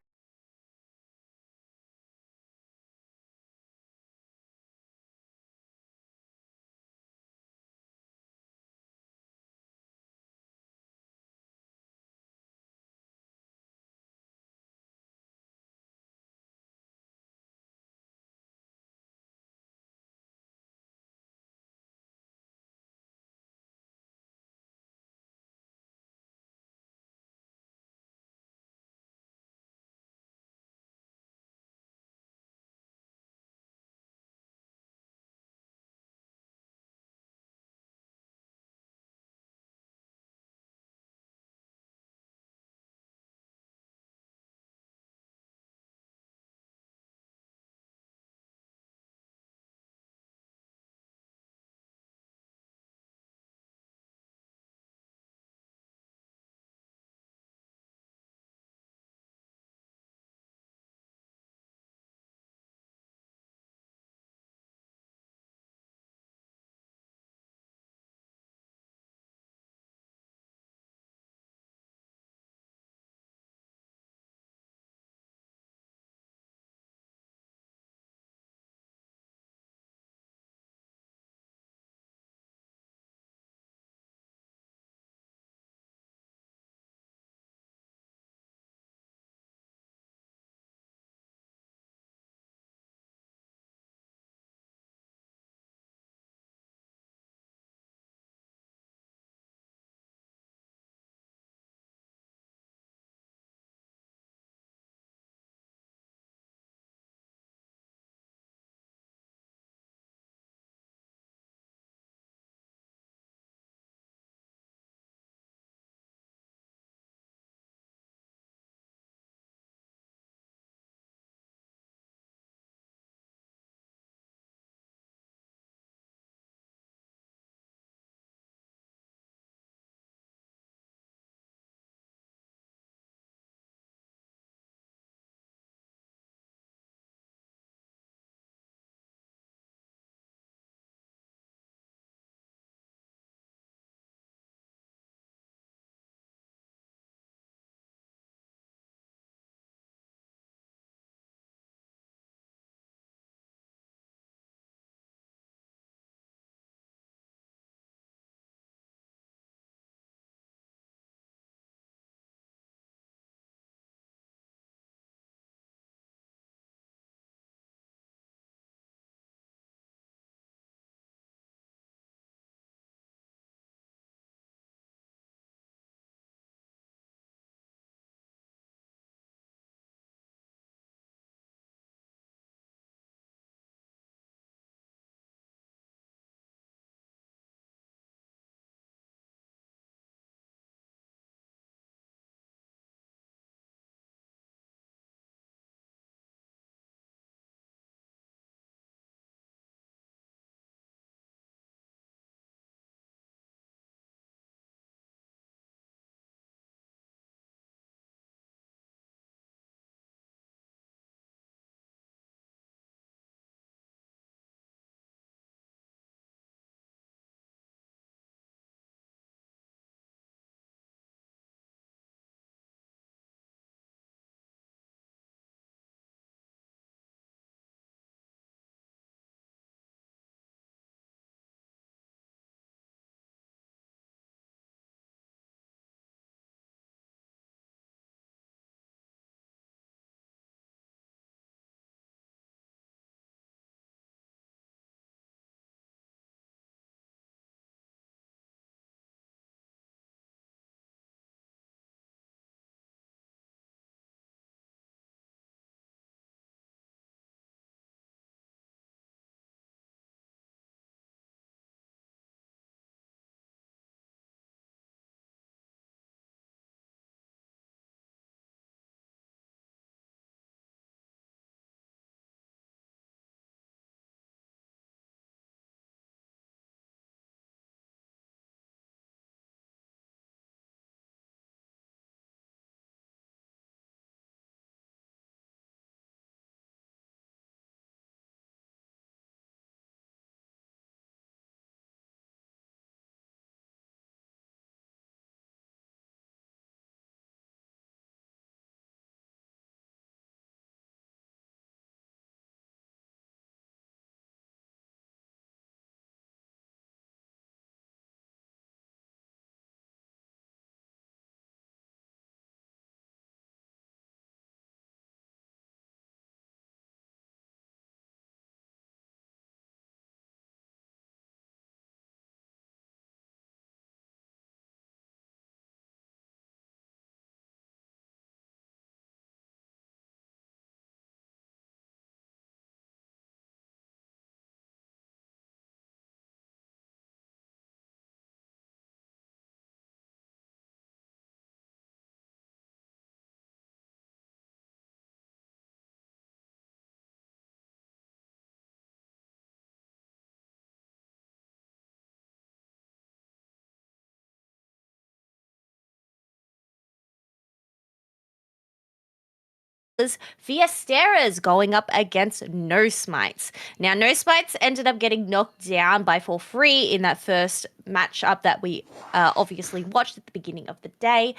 Fiesteras going up against No Smites. Now, No Smites ended up getting knocked down by For Free in that first matchup that we obviously watched at the beginning of the day.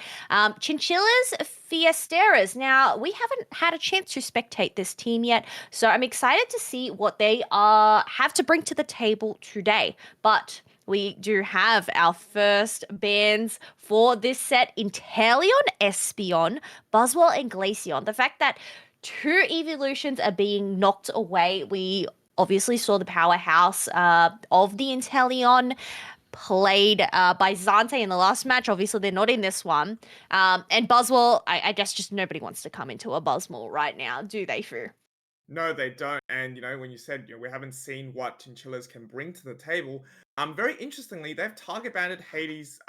Chinchillas Fiesteras. Now, we haven't had a chance to spectate this team yet, so I'm excited to see what they have to bring to the table today. But we do have our first bans for this set: Inteleon, Espeon, Buzzwell, and Glaceon. The fact that two evolutions are being knocked away, we obviously saw the powerhouse of the Inteleon played by Zante in the last match. Obviously, they're not in this one. And Buzzwell, I guess just nobody wants to come into a Buzzwell right now, do they, Fu? No, they don't. And when you said we haven't seen what Chinchillas can bring to the table, very interestingly, they've target banded Hades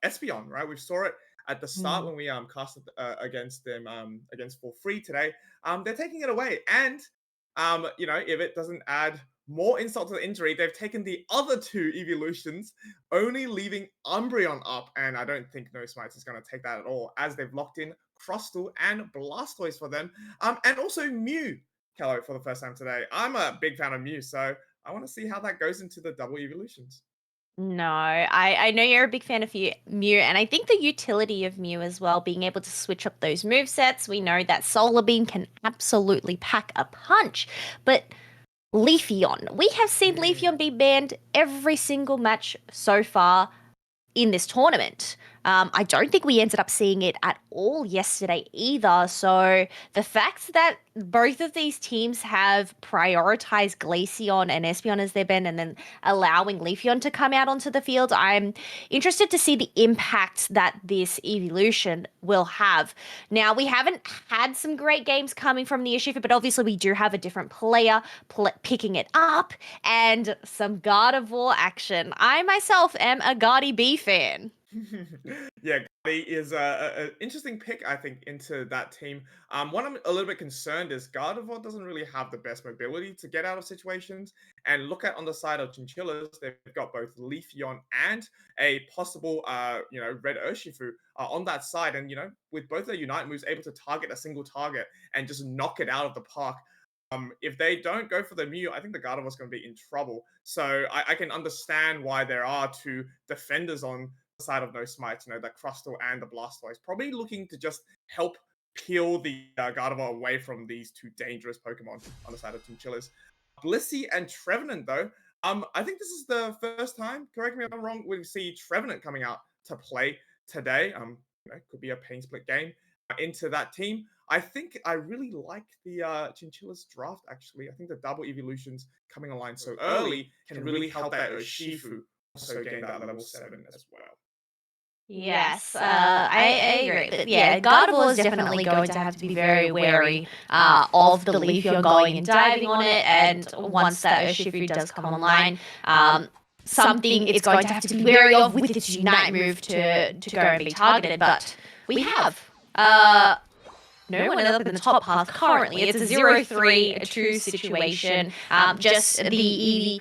Espeon, right? We saw it at the start when we cast it, against them against For Free today. They're taking it away, and if it doesn't add more insult to the injury, they've taken the other two evolutions, only leaving Umbreon up, and I don't think No Smites is going to take that at all, as they've locked in Crustle and Blastoise for them, and also Mew. Kello, for the first time today. I'm a big fan of Mew, so I want to see how that goes into the double evolutions. No, I know you're a big fan of Mew, and I think the utility of Mew as well, being able to switch up those movesets. We know that Solar Beam can absolutely pack a punch, but Leafeon. We have seen Leafeon be banned every single match so far in this tournament. I don't think we ended up seeing it at all yesterday either. So the fact that both of these teams have prioritized Glaceon and Espeon as their ban and then allowing Leafeon to come out onto the field, I'm interested to see the impact that this evolution will have. Now, we haven't had some great games coming from the issue, but obviously we do have a different player picking it up and some Gardevoir action. I myself am a Gardy B fan. Yeah, Gardy is an interesting pick, I think, into that team. What I'm a little bit concerned is Gardevoir doesn't really have the best mobility to get out of situations. And look at on the side of Chinchillas, they've got both Leafeon and a possible, Red Urshifu on that side. And, with both their Unite moves, able to target a single target and just knock it out of the park. If they don't go for the Mew, I think the Gardevoir's going to be in trouble. So I can understand why there are two defenders on side of No Smites, the Crustle and the Blastoise, probably looking to just help peel the Gardevoir away from these two dangerous Pokemon on the side of Chinchillas. Blissey and Trevenant, though, I think this is the first time, correct me if I'm wrong, we see Trevenant coming out to play today. Could be a pain split game into that team. I think I really like the Chinchillas draft, actually. I think the double evolutions coming online so early can really help that Urshifu also gain that level 7 as well. Yes, I agree. But yeah, Gardevoir is definitely going to have to be very wary of the Leafeon going and diving on it. And once that Urshifu does come online, something it's going to have to be wary of with its Unite move to go and be targeted. But we have no one up in the top path currently. It's a 0-3-2 situation. Just the Eevee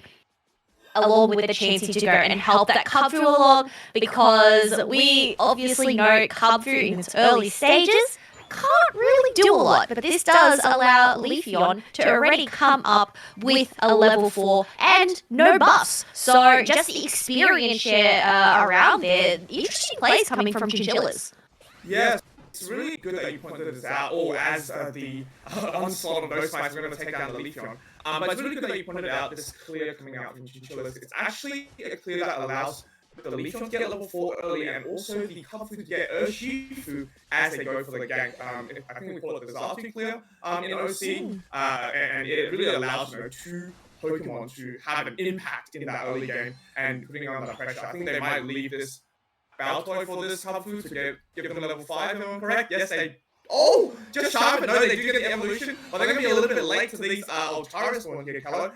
along with the Chansey to go and help that Cubfu along, because we obviously know Cubfu in its early stages can't really do a lot, but this does allow Leafeon to already come up with a level 4 and no buffs. So just the experience share around there, interesting plays coming from Chinchillas. Yes. It's really good that you pointed this out, or as the onslaught of those fights, we're going to take down the Leafeon. But it's really good that you pointed out this clear coming out from Chinchillas. It's actually a clear that allows the Leafeon to get level 4 early, and also the Cubfu to get Urshifu as they go for the gank. I think we call it the Zartu clear in OC, and it really allows two Pokemon to have an impact in that early game and putting on the pressure. I think they might leave this Baltoy for this Cubfu to give them a level 5, if I'm correct. Yes, they... Oh! Just shy of it. No, they do get the evolution, but they're going to be a little bit late to these Altaris one here, Kello.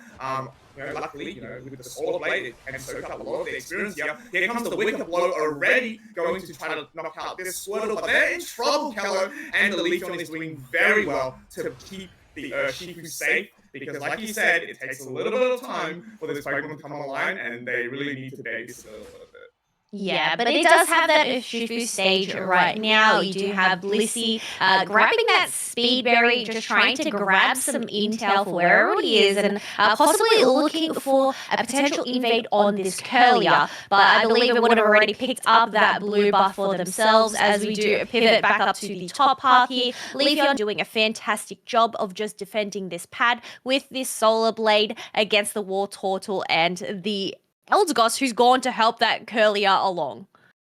Luckily, with the Solar Blade, it can soak up a lot of the experience here. Here comes the Wicked Blow already, going to try to knock out this Squirtle, but they're in trouble, Kello, and the Leafeon is doing very well to keep the Urshifu safe, because like you said, it takes a little bit of time for this Pokemon to come online, and they really need to babysit it a little bit. Yeah, but it does have that Urshifu stage right now. You do have Blissey grabbing that Speedberry, just trying to grab some intel for wherever he is, and possibly looking for a potential invade on this Curlier. But I believe it would have already picked up that blue buff for themselves as we do pivot back up to the top path here. Leafeon doing a fantastic job of just defending this pad with this Solar Blade against the War Turtle and the Eldegoss, who's gone to help that Curlier along.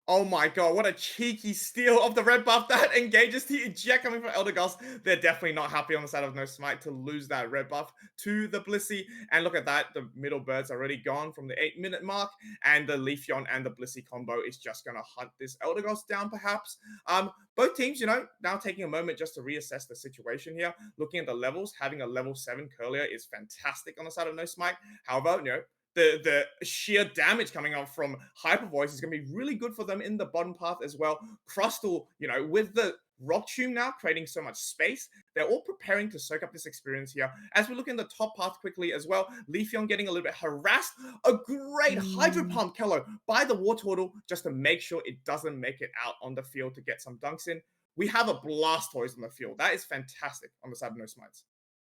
Oh my god, what a cheeky steal of the red buff that engages the eject coming from Eldegoss. They're definitely not happy on the side of No Smite to lose that red buff to the Blissey. And look at that, the middle bird's already gone from the 8-minute mark, and the Leafeon and the Blissey combo is just going to hunt this Eldegoss down perhaps. Both teams, now taking a moment just to reassess the situation here, looking at the levels, having a level 7 Curlier is fantastic on the side of No Smite. However, the sheer damage coming up from Hyper Voice is going to be really good for them in the bottom path as well. Crustal, with the Rock Tomb now creating so much space, they're all preparing to soak up this experience here. As we look in the top path quickly as well, Leafeon getting a little bit harassed. A great Hydro Pump, Kello, by the War Turtle just to make sure it doesn't make it out on the field to get some dunks in. We have a Blastoise on the field. That is fantastic on the side of No Smites.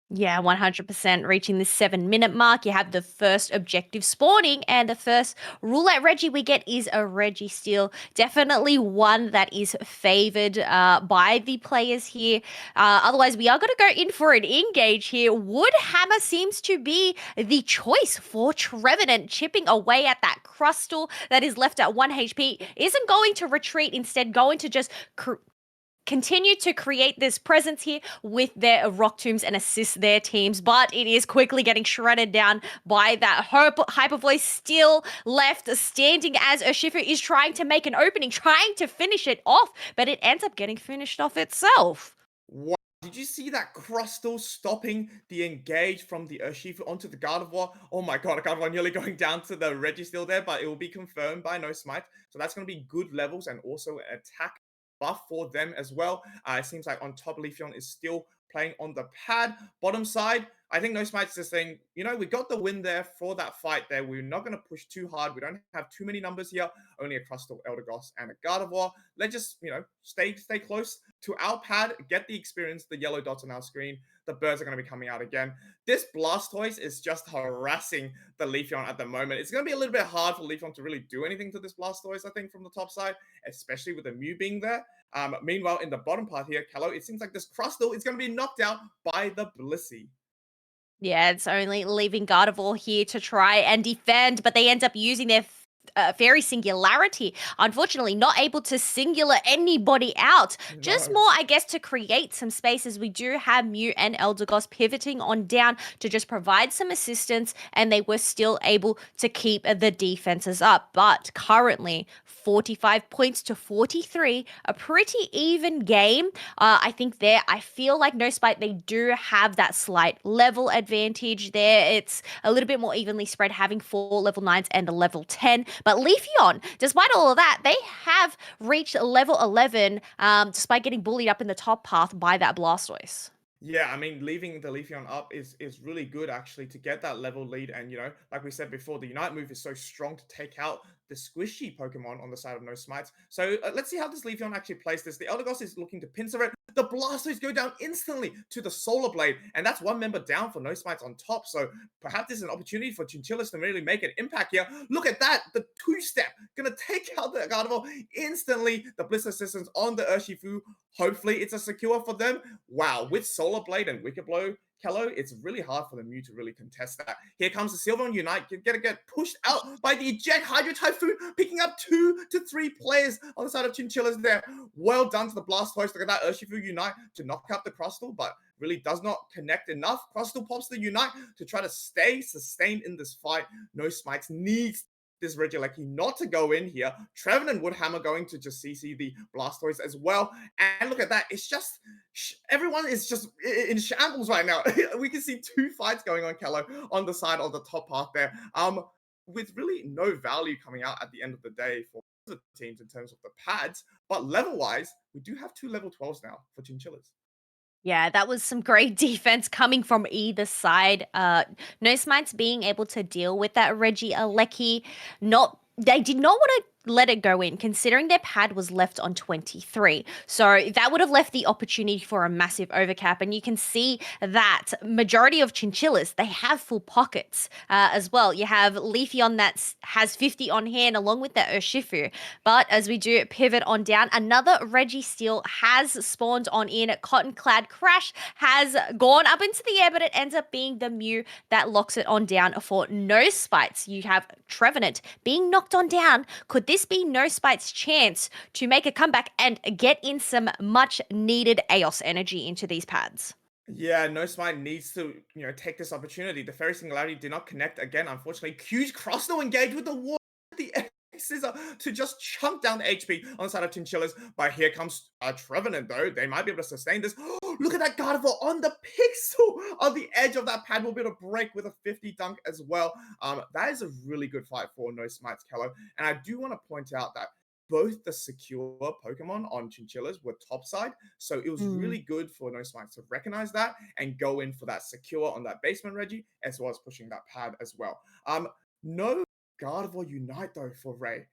Yeah, 100% reaching the 7-minute mark. You have the first objective spawning, and the first roulette Reggie we get is a Reggie Steel. Definitely one that is favored by the players here. Otherwise, we are going to go in for an engage here. Wood Hammer seems to be the choice for Trevenant, chipping away at that Crustal that is left at 1 HP. Isn't going to retreat, instead going to just continue to create this presence here with their Rock Tombs and assist their teams, but it is quickly getting shredded down by that Hyper Voice, still left standing as Urshifu is trying to make an opening, trying to finish it off, but it ends up getting finished off itself. Wow. Did you see that Crustal stopping the engage from the Urshifu onto the Gardevoir? Oh my god, Gardevoir nearly going down to the Registeel there, but it will be confirmed by No Smite. So that's going to be good levels and also an attack buff for them as well. It seems like on top, Leafeon is still playing on the pad. Bottom side, I think No Smite's just saying, we got the win there for that fight there. We're not going to push too hard. We don't have too many numbers here. Only a Crustal, Eldegoss, and a Gardevoir. Let's just, stay close to our pad, get the experience. The yellow dots on our screen. The birds are going to be coming out again. This Blastoise is just harassing the Leafeon at the moment. It's going to be a little bit hard for Leafeon to really do anything to this Blastoise, I think, from the top side, especially with the Mew being there. Meanwhile, in the bottom part here, Callow, it seems like this Crustal is going to be knocked out by the Blissey. Yeah, it's only leaving Gardevoir here to try and defend, but they end up using their Fairy Singularity. Unfortunately, not able to singular anybody out. No. Just more, I guess, to create some space, as we do have Mew and Eldegoss pivoting on down to just provide some assistance, and they were still able to keep the defenses up. But currently, 45 points to 43, a pretty even game. I think there, I feel like No Spite, they do have that slight level advantage there. It's a little bit more evenly spread, having 4 level 9s and a level 10. But Leafeon, despite all of that, they have reached level 11 despite getting bullied up in the top path by that Blastoise. Yeah, I mean, leaving the Leafeon up is really good, actually, to get that level lead. And, like we said before, the Unite move is so strong to take out the squishy Pokemon on the side of No Smites. So let's see how this Leafeon actually plays this. The Eldegoss is looking to pincer it. The Blastoise go down instantly to the Solar Blade. And that's one member down for No Smites on top. So perhaps this is an opportunity for Chinchillas to really make an impact here. Look at that. The two-step. Going to take out the Gardevoir instantly. The Bliss Assistance on the Urshifu. Hopefully it's a secure for them. Wow, with Solar Blade and Wicked Blow, Kello, it's really hard for the Mew to really contest that. Here comes the Sylveon Unite, gonna get pushed out by the Eject Hydro Typhoon, picking up 2 to 3 players on the side of Chinchillas there. Well done to the Blastoise. Look at that Urshifu Unite to knock out the Crustal, but really does not connect enough. Crustal pops the Unite to try to stay sustained in this fight. No Smites needs this Regieleki not to go in here. Trevin and Woodhammer going to just CC the Blastoise as well. And look at that. It's just, everyone is just in shambles right now. We can see 2 fights going on, Kello, on the side of the top path there. With really no value coming out at the end of the day for the teams in terms of the pads. But level-wise, we do have 2 level 12s now for Chinchillas. Yeah, that was some great defense coming from either side. No Smites being able to deal with that Regieleki. They did not want to let it go in, considering their pad was left on 23. So that would have left the opportunity for a massive overcap. And you can see that majority of chinchillas, they have full pockets as well. You have Leafeon that has 50 on hand along with that Urshifu. But as we do pivot on down, another Reggie Steel has spawned on in. Cotton Clad Crash has gone up into the air, but it ends up being the Mew that locks it on down for no spites. You have Trevenant being knocked on down. Could this be No Spite's chance to make a comeback and get in some much needed AOS energy into these pads? Yeah, No Smite needs to, take this opportunity. The Fairy Singularity did not connect again, unfortunately. Q's cross no engage with the wall. The Scissor to just chunk down the HP on the side of Chinchillas. But here comes Trevenant, though. They might be able to sustain this. Look at that Gardevoir on the pixel on the edge of that pad. Will be able to break with a 50 dunk as well. That is a really good fight for No Smite's Kello. And I do want to point out that both the secure Pokemon on Chinchillas were topside. So it was really good for No Smite to recognize that and go in for that secure on that basement Reggie, as well as pushing that pad as well. No Gardevoir Unite though for Ray,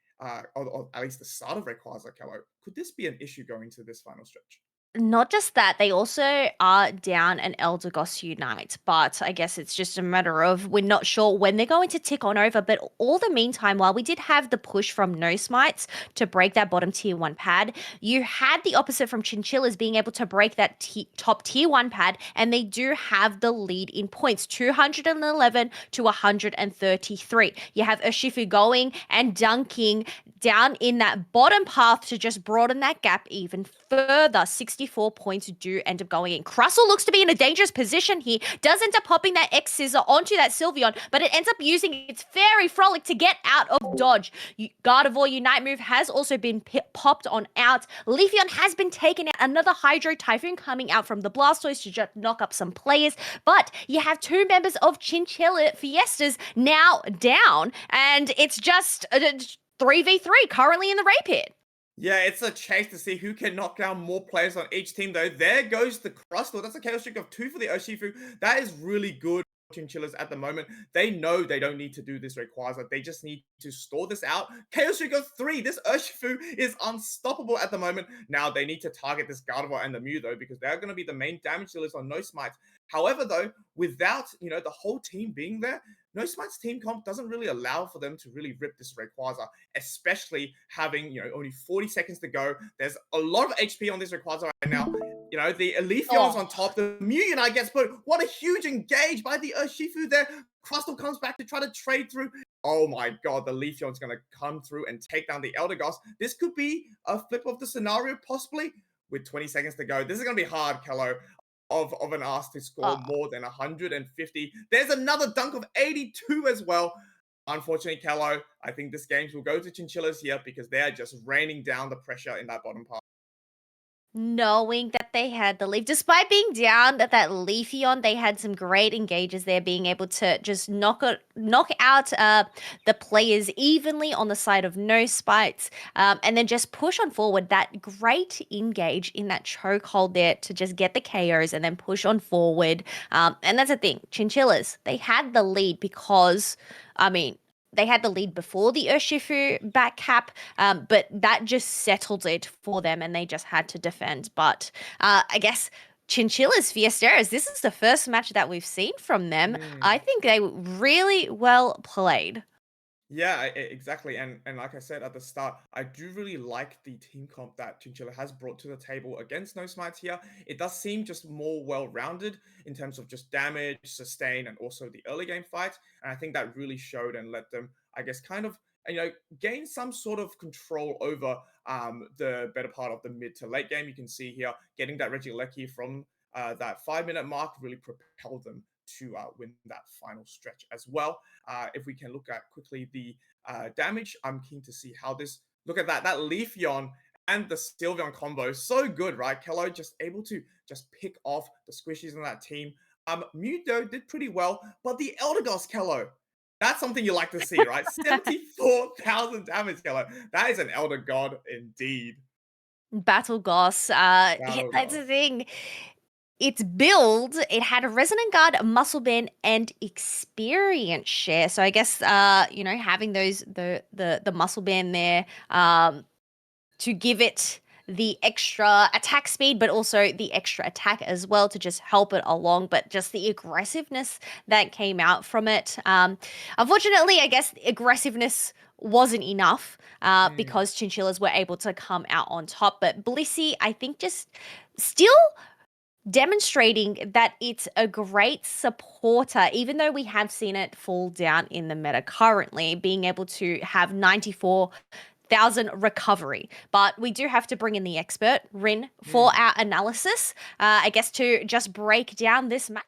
or at least the start of Rayquaza Kello. Could this be an issue going to this final stretch? Not just that, they also are down an Eldegoss Unite, but I guess it's just a matter of we're not sure when they're going to tick on over. But all the meantime, while we did have the push from No Smites to break that bottom tier 1 pad, you had the opposite from Chinchillas being able to break that top tier 1 pad, and they do have the lead in points 211 to 133. You have Urshifu going and dunking down in that bottom path to just broaden that gap even further. 64 points do end up going in. Crustle looks to be in a dangerous position here. Does end up popping that X Scissor onto that Sylveon, but it ends up using its Fairy Frolic to get out of dodge. Gardevoir Unite move has also been popped on out. Leafeon has been taken out. Another Hydro Typhoon coming out from the Blastoise to just knock up some players. But you have two members of Chinchilla Fiestas now down, and it's just 3v3 currently in the Ray Pit. Yeah, it's a chase to see who can knock down more players on each team, though. There goes the Crustle. That's a Chaos Streak of 2 for the Urshifu. That is really good for Chinchillas at the moment. They know they don't need to do this Rayquaza. They just need to store this out. Chaos Streak of 3. This Urshifu is unstoppable at the moment. Now, they need to target this Gardevoir and the Mew, though, because they're going to be the main damage dealers on No Smites. However, though, without, the whole team being there, No Smite's team comp doesn't really allow for them to really rip this Rayquaza, especially having, only 40 seconds to go. There's a lot of HP on this Rayquaza right now. The Leafeon's on top. The Mew Unite gets put. What a huge engage by the Urshifu there. Crustle comes back to try to trade through. Oh my god, the Leafeon's going to come through and take down the Eldegoss. This could be a flip of the scenario, possibly, with 20 seconds to go. This is going to be hard, Kello. Of an ask to score more than 150. There's another dunk of 82 as well. Unfortunately, Kello, I think this game will go to Chinchillas here because they are just raining down the pressure in that bottom part. Knowing that they had the lead, despite being down that Leafeon, they had some great engages there, being able to just knock out the players evenly on the side of No Spites, and then just push on forward. That great engage in that chokehold there to just get the KOs and then push on forward. And that's the thing, Chinchillas, they had the lead because, they had the lead before the Urshifu back cap, but that just settled it for them and they just had to defend. But I guess Chinchilla's Fiesteros, this is the first match that we've seen from them. I think they really well played. Yeah, exactly. And like I said at the start, I do really like the team comp that Chinchilla has brought to the table against No Smites here. It does seem just more well-rounded in terms of just damage, sustain, and also the early game fight. And I think that really showed and let them, I guess, kind of, gain some sort of control over the better part of the mid to late game. You can see here, getting that Regieleki from that 5-minute mark really propelled them to win that final stretch as well. If we can look at quickly the damage, I'm keen to see how this. Look at that Leafeon and the Sylveon combo, so good, right? Kello just able to just pick off the squishies on that team. Mudo did pretty well, but the Eldegoss Kello, that's something you like to see, right? 74,000 damage, Kello. That is an Elder God indeed. Battle Goss, Battle that's Goss. the thing. its build, it had a resonant guard, a muscle band, and experience share. So I guess having the muscle band there to give it the extra attack speed, but also the extra attack as well to just help it along. But just the aggressiveness that came out from it. Unfortunately, I guess aggressiveness wasn't enough because chinchillas were able to come out on top. But Blissey, I think, just still demonstrating that it's a great supporter, even though we have seen it fall down in the meta currently, being able to have 94,000 recovery. But we do have to bring in the expert, Rin, for our analysis, I guess, to just break down this match.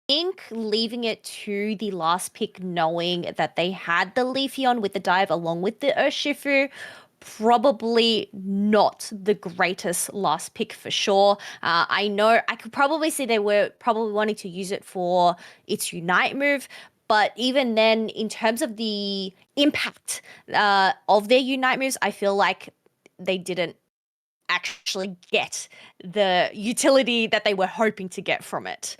Think leaving it to the last pick, knowing that they had the Leafeon with the dive along with the Urshifu, probably not the greatest last pick for sure. I know I could probably see they were probably wanting to use it for its Unite move, but even then, in terms of the impact of their Unite moves, I feel like they didn't actually get the utility that they were hoping to get from it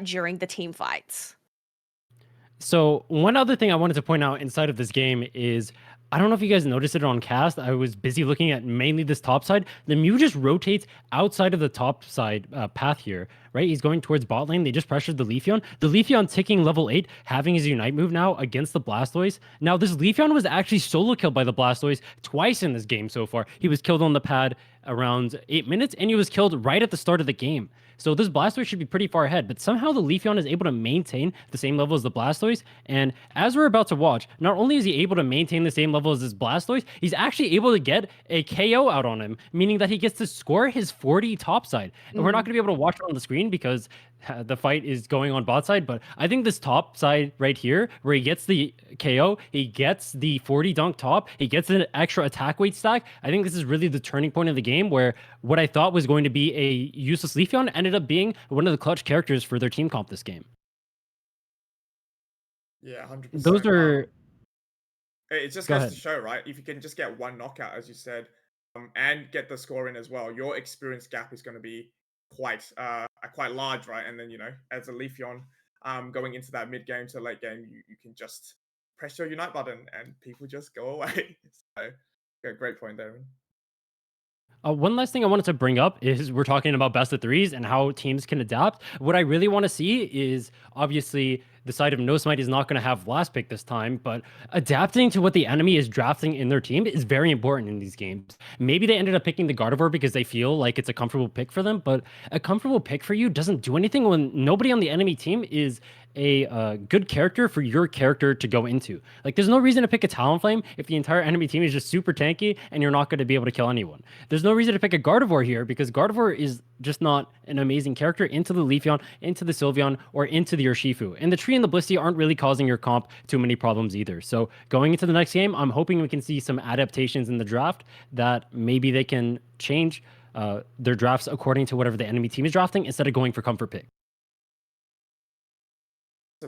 during the team fights. So one other thing I wanted to point out inside of this game is I don't know if you guys noticed it on cast. I was busy looking at mainly this top side. The Mew just rotates outside of the top side path here, right? He's going towards bot lane. They just pressured the Leafeon. The Leafeon ticking level 8, having his Unite move now against the Blastoise. Now, this Leafeon was actually solo killed by the Blastoise twice in this game so far. He was killed on the pad around 8 minutes, and he was killed right at the start of the game. So this Blastoise should be pretty far ahead, but somehow the Leafeon is able to maintain the same level as the Blastoise. And as we're about to watch, not only is he able to maintain the same level as this Blastoise, he's actually able to get a KO out on him, meaning that he gets to score his 40 topside. And we're not going to be able to watch it on the screen because the fight is going on bot side, but I think this top side right here, where he gets the KO, he gets the 40 dunk top, he gets an extra attack weight stack. I think this is really the turning point of the game where what I thought was going to be a useless Leafeon ended up being one of the clutch characters for their team comp this game. Yeah, 100%. Those are... It just Go goes ahead. to show, right? If you can just get one knockout, as you said, and get the score in as well, your experience gap is going to be quite large, right? And then, as a Leafeon, going into that mid game to late game, you can just press your Unite button and people just go away. So, yeah, great point there. One last thing I wanted to bring up is we're talking about best of threes and how teams can adapt. What I really want to see is obviously the side of No Smite is not going to have last pick this time, but adapting to what the enemy is drafting in their team is very important in these games. Maybe they ended up picking the Gardevoir because they feel like it's a comfortable pick for them, but a comfortable pick for you doesn't do anything when nobody on the enemy team is a good character for your character to go into. Like, there's no reason to pick a Talonflame if the entire enemy team is just super tanky and you're not going to be able to kill anyone. There's no reason to pick a Gardevoir here because Gardevoir is just not an amazing character into the Leafeon, into the Sylveon, or into the Urshifu. And the Tree and the Blissey aren't really causing your comp too many problems either. So going into the next game, I'm hoping we can see some adaptations in the draft that maybe they can change their drafts according to whatever the enemy team is drafting instead of going for comfort pick.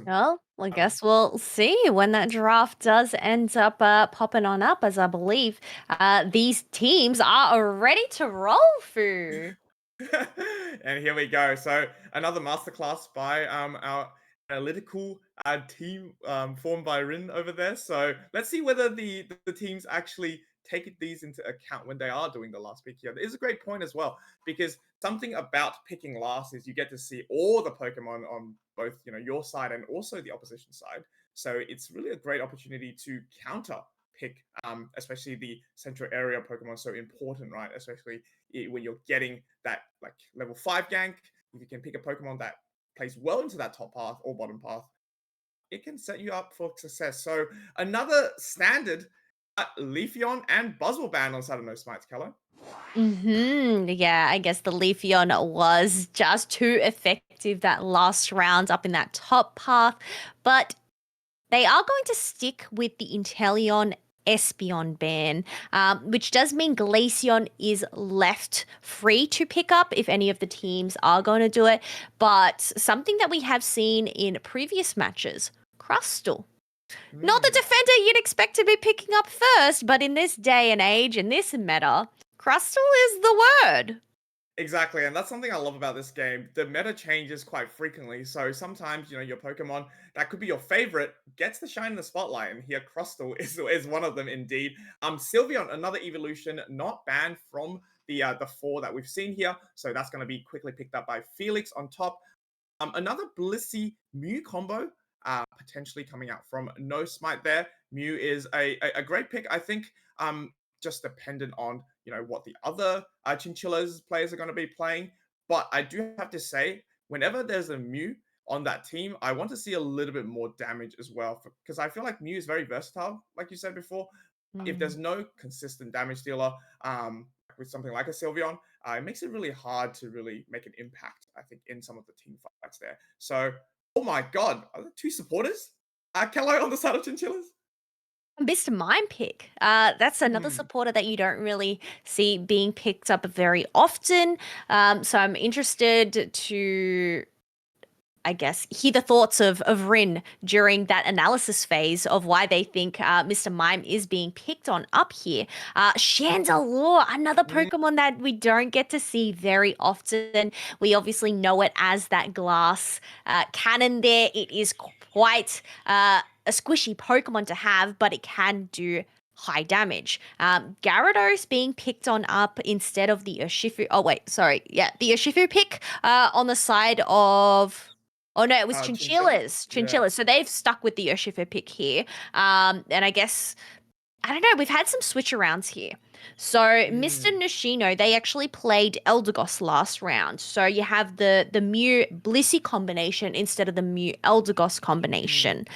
Well, I Um, guess we'll see when that draft does end up popping on up, as I believe these teams are ready to roll through. and here we go. So another masterclass by our analytical team formed by Rin over there. So let's see whether the teams actually take these into account when they are doing the last pick here. It is a great point as well, because something about picking last is you get to see all the Pokemon on both your side and also the opposition side. So it's really a great opportunity to counter pick, especially the central area Pokemon, so important, right? Especially when you're getting that like level 5 gank. If you can pick a Pokemon that plays well into that top path or bottom path, it can set you up for success. So another standard, Leafeon and Buzzwole ban on Saturn No Smites, Kello. Yeah, I guess the Leafeon was just too effective that last round up in that top path, but they are going to stick with the Inteleon Espeon ban, which does mean Glaceon is left free to pick up if any of the teams are going to do it. But something that we have seen in previous matches, Crustle. Not the defender you'd expect to be picking up first, but in this day and age, in this meta, Crustle is the word. Exactly, and that's something I love about this game. The meta changes quite frequently, so sometimes your Pokemon that could be your favorite gets to shine in the spotlight, and here Crustle is one of them indeed. Sylveon, another evolution not banned from the four that we've seen here, so that's going to be quickly picked up by Felix on top. Another Blissey Mew combo, potentially coming out from No Smite there. Mew is a great pick, I think. Just dependent on what the other Chinchillas players are going to be playing. But I do have to say, whenever there's a Mew on that team, I want to see a little bit more damage as well, because I feel like Mew is very versatile, like you said before. If there's no consistent damage dealer, with something like a Sylveon, it makes it really hard to really make an impact, I think, in some of the team fights there. So, oh my god, are there two supporters? Kello on the side of Chinchillas? Mr. Mime pick. That's another supporter that you don't really see being picked up very often. So I'm interested to, I guess, hear the thoughts of Rin during that analysis phase of why they think Mr. Mime is being picked on up here. Chandelure, another Pokemon that we don't get to see very often. We obviously know it as that glass cannon there. It is quite a squishy Pokemon to have, but it can do high damage. Gyarados being picked on up instead of the Urshifu. Oh, wait, sorry. Yeah, the Urshifu pick on the side of. Oh no, it was Chinchillas. Chinchillas. So they've stuck with the Urshifu pick here. And I guess I don't know, we've had some switch arounds here. So Mr. Nishino, they actually played Eldegoss last round. So you have the Mew Blissey combination instead of the Mew Eldegoss combination.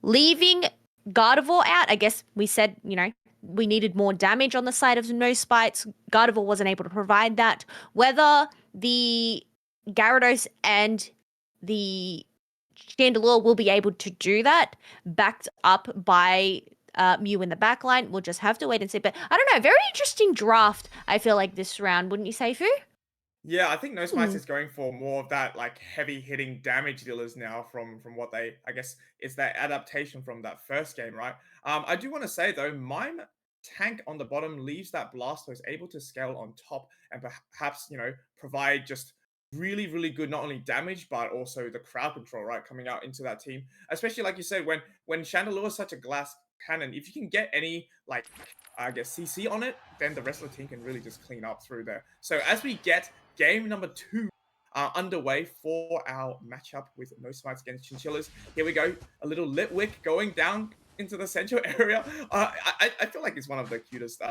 Leaving Gardevoir out, I guess we said, we needed more damage on the side of No Spites. Gardevoir wasn't able to provide that. Whether the Gyarados and the Chandelure will be able to do that, backed up by Mew in the backline. We'll just have to wait and see. But I don't know, very interesting draft, I feel like, this round, wouldn't you say, Fu? Yeah, I think No Smites is going for more of that like heavy hitting damage dealers now from what they, I guess it's that adaptation from that first game, right? I do want to say though, Mime tank on the bottom leaves that Blastoise able to scale on top and perhaps provide just really really good not only damage but also the crowd control, right, coming out into that team, especially like you said when Chandelure is such a glass cannon. If you can get any like I guess CC on it, then the rest of the team can really just clean up through there. So as we get game number 2 underway for our matchup with No Smites against Chinchillas, here we go. A little Litwick going down into the central area. I feel like it's one of the cutest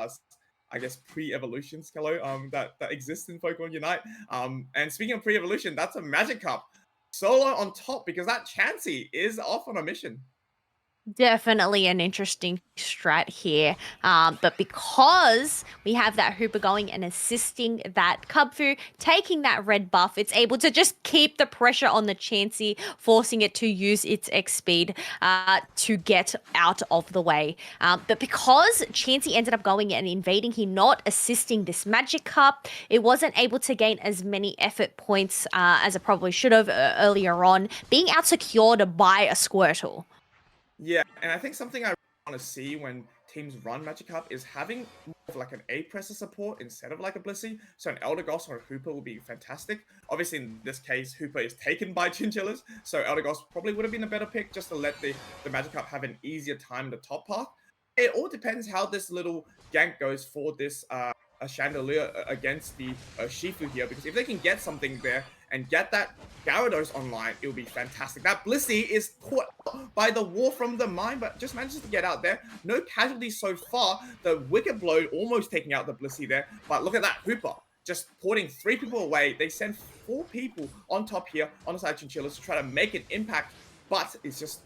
I guess pre-evolutions, Kello, that exists in Pokemon Unite. And speaking of pre-evolution, that's a Magic Cup. Solo on top because that Chansey is off on a mission. Definitely an interesting strat here. But because we have that Hooper going and assisting that Kubfu, taking that red buff, it's able to just keep the pressure on the Chansey, forcing it to use its X speed to get out of the way. But because Chansey ended up going and invading, he not assisting this Magic Cup, it wasn't able to gain as many effort points as it probably should have earlier on, being out secured by a Squirtle. Yeah, and I think something I want to see when teams run Magic Cup is having more of like an A presser support instead of like a Blissey. So an Elder Goss or a Hooper would be fantastic. Obviously, in this case, Hooper is taken by Chinchillas, so Elder Goss probably would have been a better pick just to let the Magic Cup have an easier time in the top path. It all depends how this little gank goes for this a Chandelier against the Shifu here, because if they can get something there and get that Gyarados online, it will be fantastic. That Blissey is caught by the wall from the mine, but just manages to get out there. No casualties so far. The Wicked Blow almost taking out the Blissey there, but look at that Hooper. Just porting 3 people away. They send 4 people on top here on the side of Chinchillas to try to make an impact, but it's just,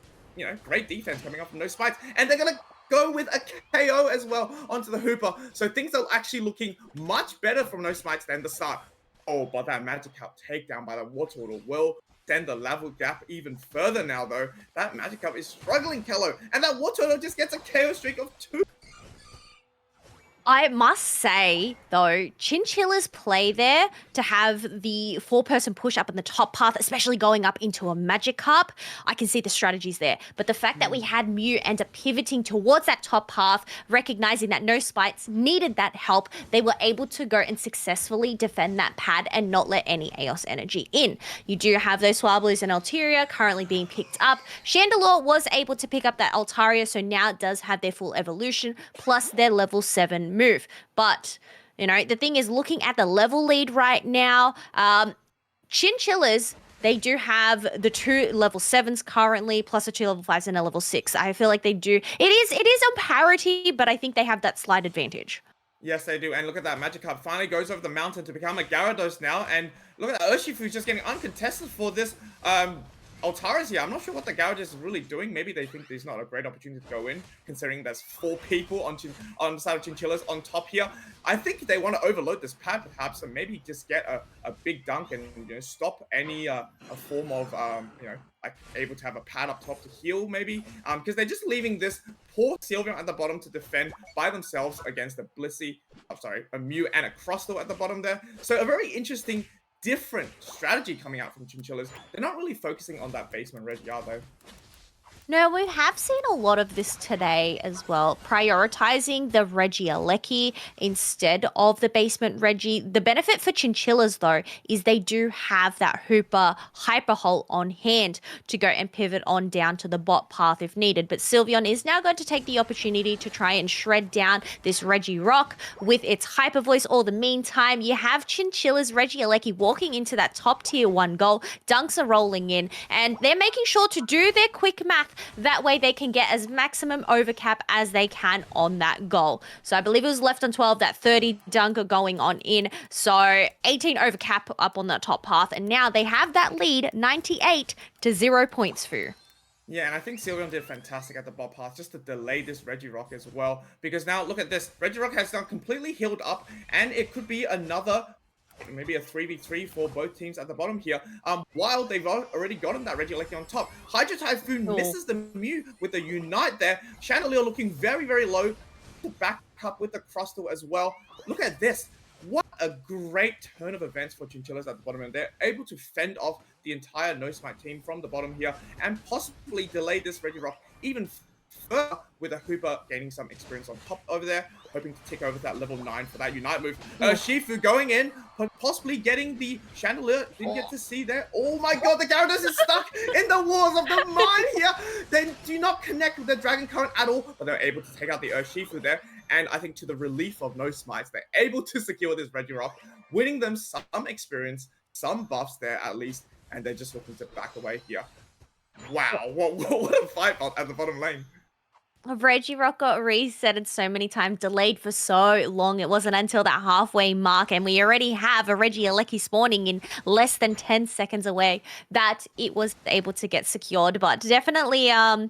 great defense coming up from No Spikes. And they're going to go with a KO as well onto the Hooper. So things are actually looking much better from No Smites than the start. Oh, but that Magic Cup takedown by the Wartortle will send the level gap even further now, though. That Magic Cup is struggling, Kello. And that Wartortle just gets a KO streak of 2. I must say, though, Chinchilla's play there to have the 4-person push up in the top path, especially going up into a Magic Cup, I can see the strategies there. But the fact that we had Mew end up pivoting towards that top path, recognizing that No Spites needed that help, they were able to go and successfully defend that pad and not let any Eos energy in. You do have those Swablues and Altaria currently being picked up. Chandelure was able to pick up that Altaria, so now it does have their full evolution, plus their level 7 move. But, the thing is, looking at the level lead right now, Chinchillas, they do have the 2 level 7s currently, plus the 2 level 5s and a level 6. I feel like they do. It is on parity, but I think they have that slight advantage. Yes, they do. And look at that. Magic Cup finally goes over the mountain to become a Gyarados now. And look at that. Urshifu's just getting uncontested for this Altaris here. I'm not sure what the Gyarados is really doing. Maybe they think there's not a great opportunity to go in, considering there's 4 people on the side of Chinchillas on top here. I think they want to overload this pad, perhaps, and maybe just get a big dunk and stop any a form of like able to have a pad up top to heal, maybe, because they're just leaving this poor Sylveon at the bottom to defend by themselves against a Blissey, a Mew and a Crustle at the bottom there. So a very interesting, different strategy coming out from Chinchillas. They're not really focusing on that basement Reggie, are they? No, we have seen a lot of this today as well, prioritizing the Regieleki instead of the basement Reggie. The benefit for Chinchillas, though, is they do have that Hooper Hyper Hole on hand to go and pivot on down to the bot path if needed. But Sylveon is now going to take the opportunity to try and shred down this Regirock with its Hyper Voice. All the meantime, you have Chinchillas Regieleki walking into that top tier 1 goal. Dunks are rolling in, and they're making sure to do their quick math. That way they can get as maximum overcap as they can on that goal. So I believe it was left on 12, that 30 dunker going on in. So 18 overcap up on that top path. And now they have that lead, 98 to 0 points for. Yeah, and I think Sylveon did fantastic at the bot path just to delay this Regirock as well. Because now, look at this. Regirock has now completely healed up, and it could be another, maybe a 3v3 for both teams at the bottom here. While they've already gotten that Regieleki on top. Hydro Typhoon misses the Mew with the Unite there. Chandelier looking very, very low. To back up with the Crustle as well. Look at this. What a great turn of events for Chinchillas at the bottom, and they're able to fend off the entire No Smite team from the bottom here and possibly delay this Regirock even further with a Hooper gaining some experience on top over there, hoping to tick over that level 9 for that Unite move. Shifu going in, possibly getting the Chandelier. Didn't get to see there. Oh my god, the Gyarados is stuck in the walls of the mine here. They do not connect with the Dragon Current at all, but they're able to take out the Shifu there. And I think to the relief of No Smites, they're able to secure this Regirock, winning them some experience, some buffs there at least, and they're just looking to back away here. Wow, what a fight at the bottom lane. Regirock got resetted so many times, delayed for so long. It wasn't until that halfway mark, and we already have a Regieleki spawning in less than 10 seconds away, that it was able to get secured. But definitely a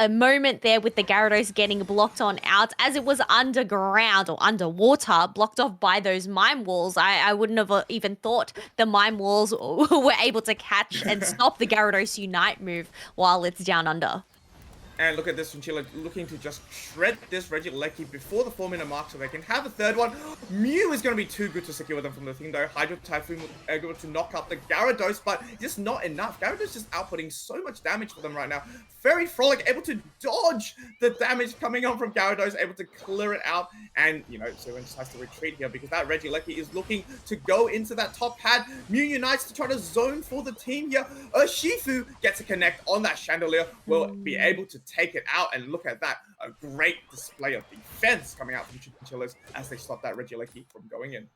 moment there with the Gyarados getting blocked on out as it was underground or underwater, blocked off by those mine walls. I wouldn't have even thought the mine walls were able to catch and stop the Gyarados Unite move while it's down under. And look at this Chinchilla looking to just shred this Regieleki before the 4-minute mark so they can have a third one. Mew is going to be too good to secure them from the thing though. Hydro Typhoon able to knock up the Gyarados, but just not enough. Gyarados just outputting so much damage for them right now. Very Frolic able to dodge the damage coming on from Gyarados, able to clear it out. And, you know, Sylvan just has to retreat here because that Regieleki is looking to go into that top pad. Mew unites to try to zone for the team here. Shifu gets a connect on that Chandelier, will be able to take it out, and look at that, a great display of defense coming out from Chinchillas as they stop that Regieleki from going in.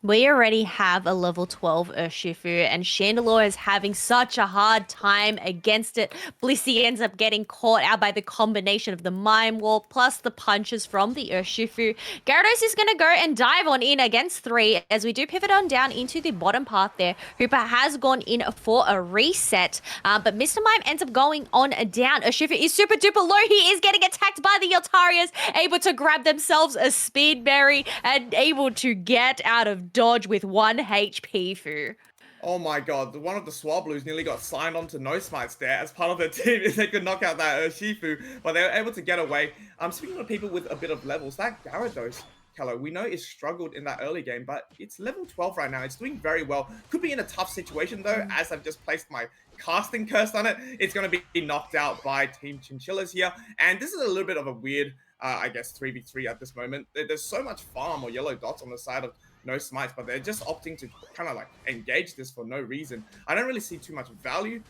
We already have a level 12 Urshifu, and Chandelure is having such a hard time against it. Blissey ends up getting caught out by the combination of the Mime Wall plus the punches from the Urshifu. Gyarados is going to go and dive on in against 3 as we do pivot on down into the bottom path there. Hooper has gone in for a reset, but Mr. Mime ends up going on down. Urshifu is super duper low. He is getting attacked by the Yotarias, able to grab themselves a Speed Berry and able to get out of dodge with 1 HP, Fu. Oh my god, one of the Swablues nearly got signed onto No Smites there as part of their team if they could knock out that Urshifu, but they were able to get away. Speaking of people with a bit of levels, that Gyarados, Kello, we know it struggled in that early game, but it's level 12 right now. It's doing very well. Could be in a tough situation though, as I've just placed my casting curse on it. It's going to be knocked out by Team Chinchillas here, and this is a little bit of a weird, I guess, 3v3 at this moment. There's so much farm or yellow dots on the side of No Smites, but they're just opting to kind of like engage this for no reason. I don't really see too much value,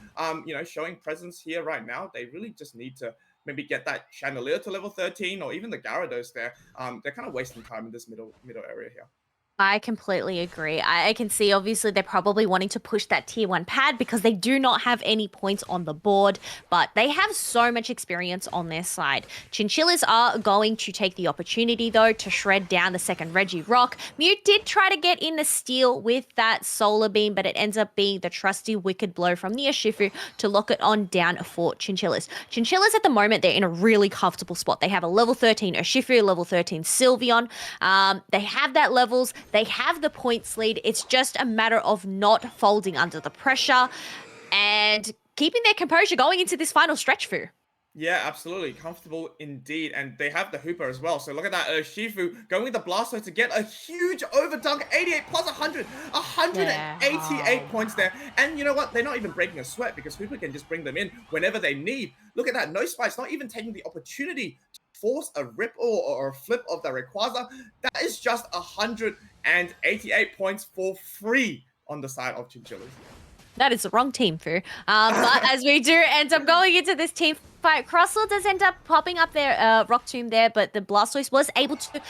you know, showing presence here right now. They really just need to maybe get that Chandelier to level 13 or even the Gyarados there. They're kind of wasting time in this middle area here. I completely agree. I can see obviously they're probably wanting to push that tier 1 pad because they do not have any points on the board, but they have so much experience on their side. Chinchillas are going to take the opportunity though to shred down the second Regirock. Mew did try to get in the steal with that Solar Beam, but it ends up being the trusty Wicked Blow from the Urshifu to lock it on down for Chinchillas. Chinchillas at the moment, they're in a really comfortable spot. They have a level 13 Urshifu, level 13 Sylveon. They have that levels. They have the points lead. It's just a matter of not folding under the pressure and keeping their composure going into this final stretch, Fu. Yeah, absolutely. Comfortable indeed. And they have the Hooper as well. So look at that. Shifu going with the Blastoise to get a huge overdunk. 88 plus 100. 188 points there. And you know what? They're not even breaking a sweat because Hooper can just bring them in whenever they need. Look at that. No Spice not even taking the opportunity to force a rip or a flip of the Rayquaza. That is just 188 points for free on the side of Chinchillas. That is the wrong team, Fu. But as we do end up going into this team fight, Crustle does end up popping up their Rock Tomb there, but the Blastoise was able to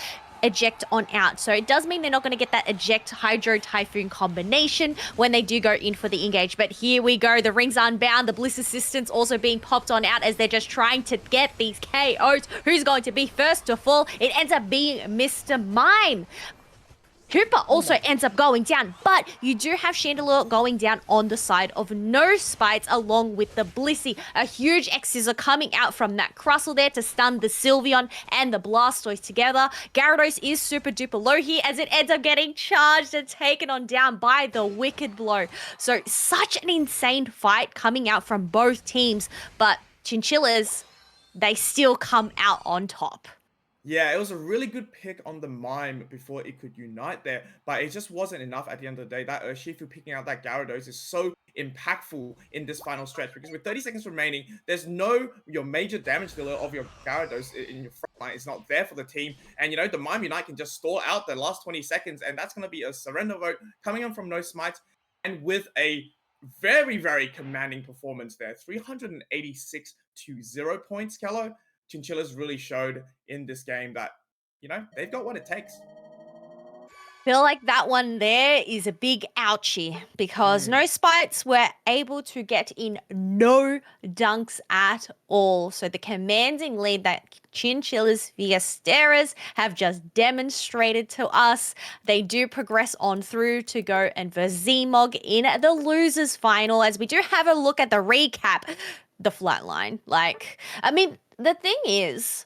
eject on out. So it does mean they're not going to get that eject Hydro Typhoon combination when they do go in for the engage. But here we go. The rings unbound. The Bliss Assistance also being popped on out as they're just trying to get these KOs. Who's going to be first to fall? It ends up being Mr. Mime. Hooper also ends up going down, but you do have Chandelure going down on the side of No Spites along with the Blissey. A huge X-Scissor coming out from that Crustle there to stun the Sylveon and the Blastoise together. Gyarados is super duper low here as it ends up getting charged and taken on down by the Wicked Blow. So such an insane fight coming out from both teams, but Chinchillas, they still come out on top. Yeah, it was a really good pick on the Mime before it could unite there, but it just wasn't enough at the end of the day. That Urshifu picking out that Gyarados is so impactful in this final stretch because with 30 seconds remaining, there's no your major damage dealer of your Gyarados in your front line. It's not there for the team. And, you know, the Mime Unite can just stall out the last 20 seconds, and that's going to be a surrender vote coming in from No Smites and with a very, very commanding performance there. 386 to 0 points, Kello. Chinchillas really showed in this game that, you know, they've got what it takes. Feel like that one there is a big ouchie because no spites were able to get in no dunks at all. So the commanding lead that Chinchillas Fiesteras have just demonstrated to us, they do progress on through to go and Verzemog in the losers final. As we do have a look at the recap, the flatline. Like, I mean, the thing is,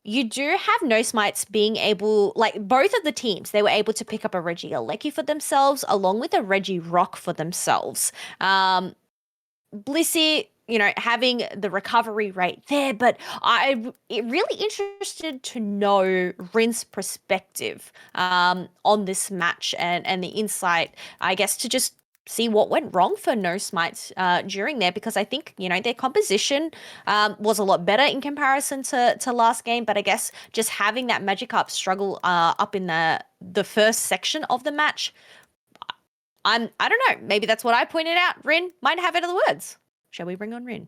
you do have no smites being able, like both of the teams, they were able to pick up a Reggie Alecki for themselves, along with a Reggie Rock for themselves. Blissey, you know, having the recovery rate there, but I'm really interested to know Rin's perspective on this match and the insight, I guess, to just see what went wrong for No Smites during there, because I think, you know, their composition was a lot better in comparison to last game, but I guess just having that Magikarp struggle up in the first section of the match, I don't know, maybe that's what I pointed out. Rin might have it other words. Shall we bring on Rin?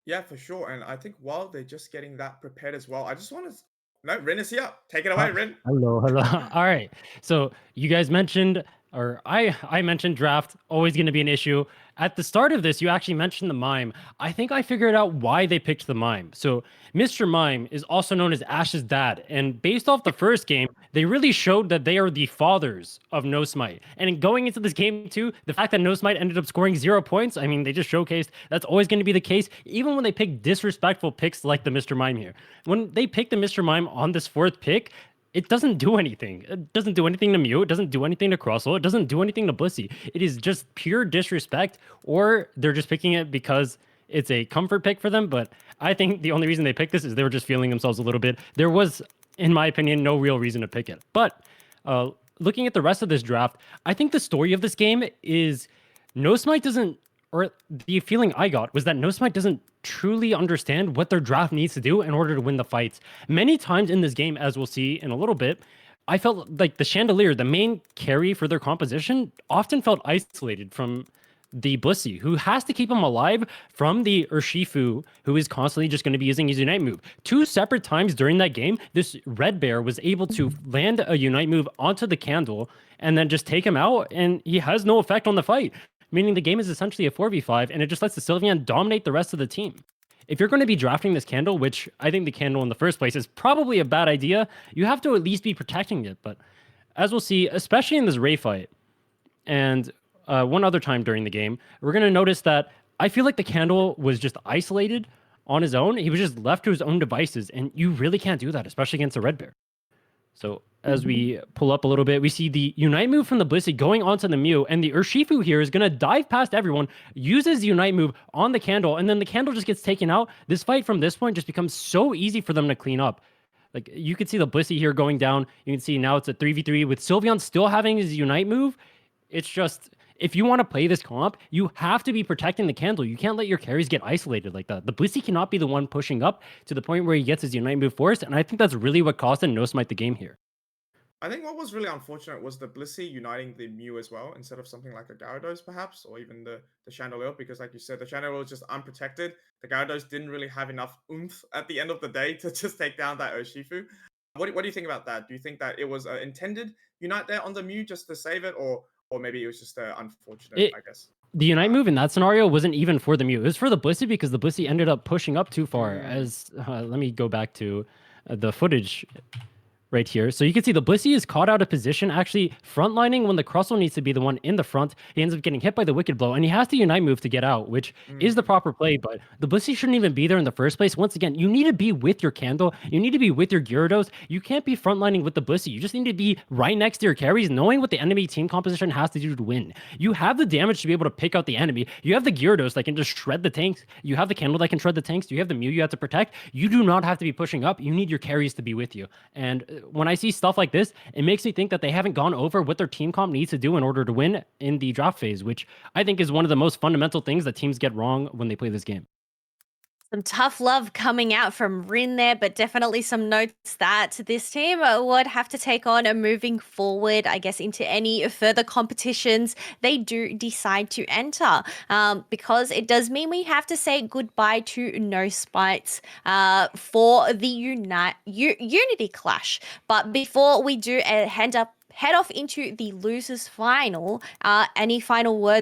Yeah, for sure. And I think while they're just getting that prepared as well, I just want to. No, Rin is here. Take it away, Rin. Hello. All right. So you guys mentioned, or I mentioned draft always going to be an issue. At the start of this, you actually mentioned the mime. I think I figured out why they picked the mime. So Mr. Mime is also known as Ash's dad, and based off the first game, they really showed that they are the fathers of No Smite. And in going into this game too, the fact that No Smite ended up scoring 0 points, I mean, they just showcased that's always going to be the case, even when they pick disrespectful picks like the Mr. Mime here. When they pick the Mr. Mime on this 4th pick, it doesn't do anything. It doesn't do anything to Mew. It doesn't do anything to Crossel. It doesn't do anything to Blissey. It is just pure disrespect, or they're just picking it because it's a comfort pick for them. But I think the only reason they picked this is they were just feeling themselves a little bit. There was, in my opinion, no real reason to pick it. But looking at the rest of this draft, I think the story of this game is No Smite doesn't, or the feeling I got was that No Smite doesn't truly understand what their draft needs to do in order to win the fights. Many times in this game, as we'll see in a little bit, I felt like the Chandelier, the main carry for their composition, often felt isolated from the Blissey, who has to keep him alive from the Urshifu, who is constantly just going to be using his Unite move. 2 separate times during that game, this Red Bear was able to land a Unite move onto the Candle and then just take him out, and he has no effect on the fight, meaning the game is essentially a 4v5, and it just lets the Sylveon dominate the rest of the team. If you're going to be drafting this Candle, which I think the Candle in the first place is probably a bad idea, you have to at least be protecting it. But as we'll see, especially in this Ray fight, and one other time during the game, we're going to notice that I feel like the Candle was just isolated on his own. He was just left to his own devices, and you really can't do that, especially against a Red Bear. So as we pull up a little bit, we see the Unite move from the Blissey going onto the Mew, and the Urshifu here is going to dive past everyone, uses the Unite move on the Candle, and then the Candle just gets taken out. This fight from this point just becomes so easy for them to clean up. Like, you can see the Blissey here going down. You can see now it's a 3v3 with Sylveon still having his Unite move. It's just, if you want to play this comp, you have to be protecting the Candle. You can't let your carries get isolated like that. The Blissey cannot be the one pushing up to the point where he gets his Unite move forced, and I think that's really what cost him No Smite the game here. I think what was really unfortunate was the Blissey uniting the Mew as well, instead of something like a Gyarados perhaps, or even the Chandelier, because like you said, the Chandelier was just unprotected. The Gyarados didn't really have enough oomph at the end of the day to just take down that Urshifu. What do you think about that? Do you think that it was intended unite there on the Mew just to save it, or maybe it was just unfortunate, I guess? The Unite move in that scenario wasn't even for the Mew. It was for the Blissey because the Blissey ended up pushing up too far. As let me go back to the footage right here. So you can see the Blissey is caught out of position, actually frontlining when the Crustle needs to be the one in the front. He ends up getting hit by the Wicked Blow, and he has to Unite move to get out, which is the proper play, but the Blissey shouldn't even be there in the first place. Once again, you need to be with your Candle. You need to be with your Gyarados. You can't be frontlining with the Blissey. You just need to be right next to your carries, knowing what the enemy team composition has to do to win. You have the damage to be able to pick out the enemy. You have the Gyarados that can just shred the tanks. You have the Candle that can shred the tanks. You have the Mew you have to protect. You do not have to be pushing up. You need your carries to be with you. And when I see stuff like this, it makes me think that they haven't gone over what their team comp needs to do in order to win in the draft phase, which I think is one of the most fundamental things that teams get wrong when they play this game. Some tough love coming out from Rin there, but definitely some notes that this team would have to take on moving forward, I guess, into any further competitions they do decide to enter. Because it does mean we have to say goodbye to No Spites for the Unity Clash. But before we do head off into the losers final, any final words?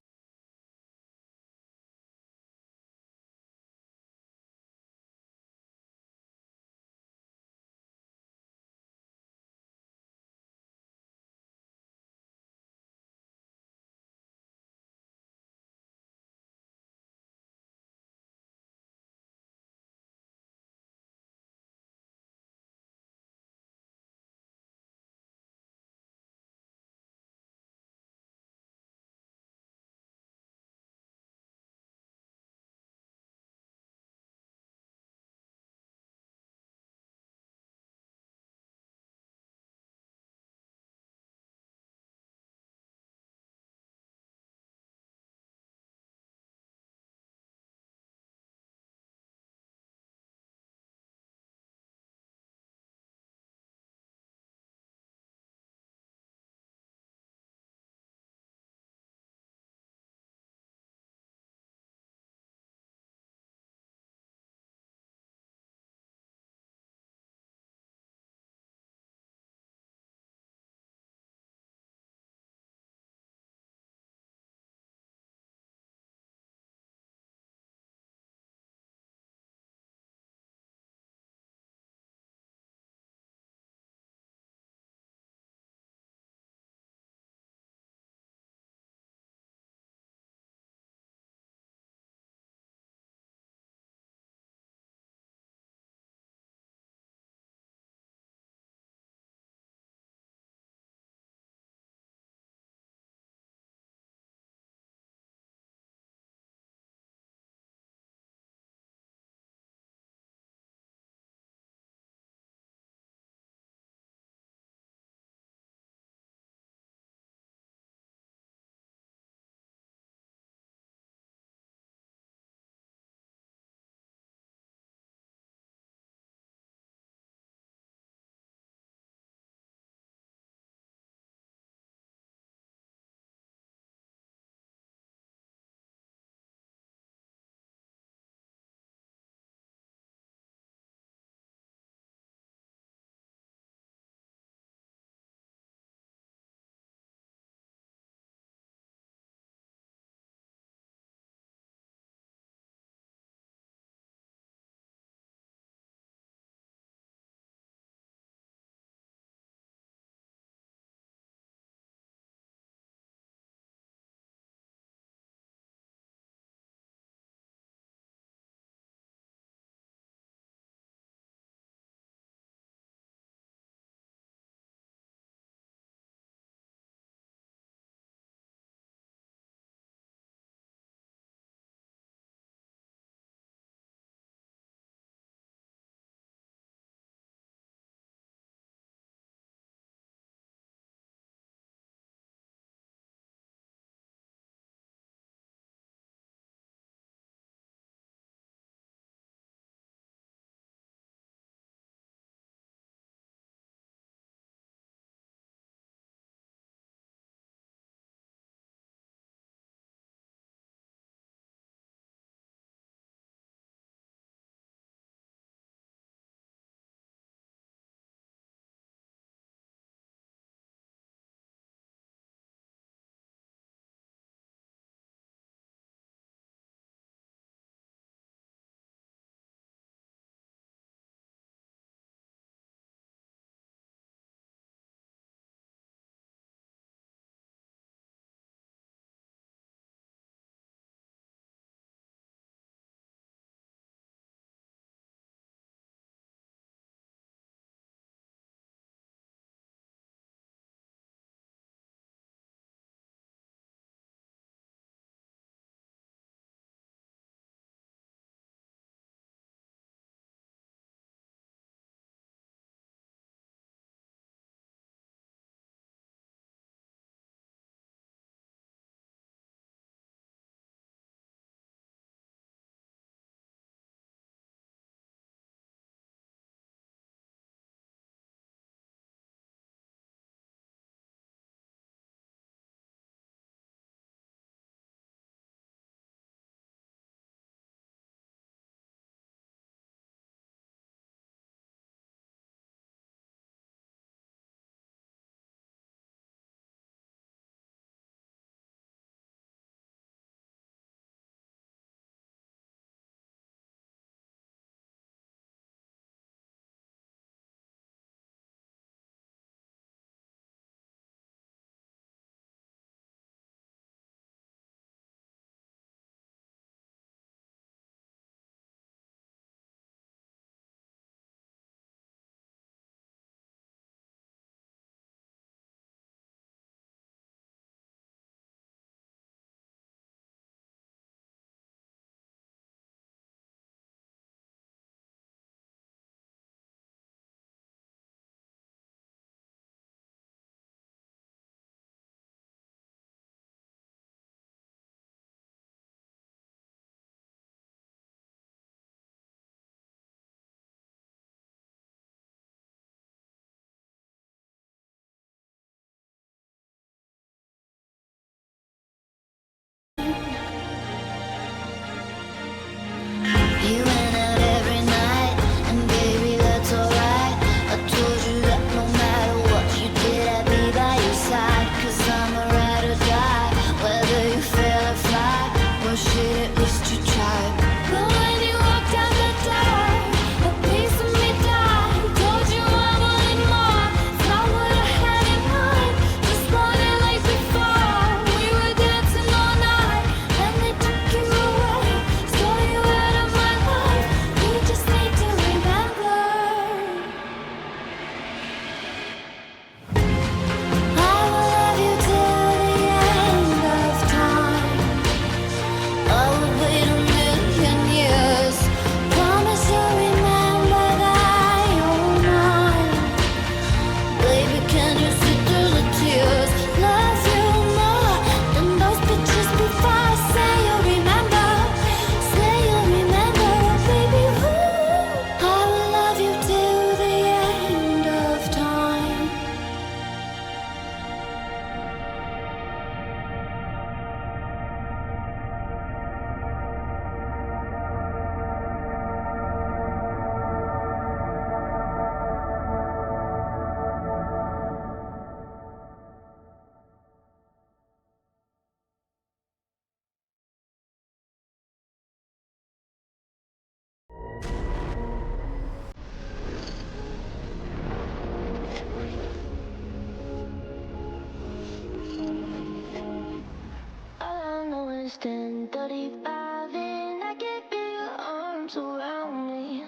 it's 10:35 and I can't feel your arms around me.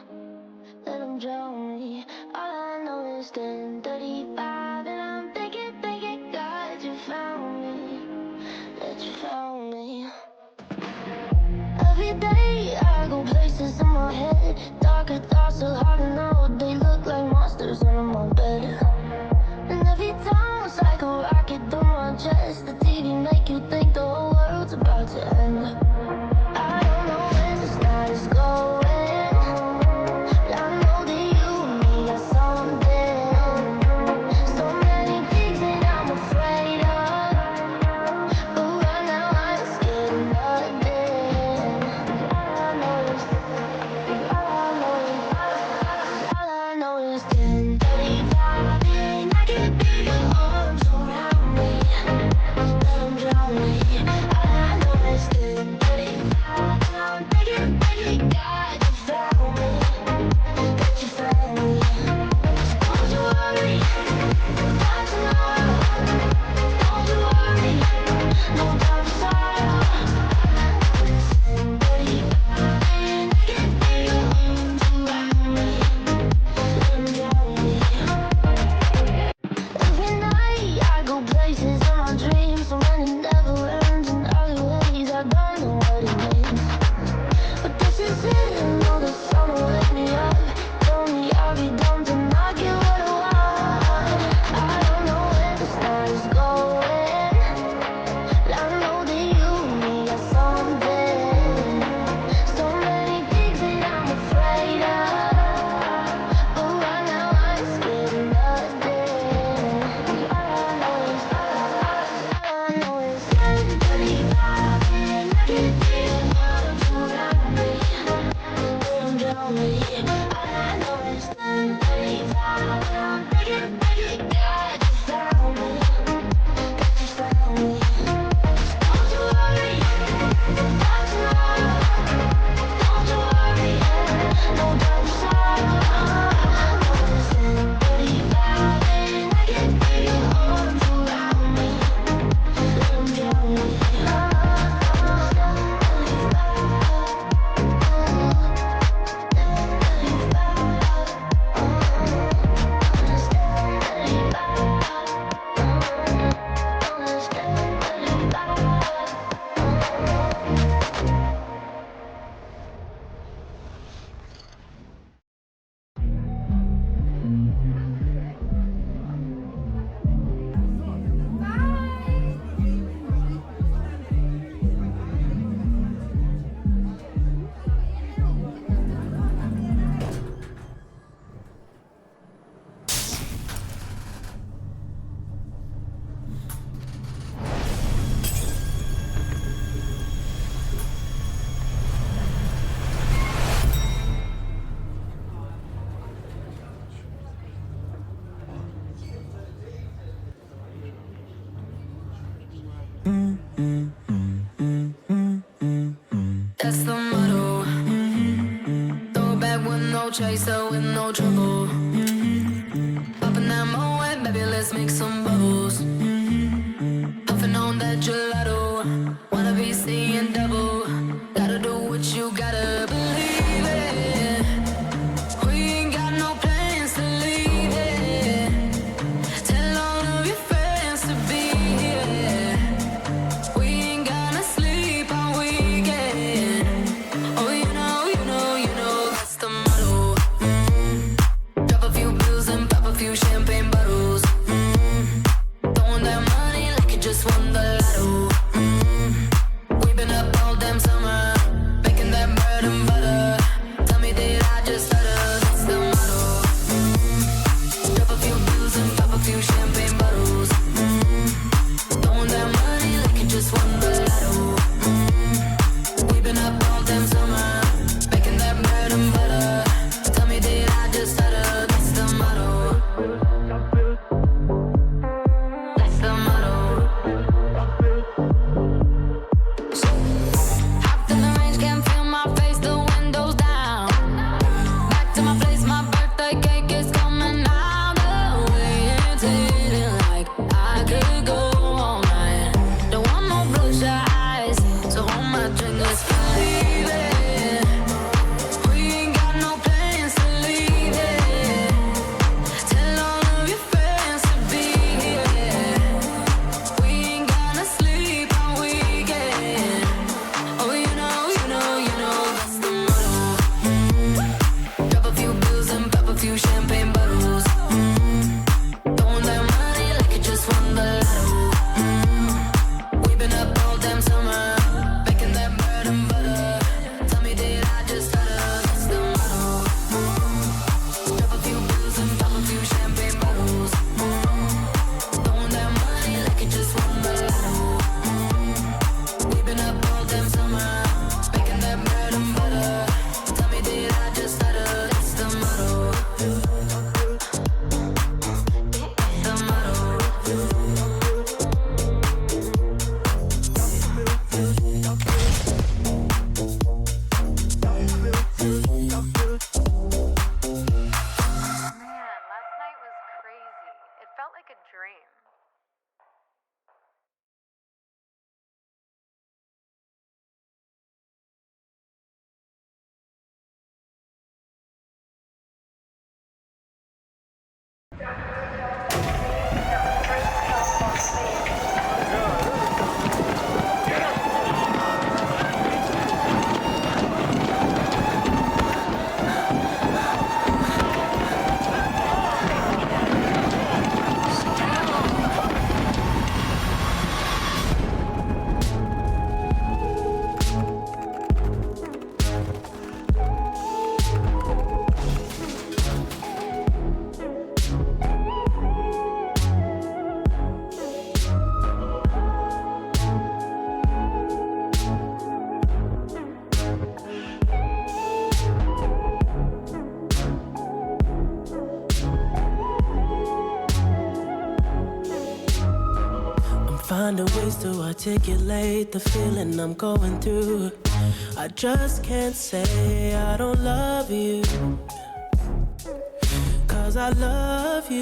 Let them drown me. All I know is 10:35 and I'm thinking, God, you found me. That you found me. Every day I go places in my head. Darker thoughts so hard to know. They look like monsters under my bed. And every time it's like a rocket through my chest. The TV make you think the whole world's about to end. I don't know when this night is going, but I know that you and me got something. So many things that I'm afraid of, but right now I'm scared of nothing. All I know is 10:35 and I can't feel your arms around me. Let them drown me. All I know is 10:35 and I'm thinking, God, you found me. That you found me. Don't you worry about tomorrow. Don't you worry, no time for sorrow. 10:35 and I can't feel your arms around me. Let them drown me. Every night I go places in my dreams, so many never ends in other ways. I don't know what it means, but this is it. I know the sun will wake me up. Tell me I'll be done to not get what I want. I don't know where this night is going, but I know that you and me got something. So many things that I'm afraid of, but right now I'm scared of nothing. All I know is 10:35 and I can't feel your arms around me. Let them drown me. All I know is 10:35 and I'm thinking, God, you found me. That you found me. Don't you worry about tomorrow. Don't you worry, no time for sorrow. I know it's 10:35 and I can't feel your arms around me. Let them drown me. That's the motto. Throw back with no chaser, with no trouble. Popping that moe, baby, let's make some bubbles. Puffing on that gelato. Wanna be seeing double. Gotta do what you gotta believe it. We ain't got no plans to leave it. Tell all of your friends to be here. We ain't gonna sleep all weekend. Oh, you know, that's the motto. Drop a few bills and pop a few champagne bottles. Throwing that money like you just won the lotto. We've been up all damn all damn summer. Making that bread and butter. Tell me, did I just stutter? That's the motto. The motto. Man, last night was crazy. It felt like a dream. I'm finding ways to articulate the feeling I'm going through. I just can't say I don't love you, 'cause I love you.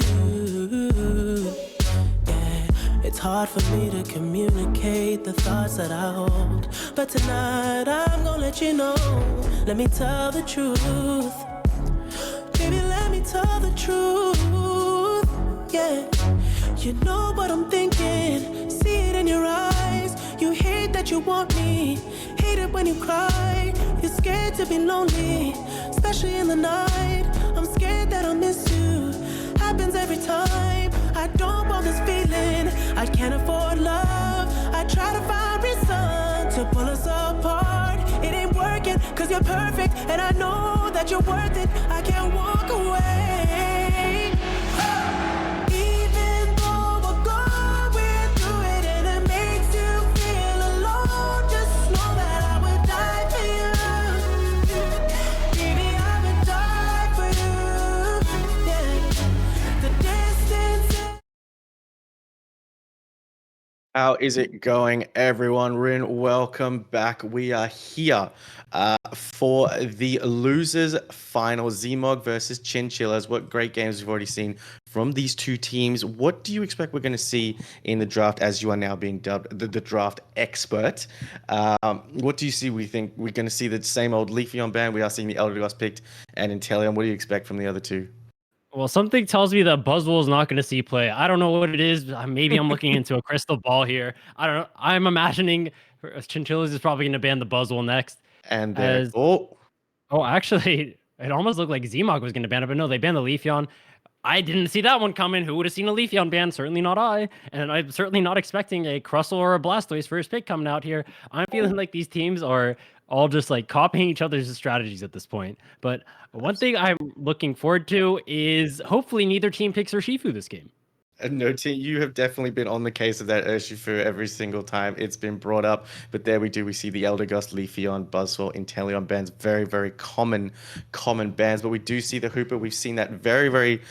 Yeah, it's hard for me to communicate the thoughts that I hold, but tonight I'm gonna let you know. Let me tell the truth. Baby, let me tell the truth. Yeah, you know what I'm thinking. See it in your eyes. You hate that you want me. Hate it when you cry. You're scared to be lonely, especially in the night. I'm scared that I'll miss you. Happens every time. I don't want this feeling. I can't afford love. I try to find reason to pull us apart. It ain't working, 'cause you're perfect, and I know that you're worth it. I can't walk away. Even though we're going through it and it makes you feel alone, just know that I would die for you. Baby, I would die for you. Yeah. The distance is How is it going, everyone? Rin, welcome back. We are here for the losers final, Zmog versus Chinchillas. What great games we've already seen from these two teams. What do you expect we're going to see in the draft, as you are now being dubbed the draft expert? What do you see? We think we're going to see the same old Leafeon band. We are seeing the Elder Gods picked and Inteleon. What do you expect from the other two? Well, something tells me that Buzzwole is not going to see play. I don't know what it is. Maybe I'm looking into a crystal ball here. I don't know. I'm imagining Chinchillas is probably going to ban the Buzzwole next. And there, As oh, Oh, actually, it almost looked like Zmog was going to ban it, but no, they banned the Leafeon. I didn't see that one coming. Who would have seen a Leafeon ban? Certainly not I. And I'm certainly not expecting a Crustle or a Blastoise first pick coming out here. I'm feeling like these teams are all just like copying each other's strategies at this point. But one thing I'm looking forward to is hopefully neither team picks Urshifu this game. no, T, you have definitely been on the case of that Urshifu every single time it's been brought up. But there we do. We see the Eldegoss, Leafeon, Buzzwole, Inteleon bans. Very, very common bans. But we do see the Hooper. We've seen that very, very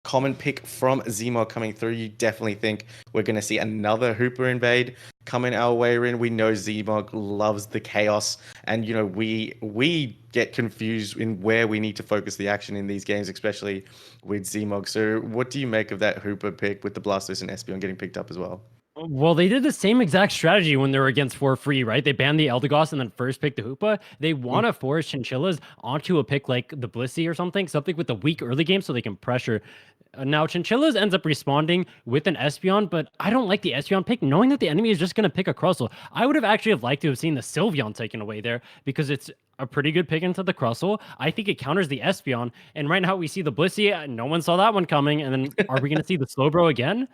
common pick from Zmog coming through. You definitely think we're going to see another Hooper invade coming our way in. We know Zmog loves the chaos, and you know we get confused in where we need to focus the action in these games, especially with Zmog. So what do you make of that Hooper pick with the Blastoise and Espeon getting picked up as well? Well, they did the same exact strategy when they were against for free, right? They banned the Eldegoss and then first picked the Hoopa. They want to force Chinchillas onto a pick like the Blissey or something with a weak early game so they can pressure. Now, Chinchillas ends up responding with an Espeon, but I don't like the Espeon pick, knowing that the enemy is just going to pick a Crustle. I would have actually have liked to have seen the Sylveon taken away there because it's a pretty good pick into the Crustle. I think it counters the Espeon, and right now we see the Blissey. No one saw that one coming, and then are we going to see the Slowbro again?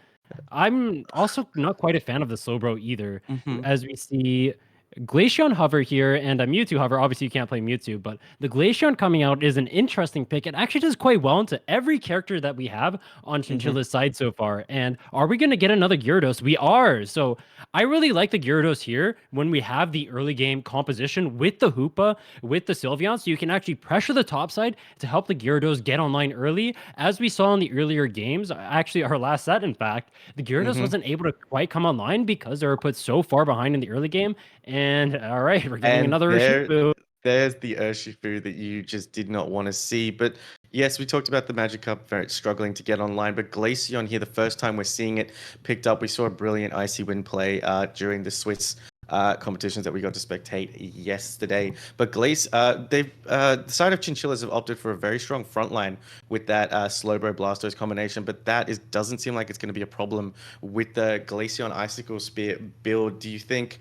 I'm also not quite a fan of the Slowbro either, Mhm. as we see Glaceon Hover here and a Mewtwo Hover. Obviously, you can't play Mewtwo, but the Glaceon coming out is an interesting pick. It actually does quite well into every character that we have on Chinchilla's side so far. And are we going to get another Gyarados? We are. So I really like the Gyarados here when we have the early game composition with the Hoopa, with the Sylveon, so you can actually pressure the top side to help the Gyarados get online early. As we saw in the earlier games, actually our last set, in fact, the Gyarados wasn't able to quite come online because they were put so far behind in the early game. And all right, we're getting And another Urshifu. there's the Urshifu that you just did not want to see. But yes, we talked about the Magic Cup very struggling to get online. But Glaceon here, the first time we're seeing it picked up, we saw a brilliant Icy Wind play during the Swiss competitions that we got to spectate yesterday. But the side of Chinchillas have opted for a very strong front line with that Slowbro Blastoise combination, but doesn't seem like it's going to be a problem with the Glaceon Icicle Spear build. Do you think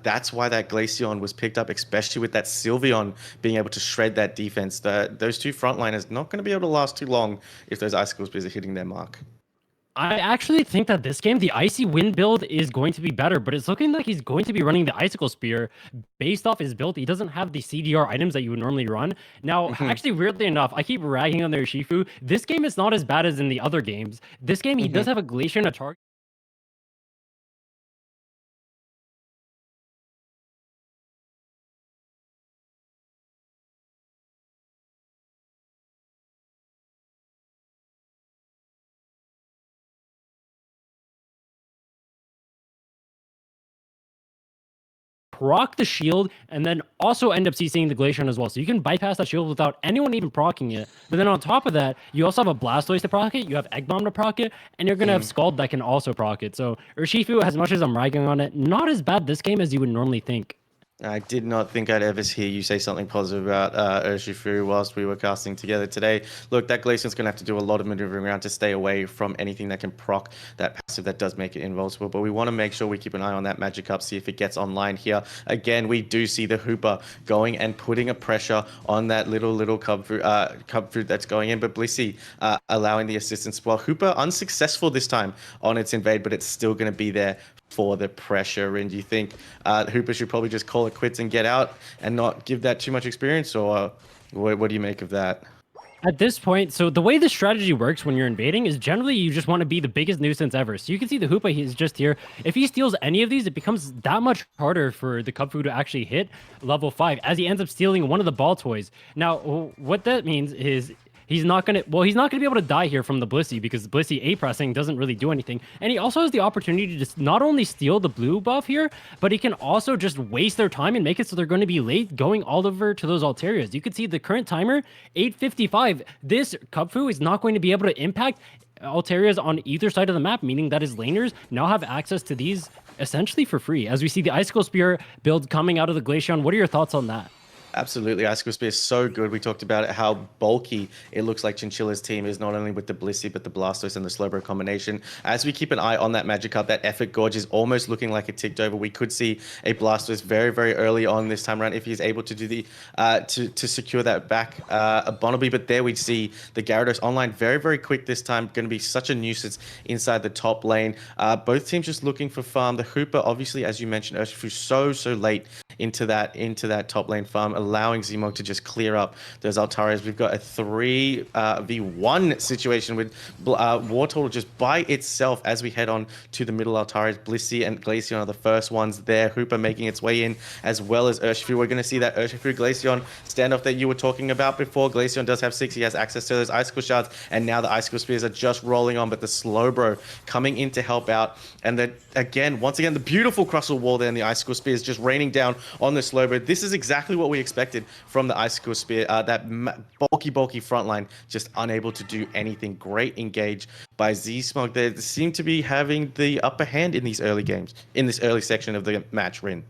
that's why that Glaceon was picked up, especially with that Sylveon being able to shred that defense? Those two frontliners not going to be able to last too long if those Icicle Spears are hitting their mark. I actually think that this game, the Icy Wind build is going to be better, but it's looking like he's going to be running the Icicle Spear based off his build. He doesn't have the CDR items that you would normally run. Now, actually, weirdly enough, I keep ragging on their Shifu. This game is not as bad as in the other games. This game, he does have a Glacier and a target. Proc the shield and then also end up CCing the Glaceon as well. So you can bypass that shield without anyone even procking it. But then on top of that, you also have a Blastoise to proc it, you have Egg Bomb to proc it, and you're going to have Scald that can also proc it. So Urshifu, as much as I'm ragging on it, not as bad this game as you would normally think. I did not think I'd ever hear you say something positive about Urshifu whilst we were casting together today. Look, that Glaceon's going to have to do a lot of maneuvering around to stay away from anything that can proc that passive that does make it invulnerable. But we want to make sure we keep an eye on that Magic Cup, see if it gets online here. Again, we do see the Hoopa going and putting a pressure on that little cub fruit that's going in. But Blissey allowing the assistance. Well, Hoopa unsuccessful this time on its invade, but it's still going to be there for the pressure. And do you think Hooper should probably just call it quits and get out and not give that too much experience, or what do you make of that? At this point, so the way the strategy works when you're invading is generally you just want to be the biggest nuisance ever. So you can see the Hoopa, he's just here. If he steals any of these, it becomes that much harder for the Cubfu to actually hit level 5 as he ends up stealing one of the ball toys. Now, what that means is he's not gonna be able to die here from the Blissey because Blissey A pressing doesn't really do anything. And he also has the opportunity to just not only steal the blue buff here, but he can also just waste their time and make it so they're going to be late going all over to those Altarias. You can see the current timer, 8:55. This Cubfu is not going to be able to impact Altarias on either side of the map, meaning that his laners now have access to these essentially for free. As we see the Icicle Spear build coming out of the Glaceon, what are your thoughts on that? Absolutely. Icicle Spear is so good. We talked about it, how bulky it looks like Chinchilla's team is, not only with the Blissey, but the Blastoise and the Slowbro combination. As we keep an eye on that Magic Cup, that Effort Gorge is almost looking like it ticked over. We could see a Blastoise very, very early on this time around if he's able to do the to secure that back a Bonnaby. But there we see the Gyarados online very, very quick this time. Going to be such a nuisance inside the top lane. Both teams just looking for farm. The Hooper, obviously, as you mentioned, Urshifu so late into that top lane farm, allowing Zmog to just clear up those Altarias. We've got a 3v1 situation with Wartortle just by itself as we head on to the middle Altarias. Blissey and Glaceon are the first ones there. Hooper making its way in, as well as Urshifu. We're going to see that Urshifu Glaceon standoff that you were talking about before. Glaceon does have 6. He has access to those Icicle Shards, and now the Icicle Spears are just rolling on, but the Slowbro coming in to help out. And then once again, the beautiful Crustle Wall there, and the Icicle Spears just raining down on the Slowbro. This is exactly what we expected from the Icicle Spear. That bulky front line just unable to do anything. Great engage by Z-Smog. They seem to be having the upper hand in these early games, in this early section of the match, Rin.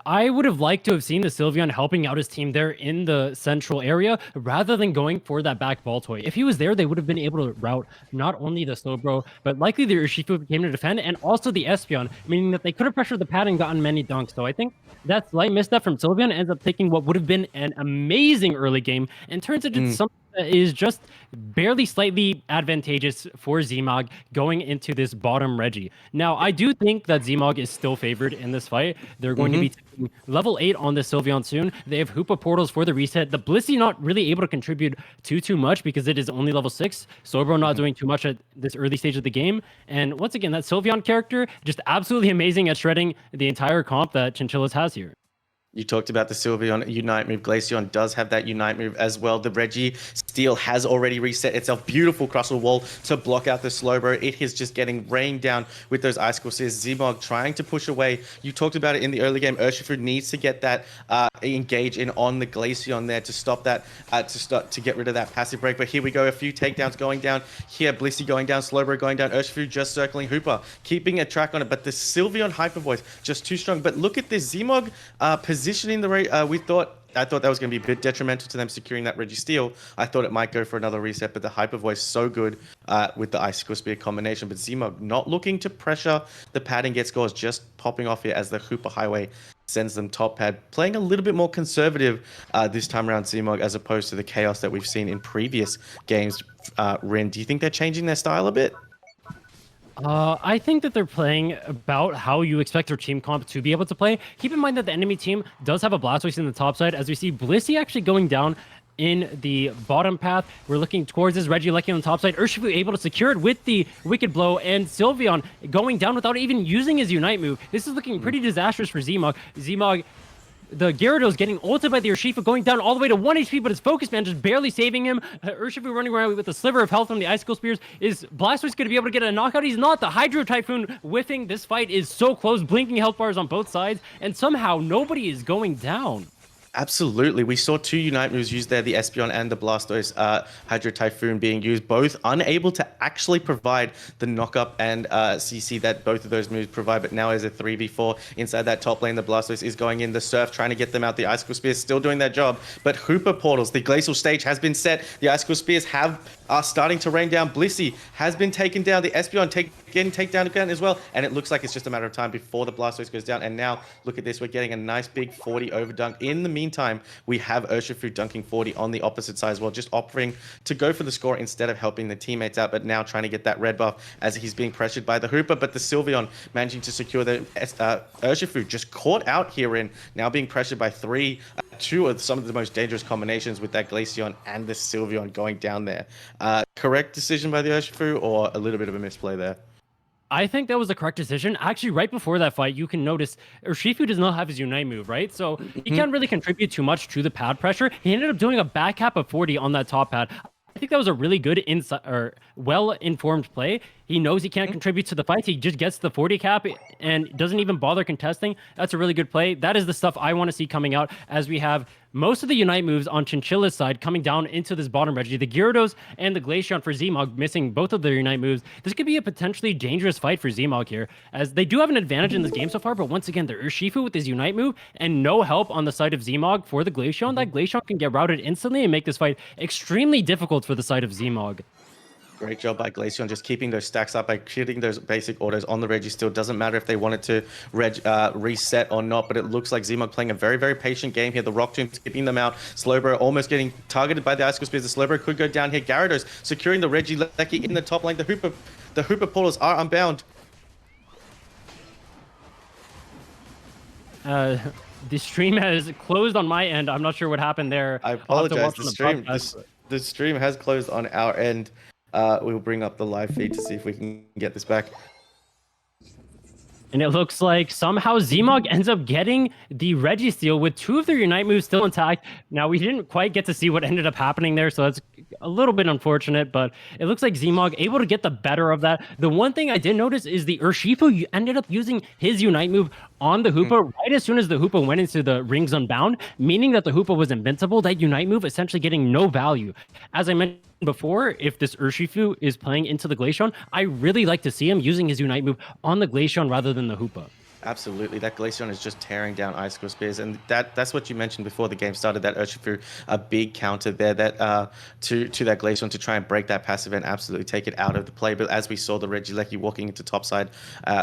I would have liked to have seen the Sylveon helping out his team there in the central area rather than going for that back ball toy. If he was there, they would have been able to route not only the Slowbro, but likely the Urshifu came to defend, and also the Espeon, meaning that they could have pressured the pad and gotten many dunks. So I think that slight misstep from Sylveon ends up taking what would have been an amazing early game and turns it into something is just barely slightly advantageous for Zmog going into this bottom Reggie. Now, I do think that Zmog is still favored in this fight. They're going to be taking level 8 on the Sylveon soon. They have Hoopa portals for the reset. The Blissey not really able to contribute too much because it is only level 6. Sobro not doing too much at this early stage of the game. And once again, that Sylveon character just absolutely amazing at shredding the entire comp that Chinchillas has here. You talked about the Sylveon Unite move. Glaceon does have that Unite move as well. The Reggie Steel has already reset itself. Beautiful Crustle Wall to block out the Slowbro. It is just getting rained down with those Icicle Spears. Zmog trying to push away. You talked about it in the early game. Urshifu needs to get that engage in on the Glaceon there to stop that, to get rid of that passive break. But here we go. A few takedowns going down. Here, Blissey going down. Slowbro going down. Urshifu just circling Hoopa, keeping a track on it. But the Sylveon Hyper Voice just too strong. But look at this. Zmog positioning the I thought that was going to be a bit detrimental to them securing that Registeel. I thought it might go for another reset, but the Hyper Voice so good with the Icicle Spear combination. But Zmog not looking to pressure the pad and get scores, just popping off here as the Hoopa Highway sends them top pad. Playing a little bit more conservative this time around, Zmog, as opposed to the chaos that we've seen in previous games. Rin, do you think they're changing their style a bit? I think that they're playing about how you expect their team comp to be able to play. Keep in mind that the enemy team does have a Blastoise in the top side, as we see Blissey actually going down in the bottom path. We're looking towards this Regieleki on the top side. Urshifu able to secure it with the Wicked Blow, and Sylveon going down without even using his Unite move. This is looking pretty disastrous for Zmog. The Gyarados getting ulted by the Urshifu, going down all the way to 1 HP, but his Focus Man just barely saving him. Urshifu running around with a sliver of health from the Icicle Spears. Is Blastoise going to be able to get a knockout? He's not. The Hydro Typhoon whiffing. This fight is so close. Blinking health bars on both sides, and somehow nobody is going down. Absolutely. We saw two Unite moves used there, the Espeon and the Blastoise Hydro Typhoon being used, both unable to actually provide the knock-up and CC that both of those moves provide, but now as a 3v4 inside that top lane, the Blastoise is going in, the Surf trying to get them out, the Icicle Spears still doing their job, but Hoopa portals, the Glacial stage has been set, the Icicle Spears are starting to rain down, Blissey has been taken down, the Espeon getting taken down as well, and it looks like it's just a matter of time before the Blastoise goes down, and now look at this, we're getting a nice big 40 overdunk. In the meantime, we have Urshifu dunking 40 on the opposite side as well, just opting to go for the score instead of helping the teammates out, but now trying to get that red buff as he's being pressured by the Hoopa, but the Sylveon managing to secure the Urshifu just caught out herein, now being pressured by two of some of the most dangerous combinations with that Glaceon and the Sylveon going down there. Correct decision by the Urshifu, or a little bit of a misplay there? I think that was the correct decision. Actually, right before that fight, you can notice Urshifu does not have his Unite move, right? So he can't really contribute too much to the pad pressure. He ended up doing a back cap of 40 on that top pad. I think that was a really good well-informed play. He knows he can't contribute to the fight. He just gets the 40 cap and doesn't even bother contesting. That's a really good play. That is the stuff I want to see coming out, as we have most of the Unite moves on Chinchilla's side coming down into this bottom Reggie. The Gyarados and the Glaceon for Zmog missing both of their Unite moves. This could be a potentially dangerous fight for Zmog here, as they do have an advantage in this game so far, but once again, the Urshifu with his Unite move and no help on the side of Zmog for the Glaceon. That Glaceon can get routed instantly and make this fight extremely difficult for the side of Zmog. Great job by Glaceon, just keeping those stacks up by hitting those basic autos on the Reggie. Still doesn't matter if they wanted to reset or not, but it looks like Zmog playing a very, very patient game here. The Rock Tomb keeping them out. Slowbro almost getting targeted by the Icicle Spears. The Slowbro could go down here. Gyarados securing the Regieleki in the top lane. The Hoopa portals are unbound. The stream has closed on my end. I'm not sure what happened there. I apologize. The stream has closed on our end. We'll bring up the live feed to see if we can get this back. And it looks like somehow Zmog ends up getting the Registeel with two of their Unite moves still intact. Now, we didn't quite get to see what ended up happening there, so that's a little bit unfortunate, but it looks like Zmog able to get the better of that. The one thing I did notice is the Urshifu ended up using his Unite move on the Hoopa right as soon as the Hoopa went into the Rings Unbound, meaning that the Hoopa was invincible. That Unite move essentially getting no value. As I mentioned before, if this Urshifu is playing into the Glaceon, I really like to see him using his Unite move on the Glaceon rather than the Hoopa. Absolutely, that Glaceon is just tearing down Icicle Spears, and that's what you mentioned before the game started. That Urshifu, a big counter there that to that Glaceon to try and break that passive and absolutely take it out of the play. But as we saw the Regieleki walking into topside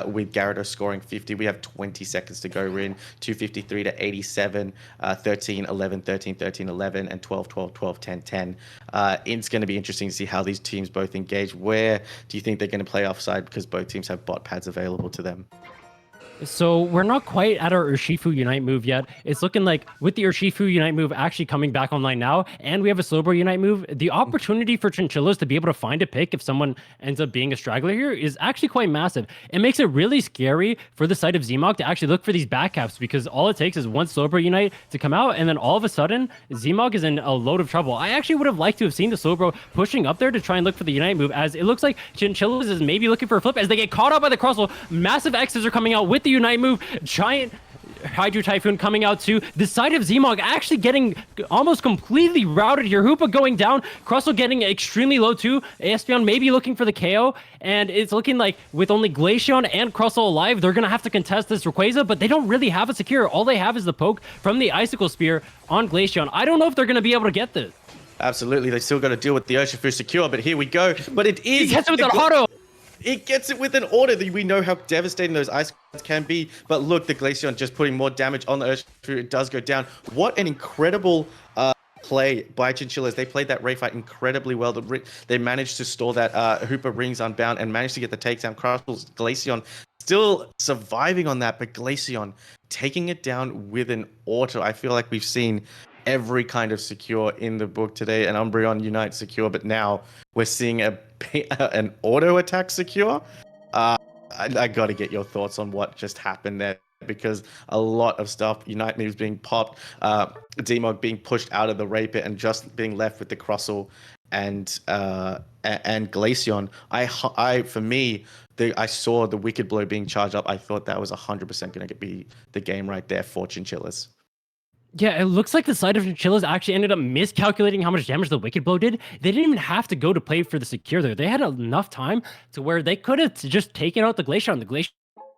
with Gyarados scoring 50, we have 20 seconds to go. We're in 253 to 87, 13, 11, 13, 13, 11, and 12, 12, 12, 10, 10. It's going to be interesting to see how these teams both engage. Where do you think they're going to play offside because both teams have bot pads available to them? So we're not quite at our Urshifu Unite move yet. It's looking like with the Urshifu Unite move actually coming back online now, and we have a Slowbro Unite move, the opportunity for Chinchillas to be able to find a pick if someone ends up being a straggler here is actually quite massive. It makes it really scary for the side of Zmog to actually look for these backcaps because all it takes is one Slowbro Unite to come out, and then all of a sudden, Zmog is in a load of trouble. I actually would have liked to have seen the Slowbro pushing up there to try and look for the Unite move, as it looks like Chinchillas is maybe looking for a flip as they get caught up by the Crossel. Massive X's are coming out with the Unite move. Giant Hydro Typhoon coming out too. The side of Zmog actually getting almost completely routed here. Hoopa going down. Crustle getting extremely low too. Espeon maybe looking for the KO. And it's looking like with only Glaceon and Crustle alive, they're going to have to contest this Rayquaza, but they don't really have a secure. All they have is the poke from the Icicle Spear on Glaceon. I don't know if they're going to be able to get this. Absolutely, they still got to deal with the Urshifu secure, but here we go. But it is... He gets it with an auto. It gets it with an order. We know how devastating those ice can be. But look, the Glaceon just putting more damage on the Urshifu. It does go down. What an incredible play by Chinchillas. They played that Ray fight incredibly well. They managed to store that Hooper Rings Unbound and managed to get the takedown. Crustle's Glaceon still surviving on that, but Glaceon taking it down with an auto. I feel like we've seen every kind of secure in the book today, and Umbreon Unite secure, but now we're seeing an auto attack secure. I got to get your thoughts on what just happened there, because a lot of stuff, Unite moves being popped, Zmog being pushed out of the Ray Pit and just being left with the Crustle and Glaceon. For me, I saw the Wicked Blow being charged up. I thought that was 100% going to be the game right there for Chinchillas. Yeah, it looks like the side of Chinchillas actually ended up miscalculating how much damage the Wicked Blow did. They didn't even have to go to play for the secure there. They had enough time to where they could have just taken out the Glaceon. The Glaceon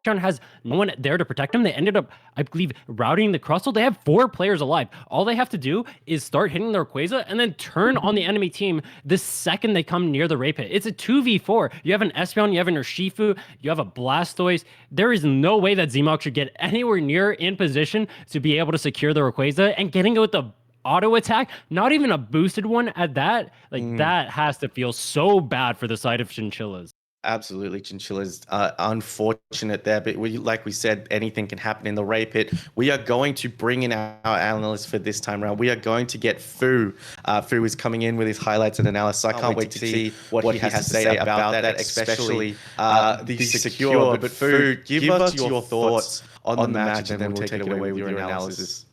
has no one there to protect him. They ended up, I believe, routing the Crustle. They have 4 players alive. All they have to do is start hitting the Rayquaza and then turn on the enemy team the second they come near the Ray Pit. It's a 2v4. You have an Espeon, you have an Urshifu, you have a Blastoise. There is no way that Zmog should get anywhere near in position to be able to secure the Rayquaza, and getting it with the auto attack, not even a boosted one at that, that has to feel so bad for the side of Chinchillas. Absolutely, Chinchillas unfortunate there, but like we said, anything can happen in the Ray Pit. We are going to bring in our analyst for this time around. We are going to get Fu. Fu is coming in with his highlights and analysis. I can't wait to see what he has to say about that, especially the secure. But Fu, give us your thoughts on the match, and then we'll take it away with your analysis.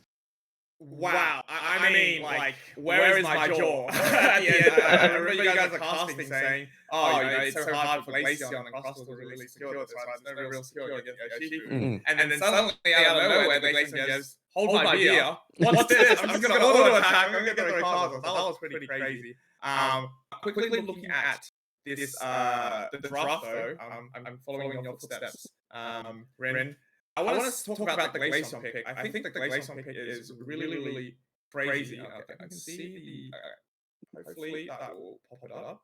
Wow. I mean, like, where is my jaw? At the end, I remember you guys are casting saying, it's so hard for Glaceon and Crustle to really secure this, right? There's no real secure against Urshifu. And then suddenly, out of nowhere, the Glaceon goes, hold my beer. What's this? I'm just going to auto attack. I'm going to get the Rayquaza. That was pretty crazy. Quickly looking at this, the draft, though, I'm following your footsteps, Rin. I want to talk about the Glaceon pick. I think the Glaceon pick is really crazy. I can see the... hopefully that will pop it up.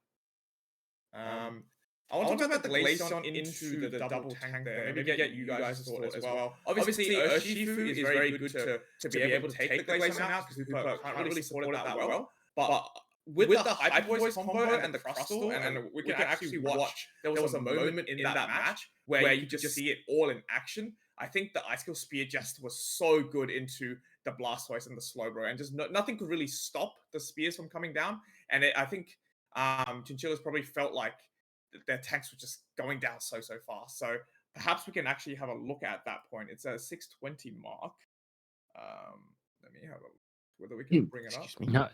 I want to talk about the Glaceon into the double tank there. Maybe get you guys' thought as well. Obviously, Urshifu is very good to be able to take the Glaceon out, because Hooper can't really support it that well. But with the Hyper Voice combo and the Crustle, and we can actually watch, there was a moment in that match where you just see it all in action. I think the Icicle Spear just was so good into the Blastoise and the Slowbro, and just nothing could really stop the spears from coming down. And I think Chinchillas probably felt like their tanks were just going down so fast. So perhaps we can actually have a look at that point. It's a 620 mark. Let me have a look whether we can bring it up. No,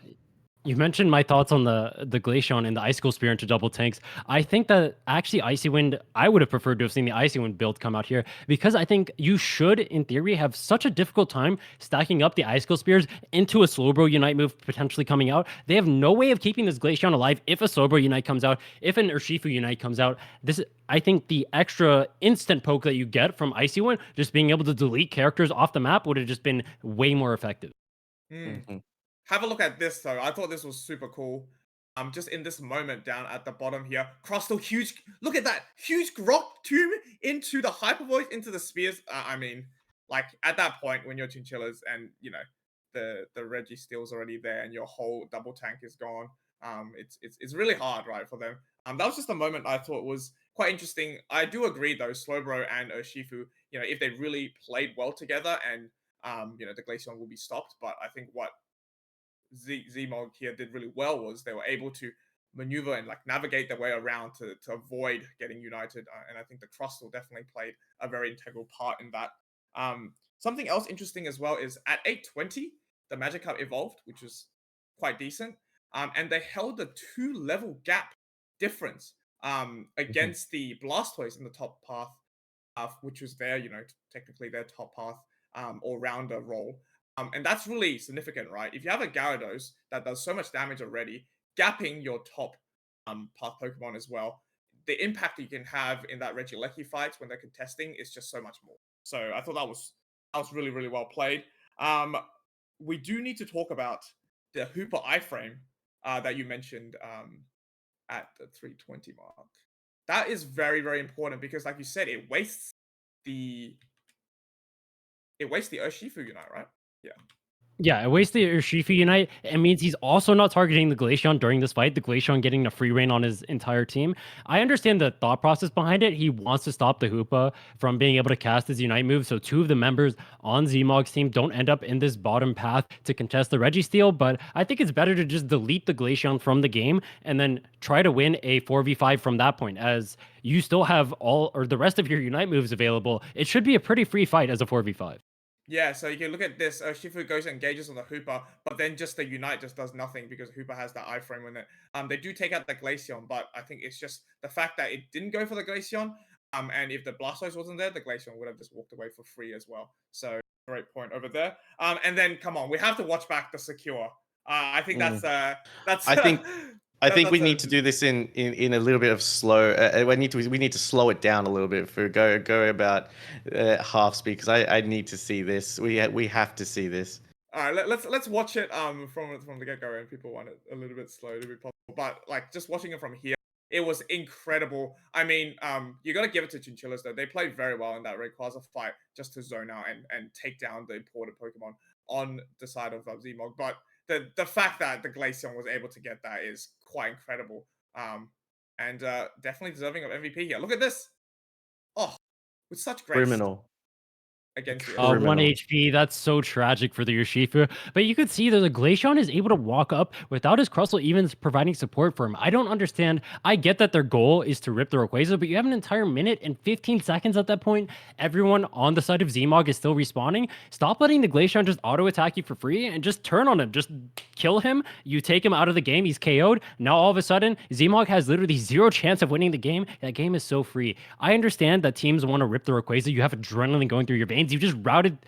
You mentioned my thoughts on the Glaceon and the Icicle Spear into double tanks. I think that actually Icy Wind, I would have preferred to have seen the Icy Wind build come out here because I think you should, in theory, have such a difficult time stacking up the Icicle Spears into a Slowbro Unite move potentially coming out. They have no way of keeping this Glaceon alive if a Slowbro Unite comes out, if an Urshifu Unite comes out. This, I think the extra instant poke that you get from Icy Wind, just being able to delete characters off the map would have just been way more effective. Mm. Mhm. Have a look at this though. I thought this was super cool. Just in this moment down at the bottom here, Crostal, huge. Look at that huge rock tomb into the hyper voice, into the spears. I mean, like at that point when you're chinchillas and you know the Reggie Steel's already there and your whole double tank is gone. It's really hard, right, for them. That was just a moment I thought was quite interesting. I do agree though, Slowbro and Urshifu, you know, if they really played well together and you know, the Glaceon will be stopped. But I think what Zmog here did really well was they were able to maneuver and like navigate their way around to avoid getting united. And I think the Crostal definitely played a very integral part in that. Something else interesting as well is at 820, the Magikarp evolved, which was quite decent. And they held the 2 level gap difference Mhm. against the Blastoise in the top path, which was their, you know, technically their top path all rounder role. And that's really significant, right? If you have a Gyarados that does so much damage already, gapping your top path Pokemon as well, the impact you can have in that Regieleki fights when they're contesting is just so much more. So I thought that was really, really well played. Um, we do need to talk about the Hooper iframe that you mentioned at the 320 mark. That is very, very important because, like you said, the it wastes the Urshifu Unite, right? Yeah. Yeah, it wastes the Urshifu Unite. It means he's also not targeting the Glaceon during this fight. The Glaceon getting a free reign on his entire team. I understand the thought process behind it. He wants to stop the Hoopa from being able to cast his Unite move. So 2 of the members on Zmog's team don't end up in this bottom path to contest the Registeel. But I think it's better to just delete the Glaceon from the game and then try to win a 4v5 from that point, as you still have all or the rest of your Unite moves available. It should be a pretty free fight as a 4v5. Yeah, so you can look at this. Shifu goes and engages on the Hooper, but then just the Unite just does nothing because Hooper has that iframe in it. They do take out the Glaceon, but I think it's just the fact that it didn't go for the Glaceon. And if the Blastoise wasn't there, the Glaceon would have just walked away for free as well. So great point over there. And then come on, we have to watch back the Secure. I think Mm. that's I think I think we that's a need to do this in a little bit of slow. We need to slow it down a little bit for go about half speed because I need to see this. We have to see this. All right, let's watch it from the get go, and people want it a little bit slow to be possible. But like just watching it from here, it was incredible. I mean, you got to give it to Chinchillas though; they played very well in that Rayquaza fight, just to zone out and take down the imported Pokemon on the side of Zmog. But the fact that the Glaceon was able to get that is quite incredible. And definitely deserving of MVP here. Look at this! Oh, with such grace Criminal. against the Urshifu. 1 Criminal. HP. That's so tragic for the Urshifu. But you could see that the Glaceon is able to walk up without his Crustle even providing support for him. I don't understand. I get that their goal is to rip the Rayquaza, but you have an entire minute and 15 seconds at that point. Everyone on the side of Zmog is still respawning. Stop letting the Glaceon just auto attack you for free and just turn on him. Just kill him. You take him out of the game. He's KO'd. Now all of a sudden, Zmog has literally zero chance of winning the game. That game is so free. I understand that teams want to rip the Rayquaza. You have adrenaline going through your veins. You just routed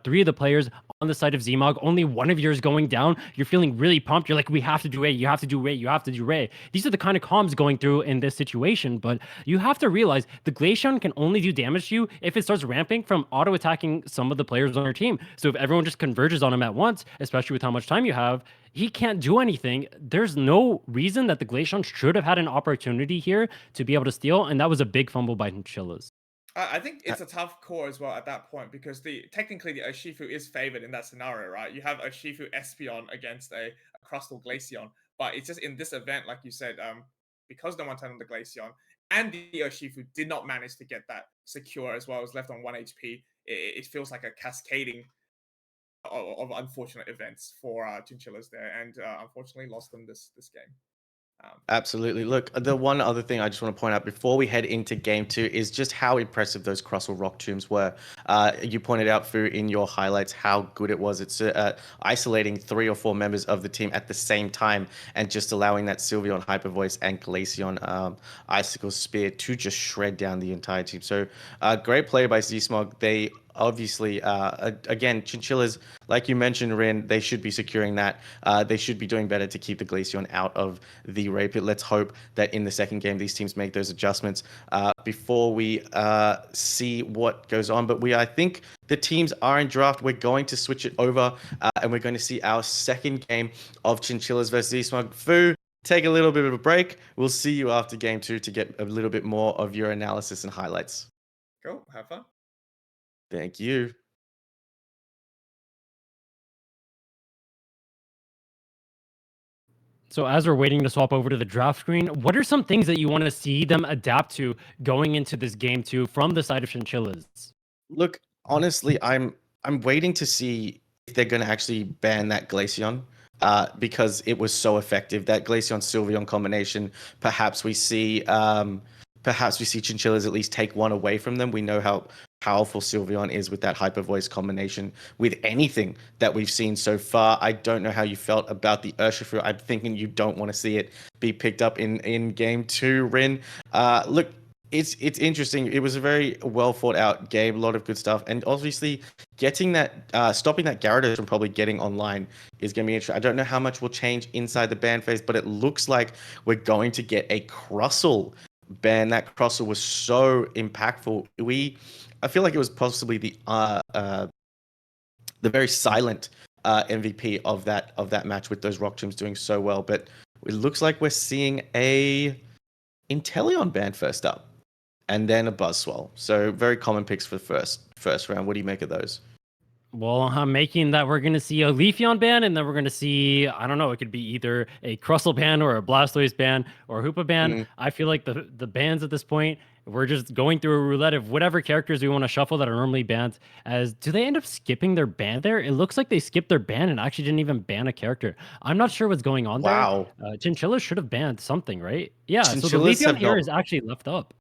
3 of the players on the side of Zmog. Only one of yours going down. You're feeling really pumped. You're like, we have to do Ray. You have to do Ray. You have to do Ray. These are the kind of comms going through in this situation. But you have to realize the Glaceon can only do damage to you if it starts ramping from auto attacking some of the players on your team. So if everyone just converges on him at once, especially with how much time you have, he can't do anything. There's no reason that the Glaceon should have had an opportunity here to be able to steal, and that was a big fumble by Chinchillas. I think it's a tough call as well at that point because technically the Urshifu is favored in that scenario, right? You have Urshifu Espeon against a Crustal Glaceon, but it's just in this event, like you said, because no one turned on the Glaceon and the Urshifu did not manage to get that secure as well, it was left on 1 HP. It feels like a cascading of unfortunate events for Chinchillas there, and unfortunately lost them this game. Absolutely. Look, the one other thing I just want to point out before we head into game two is just how impressive those Crossel Rock Tombs were. You pointed out, Fu, in your highlights how good it was. It's isolating 3 or 4 members of the team at the same time and just allowing that Sylveon Hyper Voice and Glaceon Icicle Spear to just shred down the entire team. So great play by Z-Smog. They obviously, again, Chinchillas, like you mentioned, Rin, they should be securing that. They should be doing better to keep the Glaceon out of the raid pit. Let's hope that in the second game, these teams make those adjustments before we see what goes on. But I think the teams are in draft. We're going to switch it over and we're going to see our second game of Chinchillas versus Z-Smog. Fu, take a little bit of a break. We'll see you after game two to get a little bit more of your analysis and highlights. Cool. Have fun. Thank you. So as we're waiting to swap over to the draft screen, what are some things that you want to see them adapt to going into this game two from the side of Chinchillas? Look, honestly, I'm waiting to see if they're going to actually ban that Glaceon, because it was so effective. That Glaceon Sylveon combination. Perhaps we see Chinchillas at least take one away from them. We know how powerful Sylveon is with that Hyper Voice combination. With anything that we've seen so far, I don't know how you felt about the Urshifu. I'm thinking you don't want to see it be picked up in game two, Rin. Look, it's interesting. It was a very well thought out game, a lot of good stuff, and obviously getting that stopping that Gyarados from probably getting online is going to be interesting. I don't know how much will change inside the ban phase, but it looks like we're going to get a Crossel ban. That Crossel was so impactful. I feel like it was possibly the very silent MVP of that match with those Rock Tombs doing so well, but it looks like we're seeing a Inteleon ban first up, and then a Buzzswell. So very common picks for the first round. What do you make of those? Well, I'm making that we're going to see a Leafeon ban, and then we're going to see, I don't know, it could be either a Crustle ban or a Blastoise ban or a Hoopa ban. I feel like the bans at this point, we're just going through a roulette of whatever characters we want to shuffle that are normally banned. As do they end up skipping their ban there? It looks like they skipped their ban and actually didn't even ban a character. I'm not sure what's going on Wow. there. Chinchilla should have banned something, right? Yeah, so the Chinchillas Leafeon have here not. is actually left up.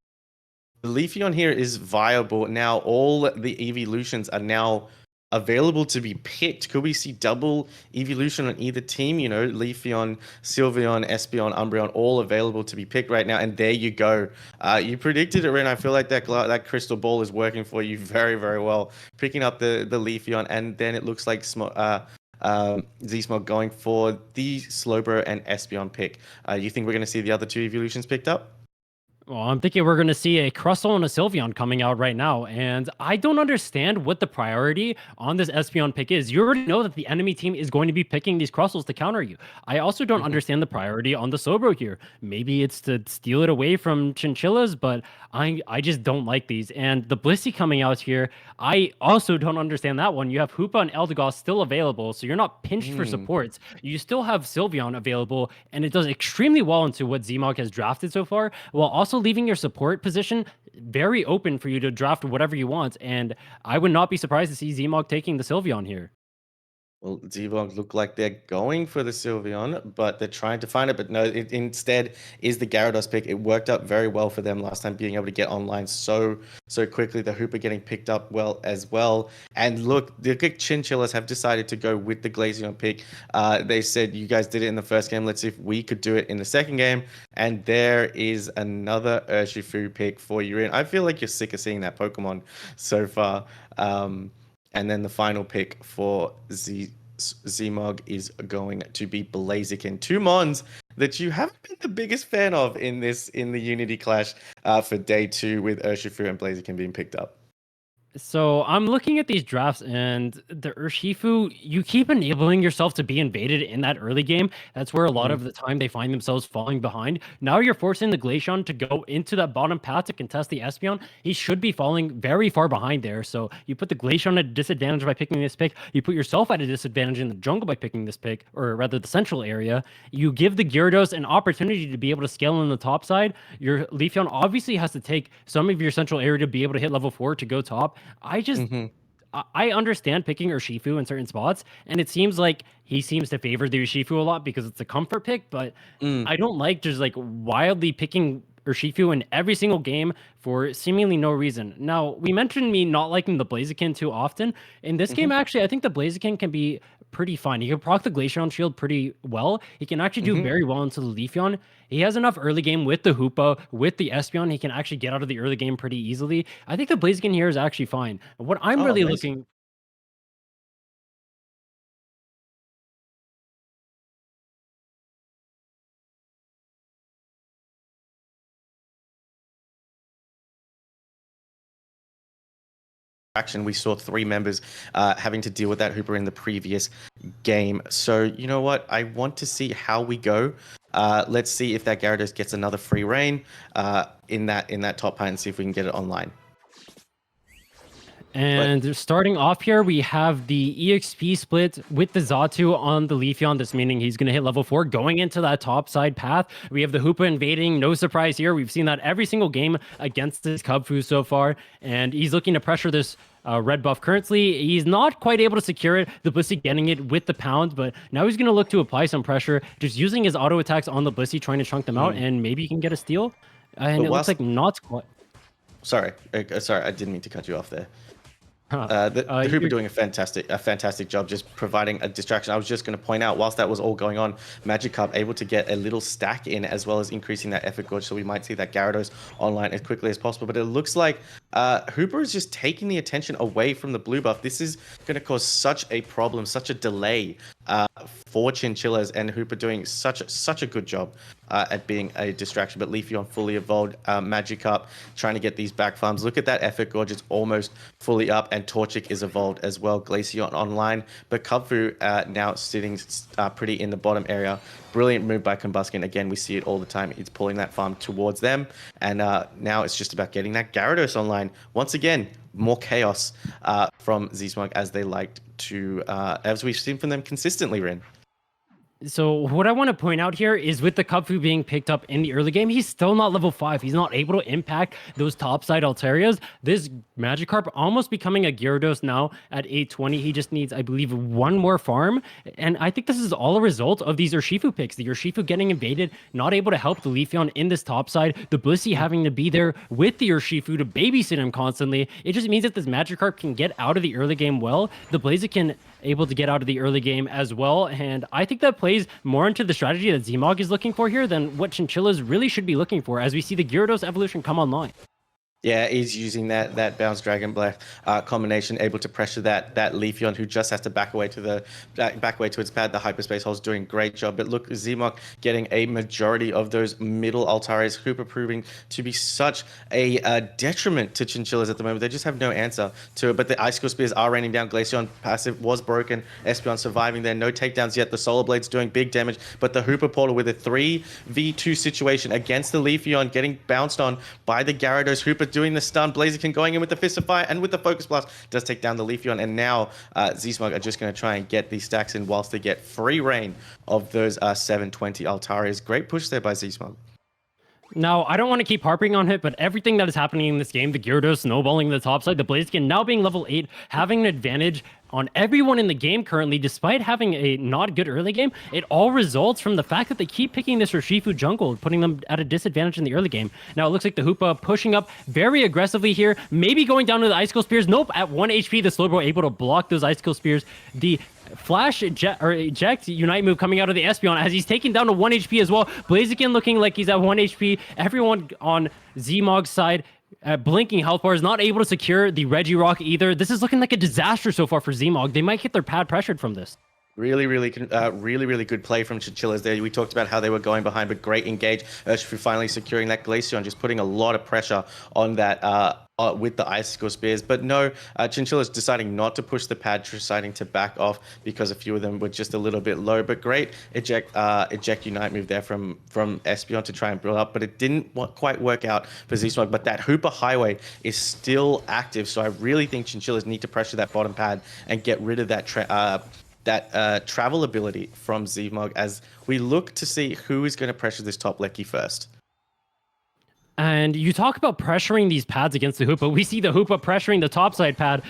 The Leafeon here is viable now. All the evolutions are now available to be picked. Could we see double evolution on either team? You know, Leafeon, Sylveon, Espeon, Umbreon, all available to be picked right now. And there you go. You predicted it, Ren. I feel like that crystal ball is working for you very, very well. Picking up the Leafeon, and then it looks like Z-Smog going for the Slowbro and Espeon pick. You think we're going to see the other two evolutions picked up? Well, I'm thinking we're going to see a Crustle and a Sylveon coming out right now, and I don't understand what the priority on this Espeon pick is. You already know that the enemy team is going to be picking these Crustles to counter you. I also don't understand the priority on the Slowbro here. Maybe it's to steal it away from Chinchillas, but I just don't like these. And the Blissey coming out here, I also don't understand that one. You have Hoopa and Eldegoss still available, so you're not pinched for supports. You still have Sylveon available, and it does extremely well into what Zmog has drafted so far, while also leaving your support position very open for you to draft whatever you want. And I would not be surprised to see Zmog taking the Sylveon here. Well, Zevog look like they're going for the Sylveon, but they're trying to find it. But no, it instead is the Gyarados pick. It worked out very well for them last time, being able to get online so quickly. The Hooper getting picked up well as well. And look, the Chinchillas have decided to go with the Glaceon pick. They said, you guys did it in the first game. Let's see if we could do it in the second game. And there is another Urshifu pick for you. And I feel like you're sick of seeing that Pokemon so far. And then the final pick for Zmog is going to be Blaziken. Two Mons that you haven't been the biggest fan of in the Unity Clash for day two, with Urshifu and Blaziken being picked up. So I'm looking at these drafts, and the Urshifu, you keep enabling yourself to be invaded in that early game. That's where a lot of the time they find themselves falling behind. Now you're forcing the Glaceon to go into that bottom path to contest the Espeon. He should be falling very far behind there. So you put the Glaceon at a disadvantage by picking this pick. You put yourself at a disadvantage in the jungle by picking this pick, or rather the central area. You give the Gyarados an opportunity to be able to scale on the top side. Your Leafeon obviously has to take some of your central area to be able to hit level 4 to go top. I understand picking Urshifu in certain spots, and it seems like he seems to favor the Urshifu a lot because it's a comfort pick, but Mm. I don't like just like wildly picking Urshifu in every single game for seemingly no reason. Now, we mentioned me not liking the Blaziken too often. In this game, actually, I think the Blaziken can be pretty fine. He can proc the Glaceon shield pretty well. He can actually do very well into the Leafeon. He has enough early game with the Hoopa, with the Espeon. He can actually get out of the early game pretty easily. I think the Blaziken here is actually fine. What I'm Oh, really amazing. looking Action. We saw 3 members having to deal with that Hooper in the previous game. So you know what? I want to see how we go. Let's see if that Gyarados gets another free reign in that top part and see if we can get it online. And starting off here, we have the EXP split with the Zatu on the Leafeon. This meaning he's going to hit level 4 going into that top side path. We have the Hoopa invading. No surprise here. We've seen that every single game against this Cubfu so far. And he's looking to pressure this red buff currently. He's not quite able to secure it. The Blissey getting it with the pound, but now he's going to look to apply some pressure, just using his auto attacks on the Blissey, trying to chunk them out, and maybe he can get a steal. And But it looks like not quite. Sorry, I didn't mean to cut you off there. The Hooper you're- doing a fantastic job just providing a distraction. I was just going to point out, whilst that was all going on, Magikarp able to get a little stack in as well as increasing that effort gauge, so we might see that Gyarados online as quickly as possible. But it looks like Hooper is just taking the attention away from the blue buff. This is going to cause such a problem, such a delay for Chinchillas, and Hooper doing such a good job at being a distraction. But Leafeon fully evolved, Magikarp trying to get these back farms. Look at that effort gauge, it's almost fully up, and Torchic is evolved as well. Glaceon online, but Kubfu now sitting pretty in the bottom area. Brilliant move by Combuskin. Again, we see it all the time. It's pulling that farm towards them, and now it's just about getting that Gyarados online. Once again, more chaos from Z-Smug as they liked to, as we've seen from them consistently, Rin. So what I want to point out here is with the Cubfu being picked up in the early game, he's still not level 5. He's not able to impact those topside Altarias. This Magikarp almost becoming a Gyarados now at 820. He just needs, I believe, 1 more farm. And I think this is all a result of these Urshifu picks. The Urshifu getting invaded, not able to help the Leafeon in this topside. The Blissey having to be there with the Urshifu to babysit him constantly. It just means that this Magikarp can get out of the early game well. The Blaziken able to get out of the early game as well. And I think that plays more into the strategy that Zmog is looking for here than what Chinchillas really should be looking for as we see the Gyarados evolution come online. Yeah, he's using that bounce Dragon Black combination, able to pressure that Leafeon, who just has to back away to its pad. The hyperspace hole's doing great job. But look, Zmog getting a majority of those middle Altarias. Hooper proving to be such a detriment to Chinchillas at the moment. They just have no answer to it. But the Icicle Spears are raining down. Glaceon passive was broken. Espeon surviving there. No takedowns yet. The Solar Blade's doing big damage. But the Hooper Portal with a 3v2 situation against the Leafeon, getting bounced on by the Gyarados. Hooper doing the stun. Blaziken going in with the Fist of Fire and with the Focus Blast does take down the Leafeon. And now Z-Smug are just going to try and get these stacks in whilst they get free reign of those 720 Altarias. Great push there by Z-Smug. Now, I don't want to keep harping on it, but everything that is happening in this game, the Gyarados snowballing the top side, the Blaziken now being level 8, having an advantage on everyone in the game currently, despite having a not good early game, it all results from the fact that they keep picking this Urshifu jungle, putting them at a disadvantage in the early game. Now, it looks like the Hoopa pushing up very aggressively here, maybe going down to the Icicle Spears. Nope, at 1 HP, the Slowbro able to block those Icicle Spears. The Flash eject Unite move coming out of the Espeon as he's taken down to 1 HP as well. Blaziken looking like he's at 1 HP. Everyone on Zmog's side blinking health bar is not able to secure the Regirock either. This is looking like a disaster so far for Zmog. They might get their pad pressured from this. Really good play from Chinchillas there. We talked about how they were going behind, but great engage. Urshifu finally securing that Glaceon, just putting a lot of pressure on that with the Icicle Spears. But no, Chinchillas deciding not to push the pad, deciding to back off because a few of them were just a little bit low. But great eject Unite move there from Espeon to try and build up, but it didn't quite work out for Z-Smug. But that Hooper Highway is still active, so I really think Chinchillas need to pressure that bottom pad and get rid of that travel ability from Zmog as we look to see who is going to pressure this top Lecky first. And you talk about pressuring these pads against the Hoopa. We see the Hoopa pressuring the topside pad,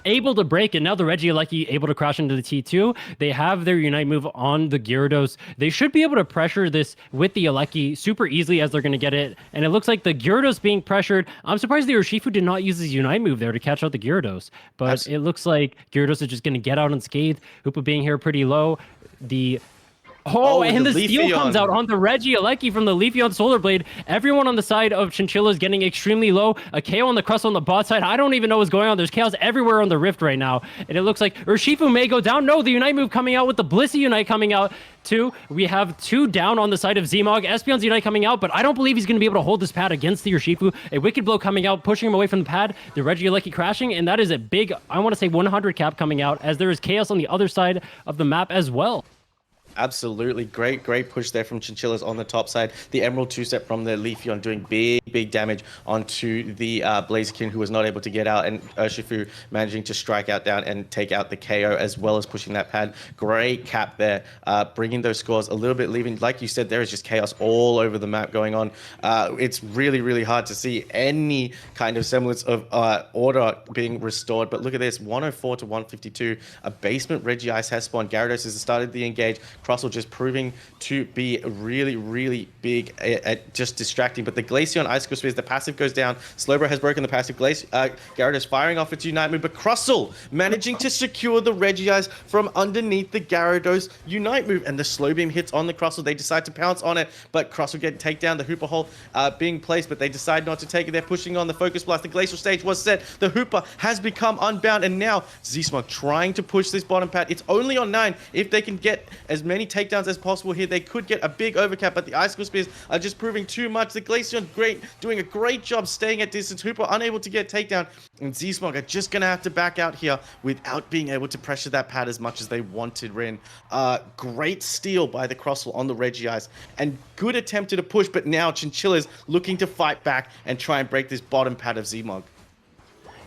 able to break it. Now the Regieleki able to crash into the T2. They have their Unite move on the Gyarados. They should be able to pressure this with the Aleki super easily as they're going to get it. And it looks like the Gyarados being pressured. I'm surprised the Urshifu did not use his Unite move there to catch out the Gyarados. But it looks like Gyarados is just going to get out unscathed. Hoopa being here pretty low. And the steal comes out on the Regieleki from the Leafeon Solar Blade. Everyone on the side of Chinchilla is getting extremely low. A KO on the Crust on the bot side. I don't even know what's going on. There's chaos everywhere on the Rift right now. And it looks like Urshifu may go down. No, the Unite move coming out with the Blissey Unite coming out too. We have 2 down on the side of Zmog. Espeon's Unite coming out, but I don't believe he's going to be able to hold this pad against the Urshifu. A Wicked Blow coming out, pushing him away from the pad. The Regieleki crashing, and that is a big, I want to say 100 cap coming out, as there is chaos on the other side of the map as well. Absolutely. Great push there from Chinchillas on the top side. The Emerald 2-step from the Leafeon doing big damage onto the Blaziken, who was not able to get out, and Urshifu managing to strike out down and take out the KO as well as pushing that pad. Great cap there, bringing those scores a little bit, leaving, like you said, there is just chaos all over the map going on. It's really hard to see any kind of semblance of order being restored. But look at this, 104 to 152. A basement Regice has spawned. Gyarados has started the engage. Crossel just proving to be really big at just distracting. But the Glaceon Icicle Spears, the passive goes down. Slowbro has broken the passive. Gyarados firing off its Unite move, but Crossel managing to secure the Regice from underneath the Gyarados Unite move. And the slow beam hits on the Crossel. They decide to pounce on it, but Crossel get take down. The Hoopa hole being placed, but they decide not to take it. They're pushing on the Focus Blast. The Glacial Stage was set. The Hoopa has become unbound, and now Zsmog trying to push this bottom pad. It's only on 9. If they can get as many takedowns as possible here, they could get a big overcap, but the Icicle Spears are just proving too much. The Glaceon doing a great job staying at distance. Hoopa unable to get takedown, and Zsmog are just gonna have to back out here without being able to pressure that pad as much as they wanted. Rin, great steal by the Crossel on the Regice, and good attempt to push, but now Chinchilla's looking to fight back and try and break this bottom pad of Zmog.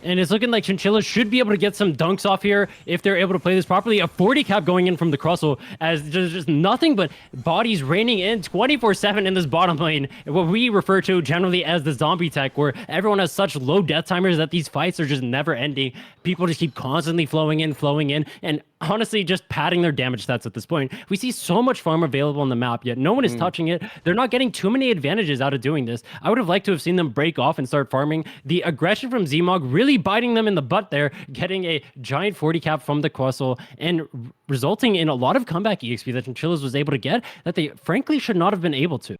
And it's looking like Chinchilla should be able to get some dunks off here if they're able to play this properly. A 40 cap going in from the Crossel, as there's just nothing but bodies raining in 24/7 in this bottom lane. What we refer to generally as the zombie tech, where everyone has such low death timers that these fights are just never ending. People just keep constantly flowing in, and honestly just padding their damage stats at this point. We see so much farm available on the map, yet no one is touching it. They're not getting too many advantages out of doing this. I would have liked to have seen them break off and start farming. The aggression from Zmog really biting them in the butt there, getting a giant 40 cap from the Quassel, and resulting in a lot of comeback EXP that Chinchillas was able to get that they frankly should not have been able to.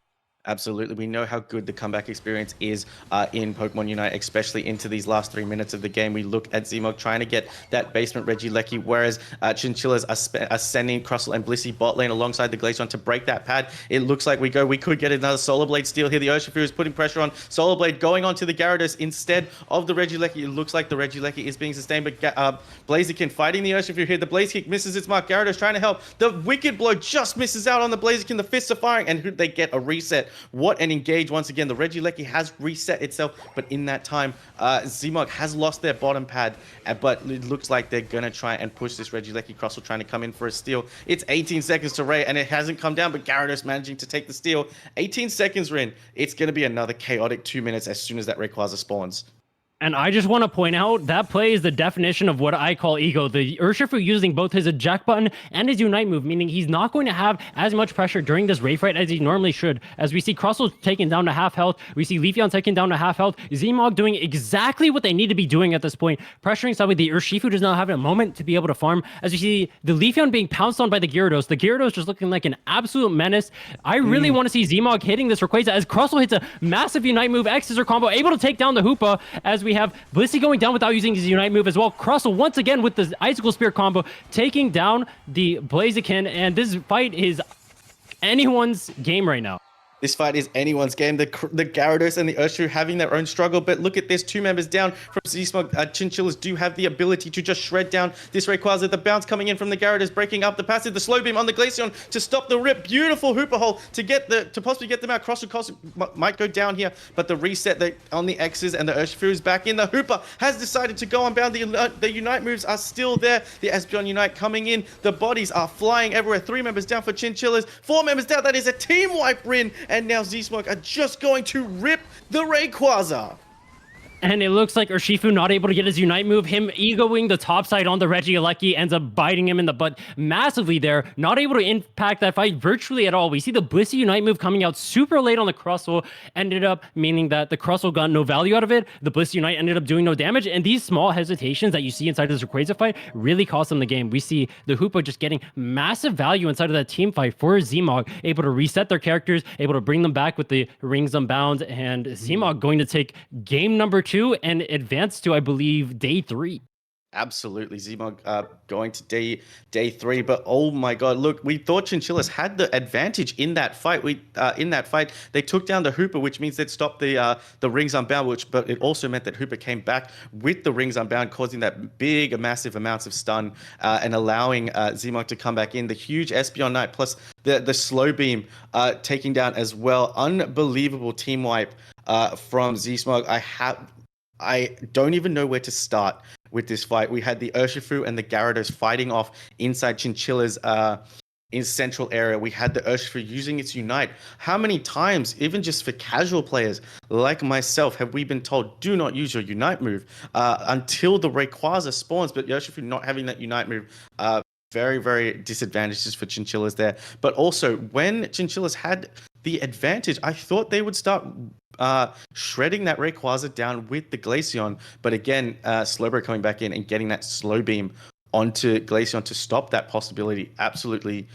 Absolutely. We know how good the comeback experience is in Pokemon Unite, especially into these last 3 minutes of the game. We look at Zmog trying to get that basement Regieleki, whereas Chinchillas are sending Crossel and Blissey bot lane alongside the Glaceon to break that pad. It looks like we could get another Solar Blade steal here. The Urshifu is putting pressure on Solar Blade, going onto the Gyarados instead of the Regieleki. It looks like the Regieleki is being sustained, but Blaziken fighting the Urshifu here. The Blaze Kick misses its mark. Gyarados trying to help. The Wicked Blow just misses out on the Blaziken. The fists are firing, and they get a reset. What an engage once again. The Regieleki has reset itself, but in that time, Zmog has lost their bottom pad, but it looks like they're going to try and push this Regieleki. Crossel trying to come in for a steal. It's 18 seconds to Ray, and it hasn't come down, but Gyarados managing to take the steal. 18 seconds, Rin. It's going to be another chaotic 2 minutes as soon as that Rayquaza spawns. And I just want to point out that play is the definition of what I call ego. The Urshifu using both his eject button and his Unite move, meaning he's not going to have as much pressure during this Ray fight as he normally should. As we see Crossel taken down to half health, we see Leafeon taken down to half health, Zmog doing exactly what they need to be doing at this point, pressuring somebody. The Urshifu does not have a moment to be able to farm. As we see the Leafeon being pounced on by the Gyarados just looking like an absolute menace. I really want to see Zmog hitting this Rayquaza as Crossel hits a massive Unite move, X-Scissor combo, able to take down the Hoopa, as we have Blissey going down without using his Unite move as well. Crossel once again with the Icicle Spear combo, taking down the Blaziken, and this fight is anyone's game right now. This fight is anyone's game. The Gyarados and the Urshifu having their own struggle, but look at this, 2 members down from Zmog. Chinchillas do have the ability to just shred down this Rayquaza. The bounce coming in from the Gyarados, breaking up the passive, the slow beam on the Glaceon to stop the rip. Beautiful Hoopa hole to possibly get them out. Crossel might go down here, but the reset on the X's and the Urshifu is back in. The Hoopa has decided to go unbound. The Unite moves are still there. The Espeon Unite coming in. The bodies are flying everywhere. 3 members down for Chinchillas. 4 members down. That is a team wipe, Rin. and now Z-Smoke are just going to rip the Rayquaza. And it looks like Urshifu not able to get his Unite move. Him egoing the top side on the Regieleki ends up biting him in the butt massively there. Not able to impact that fight virtually at all. We see the Blissey Unite move coming out super late on the Crustle. Ended up meaning that the Crustle got no value out of it. The Blissey Unite ended up doing no damage. And these small hesitations that you see inside of this Rayquaza fight really cost them the game. We see the Hoopa just getting massive value inside of that team fight for Zmog. Able to reset their characters. Able to bring them back with the Rings Unbound. And Zmog going to take game number 2 and advance to, I believe, day 3. Absolutely, Zmog going to day 3, but oh my god, look, we thought Chinchillas had the advantage in that fight. In that fight they took down the Hooper, which means they'd stopped the Rings Unbound, but it also meant that Hooper came back with the Rings Unbound, causing that massive amounts of stun and allowing Zmog to come back in. The huge Espeon Knight plus the slow beam taking down as well. Unbelievable team wipe from Z-Smog. I don't even know where to start with this fight. We had the Urshifu and the Gyarados fighting off inside Chinchilla's in central area. We had the Urshifu using its Unite. How many times, even just for casual players like myself, have we been told, do not use your Unite move until the Rayquaza spawns, but Urshifu not having that Unite move, very, very disadvantages for Chinchillas there. But also, when Chinchillas had the advantage, I thought they would start shredding that Rayquaza down with the Glaceon. But again, Slowbro coming back in and getting that slow beam onto Glaceon to stop that possibility. Absolutely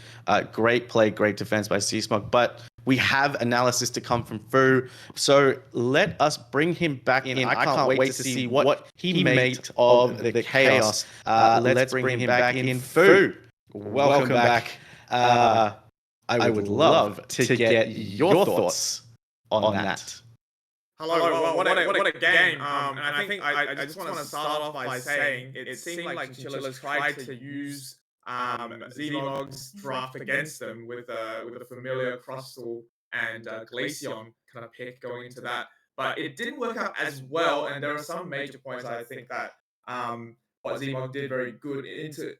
great play, great defense by Z-Smog. But we have analysis to come from Fu. So let us bring him back in. I can't wait to see what he made of the chaos. Let's bring him back in. Fu, welcome back. I would love to get your thoughts on that. Hello, well, what a game. And I think I just want to start off by saying it seemed like Chinchillas tried to use Zmog's draft against them with a familiar Crustle and Glaceon kind of pick going into that. But it didn't work out as well, and there are some major points I think that what Zmog did very good into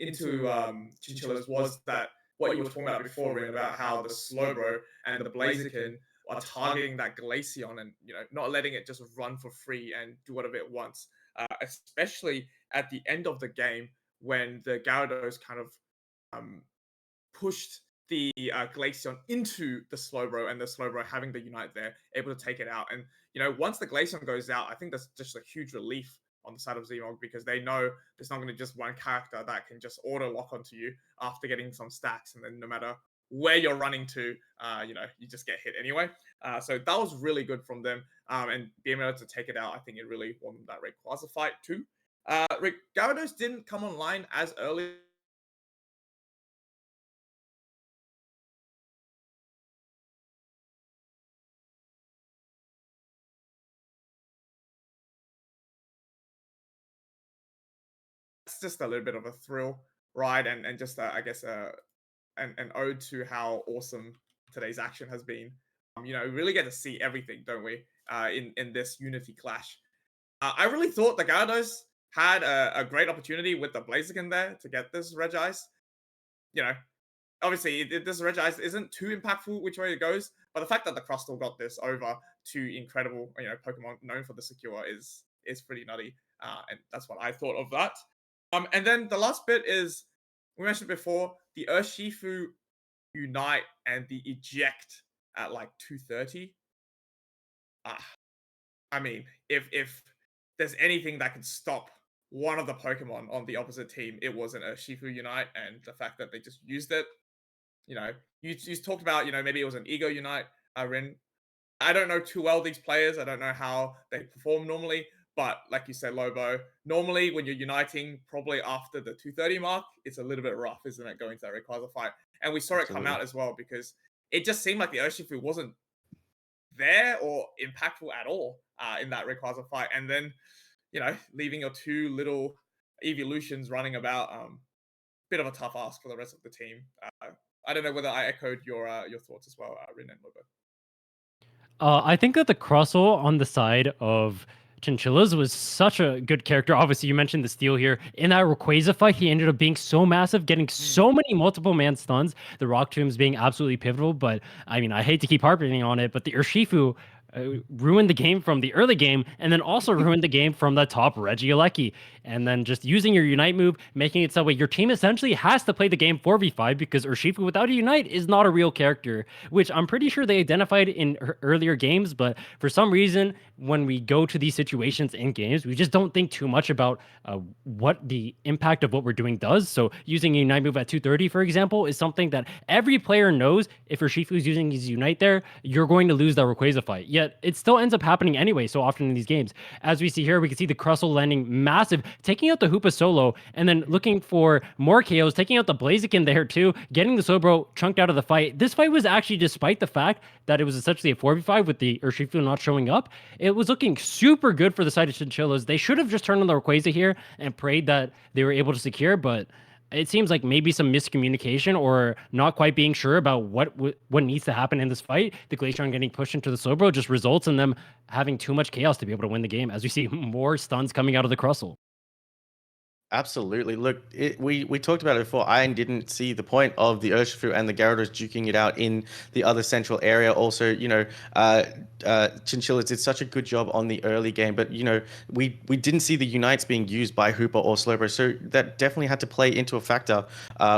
Chinchillas was that what you were talking about before, Rin, about how the Slowbro and the Blaziken are targeting that Glaceon and not letting it just run for free and do whatever it wants. Especially at the end of the game when the Gyarados kind of pushed the Glaceon into the Slowbro, and the Slowbro having the Unite there, able to take it out. And once the Glaceon goes out, I think that's just a huge relief on the side of Zmog, because they know there's not going to be just one character that can just auto lock onto you after getting some stacks, and then no matter where you're running to, you just get hit anyway. So that was really good from them, and being able to take it out, I think it really won them that Rayquaza fight too. Gyarados didn't come online as early. It's just a little bit of a thrill ride, and just I guess an ode to how awesome today's action has been. We really get to see everything, don't we? In this Unity Clash, I really thought the Gyarados had a great opportunity with the Blaziken there to get this Regice. Obviously this Regice isn't too impactful which way it goes, but the fact that the Crustle got this over to incredible, Pokemon known for the secure is pretty nutty, and that's what I thought of that. And then the last bit is, we mentioned before, the Urshifu Unite and the eject at like 230. I mean, if there's anything that could stop one of the Pokemon on the opposite team, it was an Urshifu Unite, and the fact that they just used it. You talked about, maybe it was an Ego Unite, Rin. I don't know too well these players. I don't know how they perform normally. But like you said, Lobo, normally when you're uniting, probably after the 230 mark, it's a little bit rough, isn't it, going to that Rayquaza fight? And we saw it come out as well, because it just seemed like the Urshifu wasn't there or impactful at all in that Rayquaza fight. And then, leaving your two little evolutions running about, bit of a tough ask for the rest of the team. I don't know whether I echoed your thoughts as well, Rin and Lobo. I think that the Crustle on the side of Chinchillas was such a good character. Obviously, you mentioned the steal here. In that Rayquaza fight, he ended up being so massive, getting so many multiple man stuns. The Rock Tombs being absolutely pivotal. But I mean, I hate to keep harping on it, but the Urshifu ruined the game from the early game, and then also ruined the game from the top Regieleki. And then just using your Unite move, making it so way your team essentially has to play the game 4v5 because Urshifu without a Unite is not a real character, which I'm pretty sure they identified in earlier games. But for some reason, when we go to these situations in games, we just don't think too much about what the impact of what we're doing does. So using a Unite move at 230, for example, is something that every player knows. If Urshifu is using his Unite there, you're going to lose that Rayquaza fight. Yet it still ends up happening anyway so often in these games. As we see here, we can see the Crustle landing massive, taking out the Hoopa solo, and then looking for more KOs, taking out the Blaziken there too, getting the Sobro chunked out of the fight. This fight was actually, despite the fact that it was essentially a 4v5 with the Urshifu not showing up, it was looking super good for the side of Chinchillas. They should have just turned on the Rayquaza here and prayed that they were able to secure, but it seems like maybe some miscommunication or not quite being sure about what needs to happen in this fight. The Glaceon getting pushed into the Sobro just results in them having too much chaos to be able to win the game, as we see more stuns coming out of the Crustle. Absolutely. Look, we talked about it before. I didn't see the point of the Urshifu and the Gyarados duking it out in the other central area. Also, Chinchillas did such a good job on the early game, but we didn't see the Unites being used by Hooper or Slowbro, so that definitely had to play into a factor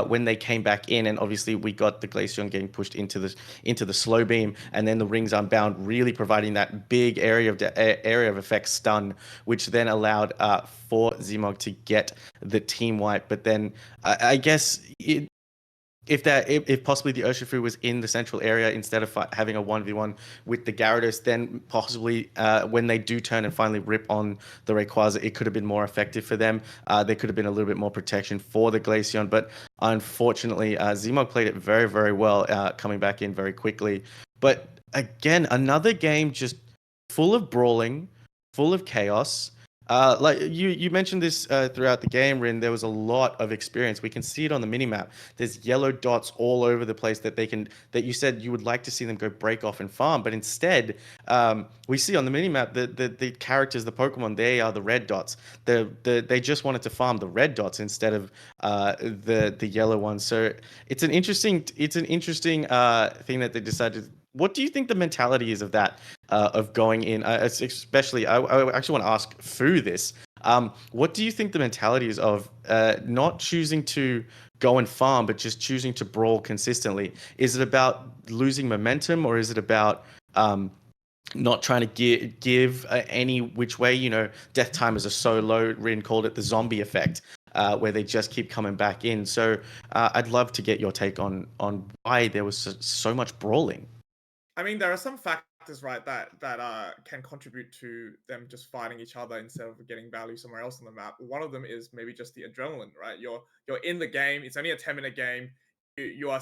when they came back in. And obviously, we got the Glaceon getting pushed into the slow beam, and then the Rings Unbound really providing that big area of effect stun, which then allowed for Zmog to get the team wipe. But then I guess if possibly the Urshifu was in the central area instead of having a 1v1 with the Gyarados, then possibly when they do turn and finally rip on the Rayquaza, it could have been more effective for them. There could have been a little bit more protection for the Glaceon, but unfortunately, Zmog played it very, very well, coming back in very quickly. But again, another game just full of brawling, full of chaos. Like you mentioned this throughout the game, Rin. There was a lot of experience. We can see it on the minimap. There's yellow dots all over the place that you said you would like to see them go break off and farm, but instead, we see on the minimap the characters, the Pokemon, they are the red dots. They just wanted to farm the red dots instead of the yellow ones. So it's an interesting thing that they decided. What do you think the mentality is of that, of going in? Especially, I actually want to ask Fu this. What do you think the mentality is of not choosing to go and farm, but just choosing to brawl consistently? Is it about losing momentum, or is it about not trying to give any which way? Death timers are so low. Rin called it the zombie effect, where they just keep coming back in. So I'd love to get your take on why there was so much brawling. I mean, there are some factors, right, that can contribute to them just fighting each other instead of getting value somewhere else on the map. One of them is maybe just the adrenaline, right? You're in the game. It's only a 10-minute game. You are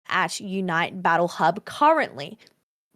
at Unite Battle Hub currently.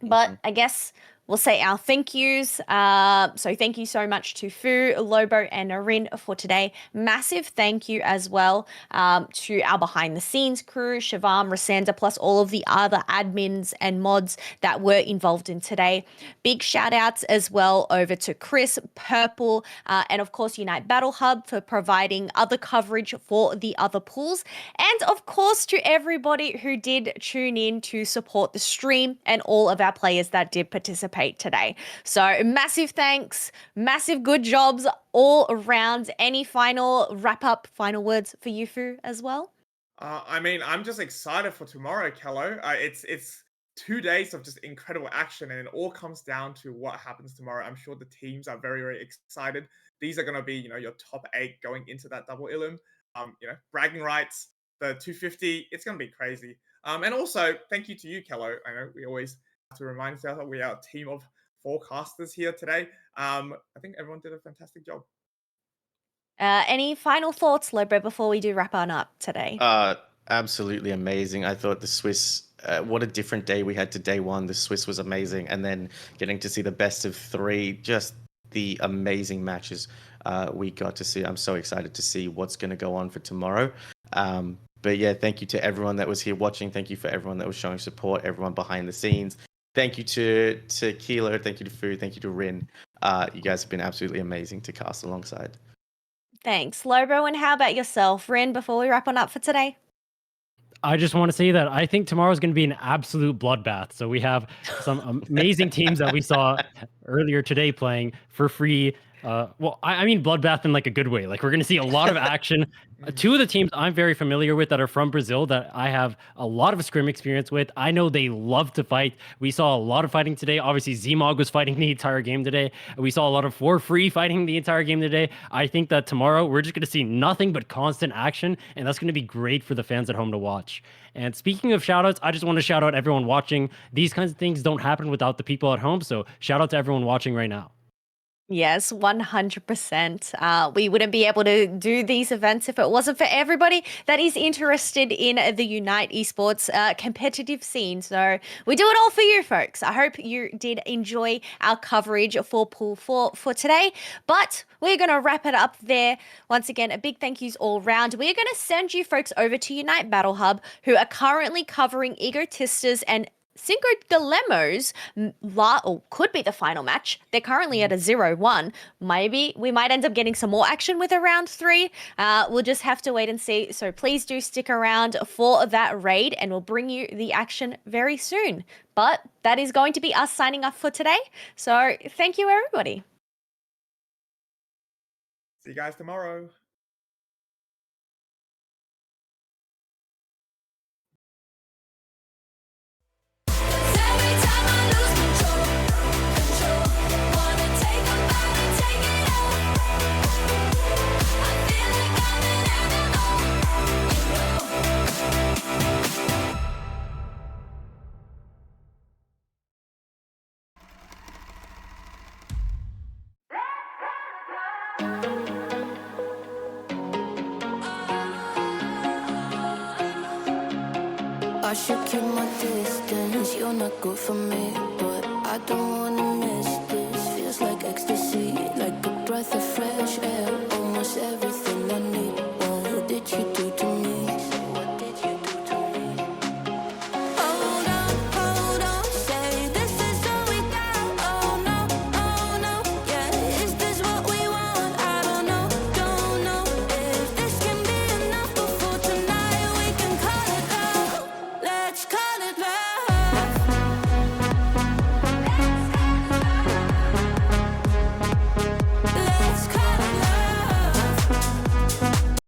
But I guess we'll say our thank yous. So thank you so much to Fu, Lobo, and Rin for today. Massive thank you as well to our behind the scenes crew, Shivam, Rasanda, plus all of the other admins and mods that were involved in today. Big shout outs as well over to Chris, Purple, and of course Unite Battle Hub for providing other coverage for the other pools. And of course to everybody who did tune in to support the stream and all of our players that did participate today. So massive thanks, massive good jobs all around. Any final wrap up, final words for you, Fu, as well? I mean, I'm just excited for tomorrow, Kello. It's 2 days of just incredible action, and it all comes down to what happens tomorrow. I'm sure the teams are very, very excited. These are going to be, your top 8 going into that double Ilum. Bragging rights, the 250. It's going to be crazy. And also, thank you to you, Kello. I know we always have to remind ourselves that we are a team of forecasters here today. I think everyone did a fantastic job. Any final thoughts, Lobo, before we do wrap on up today? Absolutely amazing. I thought the Swiss, what a different day we had to day one. The Swiss was amazing. And then getting to see the best of 3, just the amazing matches we got to see. I'm so excited to see what's going to go on for tomorrow. But yeah, thank you to everyone that was here watching. Thank you for everyone that was showing support, everyone behind the scenes. Thank you to Kilo. Thank you to Fu. Thank you to Rin. You guys have been absolutely amazing to cast alongside. Thanks, Lobo. And how about yourself, Rin, before we wrap on up for today? I just want to say that I think tomorrow is going to be an absolute bloodbath. So we have some amazing teams that we saw earlier today playing for free. I mean bloodbath in like a good way. Like we're going to see a lot of action. 2 of the teams I'm very familiar with that are from Brazil that I have a lot of scrim experience with. I know they love to fight. We saw a lot of fighting today. Obviously, Zmog was fighting the entire game today. We saw a lot of for free fighting the entire game today. I think that tomorrow we're just going to see nothing but constant action, and that's going to be great for the fans at home to watch. And speaking of shoutouts, I just want to shout out everyone watching. These kinds of things don't happen without the people at home, so shout out to everyone watching right now. Yes, 100%. We wouldn't be able to do these events if it wasn't for everybody that is interested in the Unite esports competitive scene. So we do it all for you folks. I hope you did enjoy our coverage for Pool 4 for today. But we're going to wrap it up there. Once again, a big thank yous all round. We're going to send you folks over to Unite Battle Hub, who are currently covering Egotistas and Cinco Dilemmas could be the final match. They're currently at a 0-1. Maybe we might end up getting some more action with a round 3. We'll just have to wait and see. So please do stick around for that raid and we'll bring you the action very soon. But that is going to be us signing off for today. So thank you, everybody. See you guys tomorrow. Every time I lose control, wanna take a bite and take it all. I feel like I'm an I should keep my distance, you're not good for me, but I don't wanna miss this. Feels like ecstasy, like a breath of fresh air, almost everything